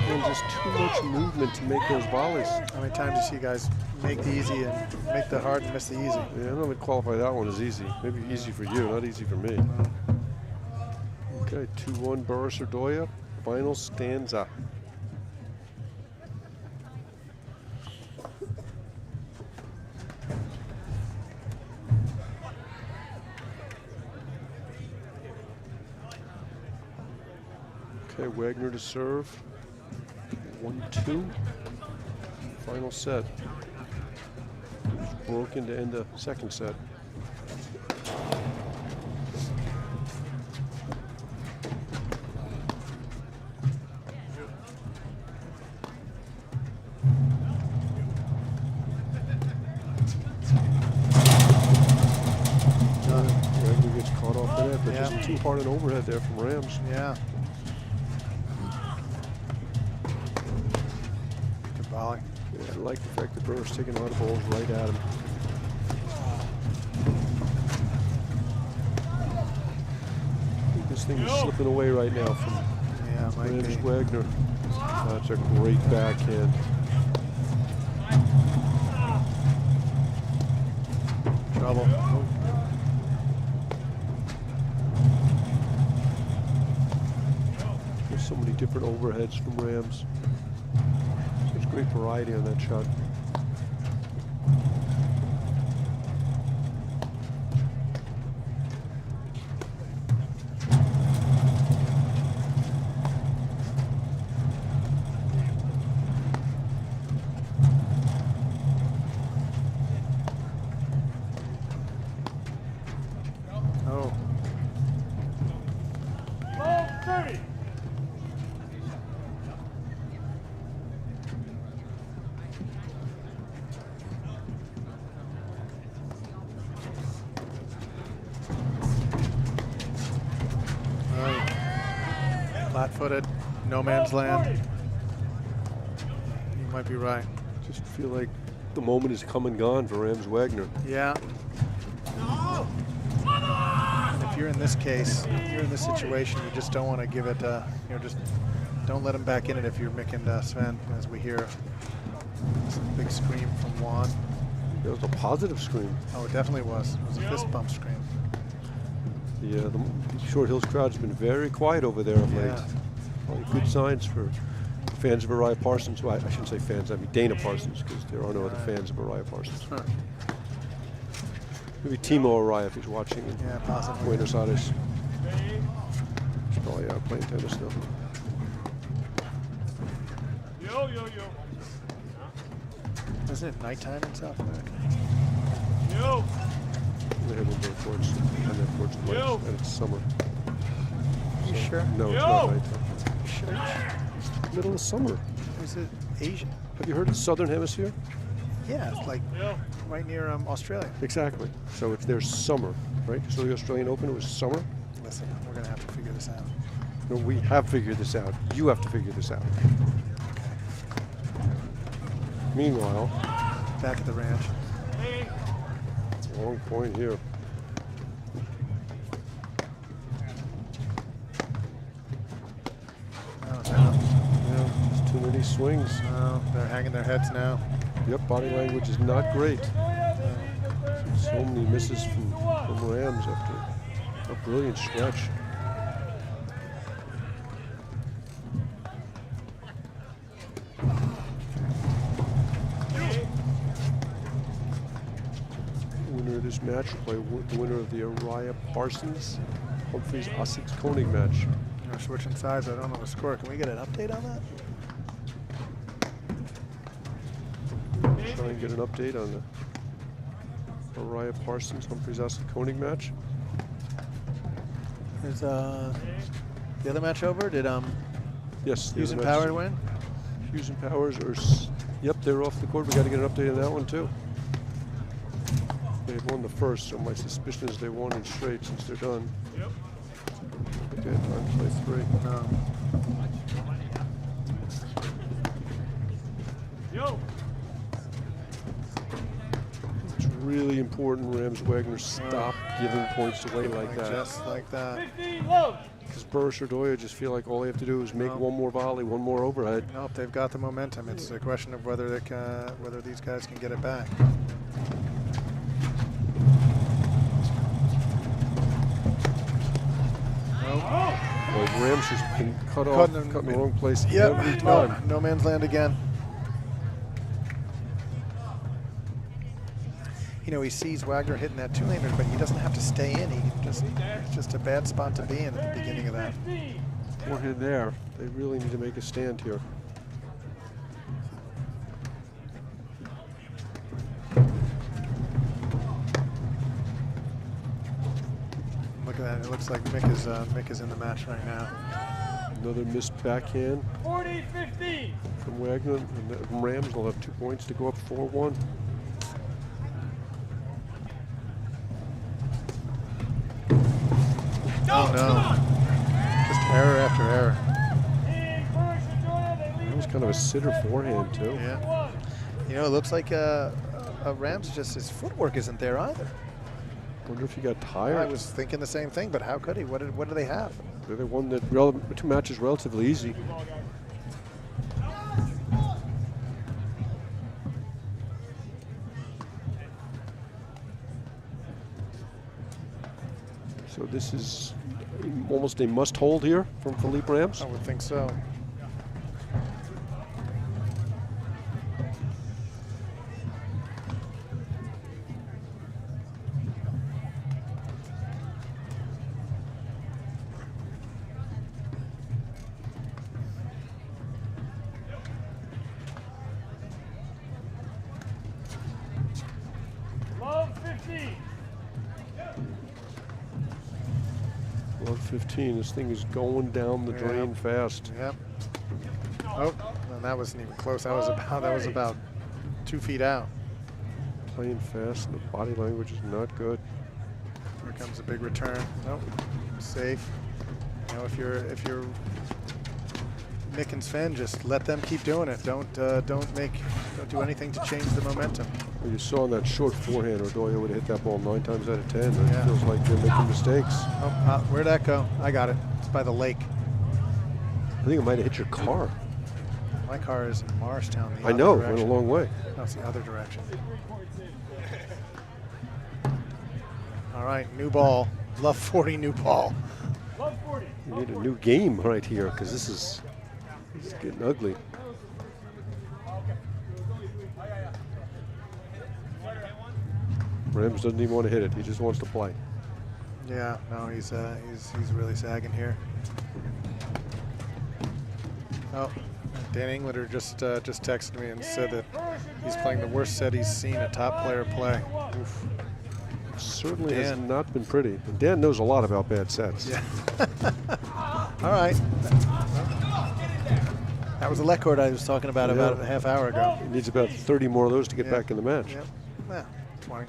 Speaker 5: And just too much movement to make those volleys.
Speaker 6: How many times do you see guys make the easy and make the hard and miss the easy?
Speaker 5: Yeah, I'm not going to qualify that one as easy. Maybe easy for you, not easy for me. Okay, 2-1 Burris Urdoya. Final stanza. Okay, Wagner to serve. 1-2. Final set. Broken to end the second set. Wagner gets caught off the net, but just too hard an overhead there from Rams.
Speaker 6: Yeah. Volley.
Speaker 5: Yeah, I like the fact that Burris taking a lot of balls right at him. I think this thing is slipping away right now from Rams Wagner. That's a great backhand.
Speaker 6: Trouble.
Speaker 5: There's so many different overheads from Rams. Great variety on that shot.
Speaker 6: Oh.
Speaker 3: 12-30.
Speaker 6: Flat-footed, no man's land. You might be right.
Speaker 5: Just feel like the moment is come and gone for Rams Wagner.
Speaker 6: Yeah. If you're in this case, if you're in this situation, you just don't want to give it, just don't let him back in it if you're Mick and Sven, as we hear this big scream from Juan.
Speaker 5: It was a positive scream.
Speaker 6: Oh, it definitely was. It was a fist bump scream.
Speaker 5: Yeah, the Short Hills crowd's been very quiet over there of late. Probably good signs for fans of Uriah Parsons. Well, I shouldn't say fans, I mean Dana Parsons, because there are no other fans of Uriah Parsons.
Speaker 6: Huh.
Speaker 5: Maybe Timo Uriah if he's watching in
Speaker 6: possibly.
Speaker 5: Buenos Aires. He's probably out playing tennis now.
Speaker 3: Yo, yo, yo.
Speaker 6: Isn't it nighttime in South America?
Speaker 3: Yo.
Speaker 5: They have indoor courts and that courts nighttime and it's summer.
Speaker 6: You sure?
Speaker 5: No, it's not nighttime.
Speaker 6: Sure.
Speaker 5: It's middle of summer.
Speaker 6: Is it Asia?
Speaker 5: Have you heard of the Southern Hemisphere?
Speaker 6: Yeah, it's like right near Australia.
Speaker 5: Exactly. So it's there's summer, right? So the Australian Open, it was summer.
Speaker 6: Listen, we're gonna have to figure this out.
Speaker 5: No, we have figured this out. You have to figure this out. Meanwhile,
Speaker 6: back at the ranch.
Speaker 5: Long point here.
Speaker 6: Oh, no.
Speaker 5: Yeah, there's too many swings.
Speaker 6: No, they're hanging their heads now.
Speaker 5: Yep, body language is not great. So many misses from Rams after a brilliant stretch. Winner of this match will play the winner of the Araya Parsons Humphreys Essex Koenig match.
Speaker 6: We're switching sides. I don't know the score. Can we get an update on that?
Speaker 5: Try and get an update on the Araya Parsons Humphreys Essex Koenig match.
Speaker 6: Is the other match over? Did
Speaker 5: yes,
Speaker 6: Hughes and Power win?
Speaker 5: Hughes and Powers are yep, they're off the court. We got to get an update on that one too. They won the first, so my suspicion is they won in straight since they're done. Yep. They had time to play three.
Speaker 6: No.
Speaker 3: Yo.
Speaker 5: It's really important Rams Wagner stop giving points away like that.
Speaker 6: Just like that.
Speaker 3: 15 love.
Speaker 5: Because Burris or Doya just feel like all they have to do is make one more volley, one more overhead.
Speaker 6: Nope, they've got the momentum. It's a question of whether they can, whether these guys can get it back.
Speaker 5: Well, Rams has been cut off, cut in the wrong place every time.
Speaker 6: No man's land again. You know, he sees Wagner hitting that two-laner, but he doesn't have to stay in. It's just a bad spot to be in at the beginning of that.
Speaker 5: Forehand there. They really need to make a stand here.
Speaker 6: Look at that. It looks like Mick is in the match right now.
Speaker 5: Another missed backhand
Speaker 3: 40-15
Speaker 5: from Wagner. And the Rams will have 2 points to go up 4-1.
Speaker 6: Oh no. Just error after error.
Speaker 5: That was kind of a sitter forehand too.
Speaker 6: Yeah. You know, it looks like Rams just his footwork isn't there either.
Speaker 5: Wonder if he got tired.
Speaker 6: I was thinking the same thing, but how could he? What do they have?
Speaker 5: They won the 2 matches relatively easy. So this is almost a must-hold here from Philippe Rams.
Speaker 6: I would think so.
Speaker 3: love 15.
Speaker 5: Love 15. This thing is going down the drain fast.
Speaker 6: Yep. Oh, and that wasn't even close. That was about 2 feet out.
Speaker 5: Playing fast, and the body language is not good.
Speaker 6: Here comes a big return. Nope. Safe. You know, if you're Mick and Sven, just let them keep doing it. Don't do anything to change the momentum.
Speaker 5: Well, you saw on that short forehand, Odoya would have hit that ball 9 times out of 10. It feels like they're making mistakes.
Speaker 6: Oh, where'd that go? I got it. It's by the lake.
Speaker 5: I think it might have hit your car.
Speaker 6: My car is in Morristown.
Speaker 5: I know, it went a long way.
Speaker 6: That's the other direction. All right, new ball. Love 40, new ball.
Speaker 3: Love 40.
Speaker 5: You need a new game right here because this is getting ugly. Rams doesn't even want to hit it. He just wants to play.
Speaker 6: Yeah, no, he's really sagging here. Oh, Dan Englander just texted me and said that he's playing the worst set he's seen a top player play. Oof.
Speaker 5: certainly has not been pretty. And Dan knows a lot about bad sets.
Speaker 6: Yeah. All right. That was the leg cord I was talking about about a half hour ago.
Speaker 5: He needs about 30 more of those to get back in the match.
Speaker 6: Yep. Yeah, 20.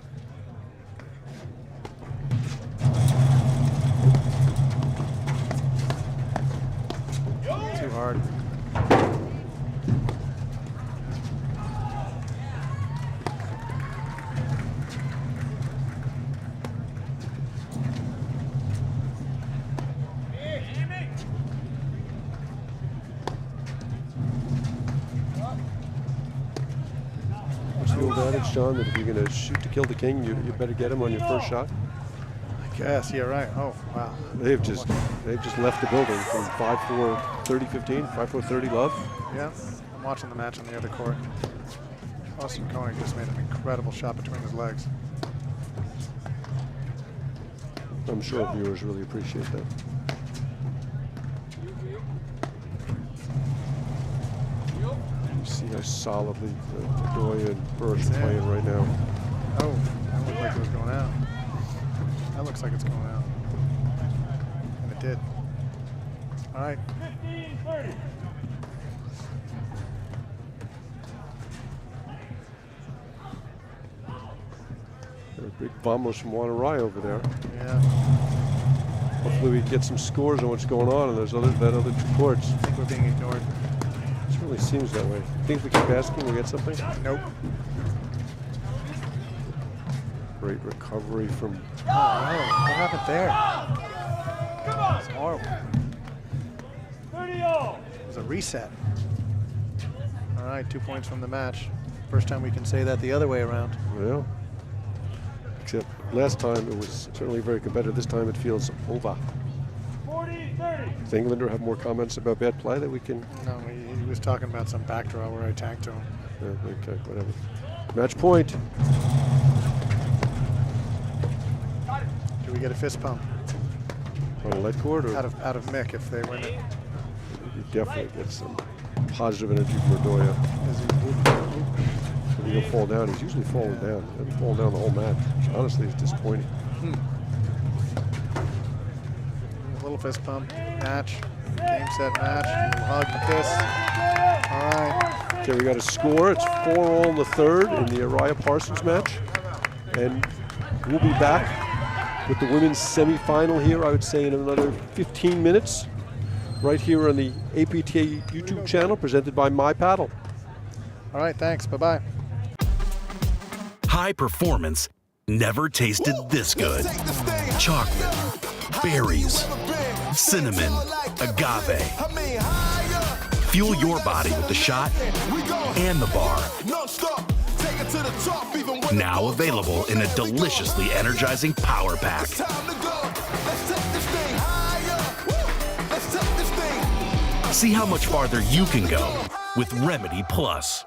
Speaker 6: Too hard.
Speaker 5: What's the old adage, John, that if you're going to shoot to kill the king, you better get him on your first shot?
Speaker 6: I guess, yeah, right. Oh, wow.
Speaker 5: They've just left the building from 5-4, 30-15, 5-4, 30 love.
Speaker 6: Yeah, I'm watching the match on the other court. Austin Koenig just made an incredible shot between his legs.
Speaker 5: I'm sure viewers really appreciate that. You see how solidly Bedoya and Burris are playing right now.
Speaker 6: Oh, that looked like it was going out. That looks like it's going out. And it did. All right.
Speaker 3: 15-30.
Speaker 5: There's a big vamos from Wantarai over there.
Speaker 6: Yeah.
Speaker 5: Hopefully we get some scores on what's going on in those other two courts.
Speaker 6: I think we're being ignored.
Speaker 5: It certainly seems that way. Think if we keep asking, we'll get something?
Speaker 6: Nope.
Speaker 5: Great recovery from...
Speaker 6: Oh, what happened there? It's horrible.
Speaker 3: 30-all.
Speaker 6: It was a reset. All right, 2 points from the match. First time we can say that the other way around.
Speaker 5: Well, except last time it was certainly very competitive. This time it feels over.
Speaker 3: 40-30.
Speaker 5: Does Englander have more comments about bad play that we can...
Speaker 6: No, he was talking about some backdraw where I tanked him.
Speaker 5: Yeah, okay, whatever. Match point.
Speaker 6: Do we get a fist pump?
Speaker 5: On a lead court? Or
Speaker 6: Out of Mick if they win it.
Speaker 5: you definitely get some positive energy from Bedoya. He'll fall down. He's usually falling down. He doesn't fall down the whole match. Honestly, it's disappointing.
Speaker 6: A little fist pump. Match. Game, set, match. A little hug and kiss. All right.
Speaker 5: Okay, we got a score. It's 4-all in the third in the Araya Parsons match. And we'll be back with the women's semifinal here, I would say, in another 15 minutes. Right here on the APTA YouTube channel, presented by My Paddle.
Speaker 6: All right, thanks. Bye-bye.
Speaker 4: High performance never tasted this good. Chocolate, berries, cinnamon, agave. Fuel your body with the shot and the bar. Now available in a deliciously energizing power pack. See how much farther you can go with Remedy Plus.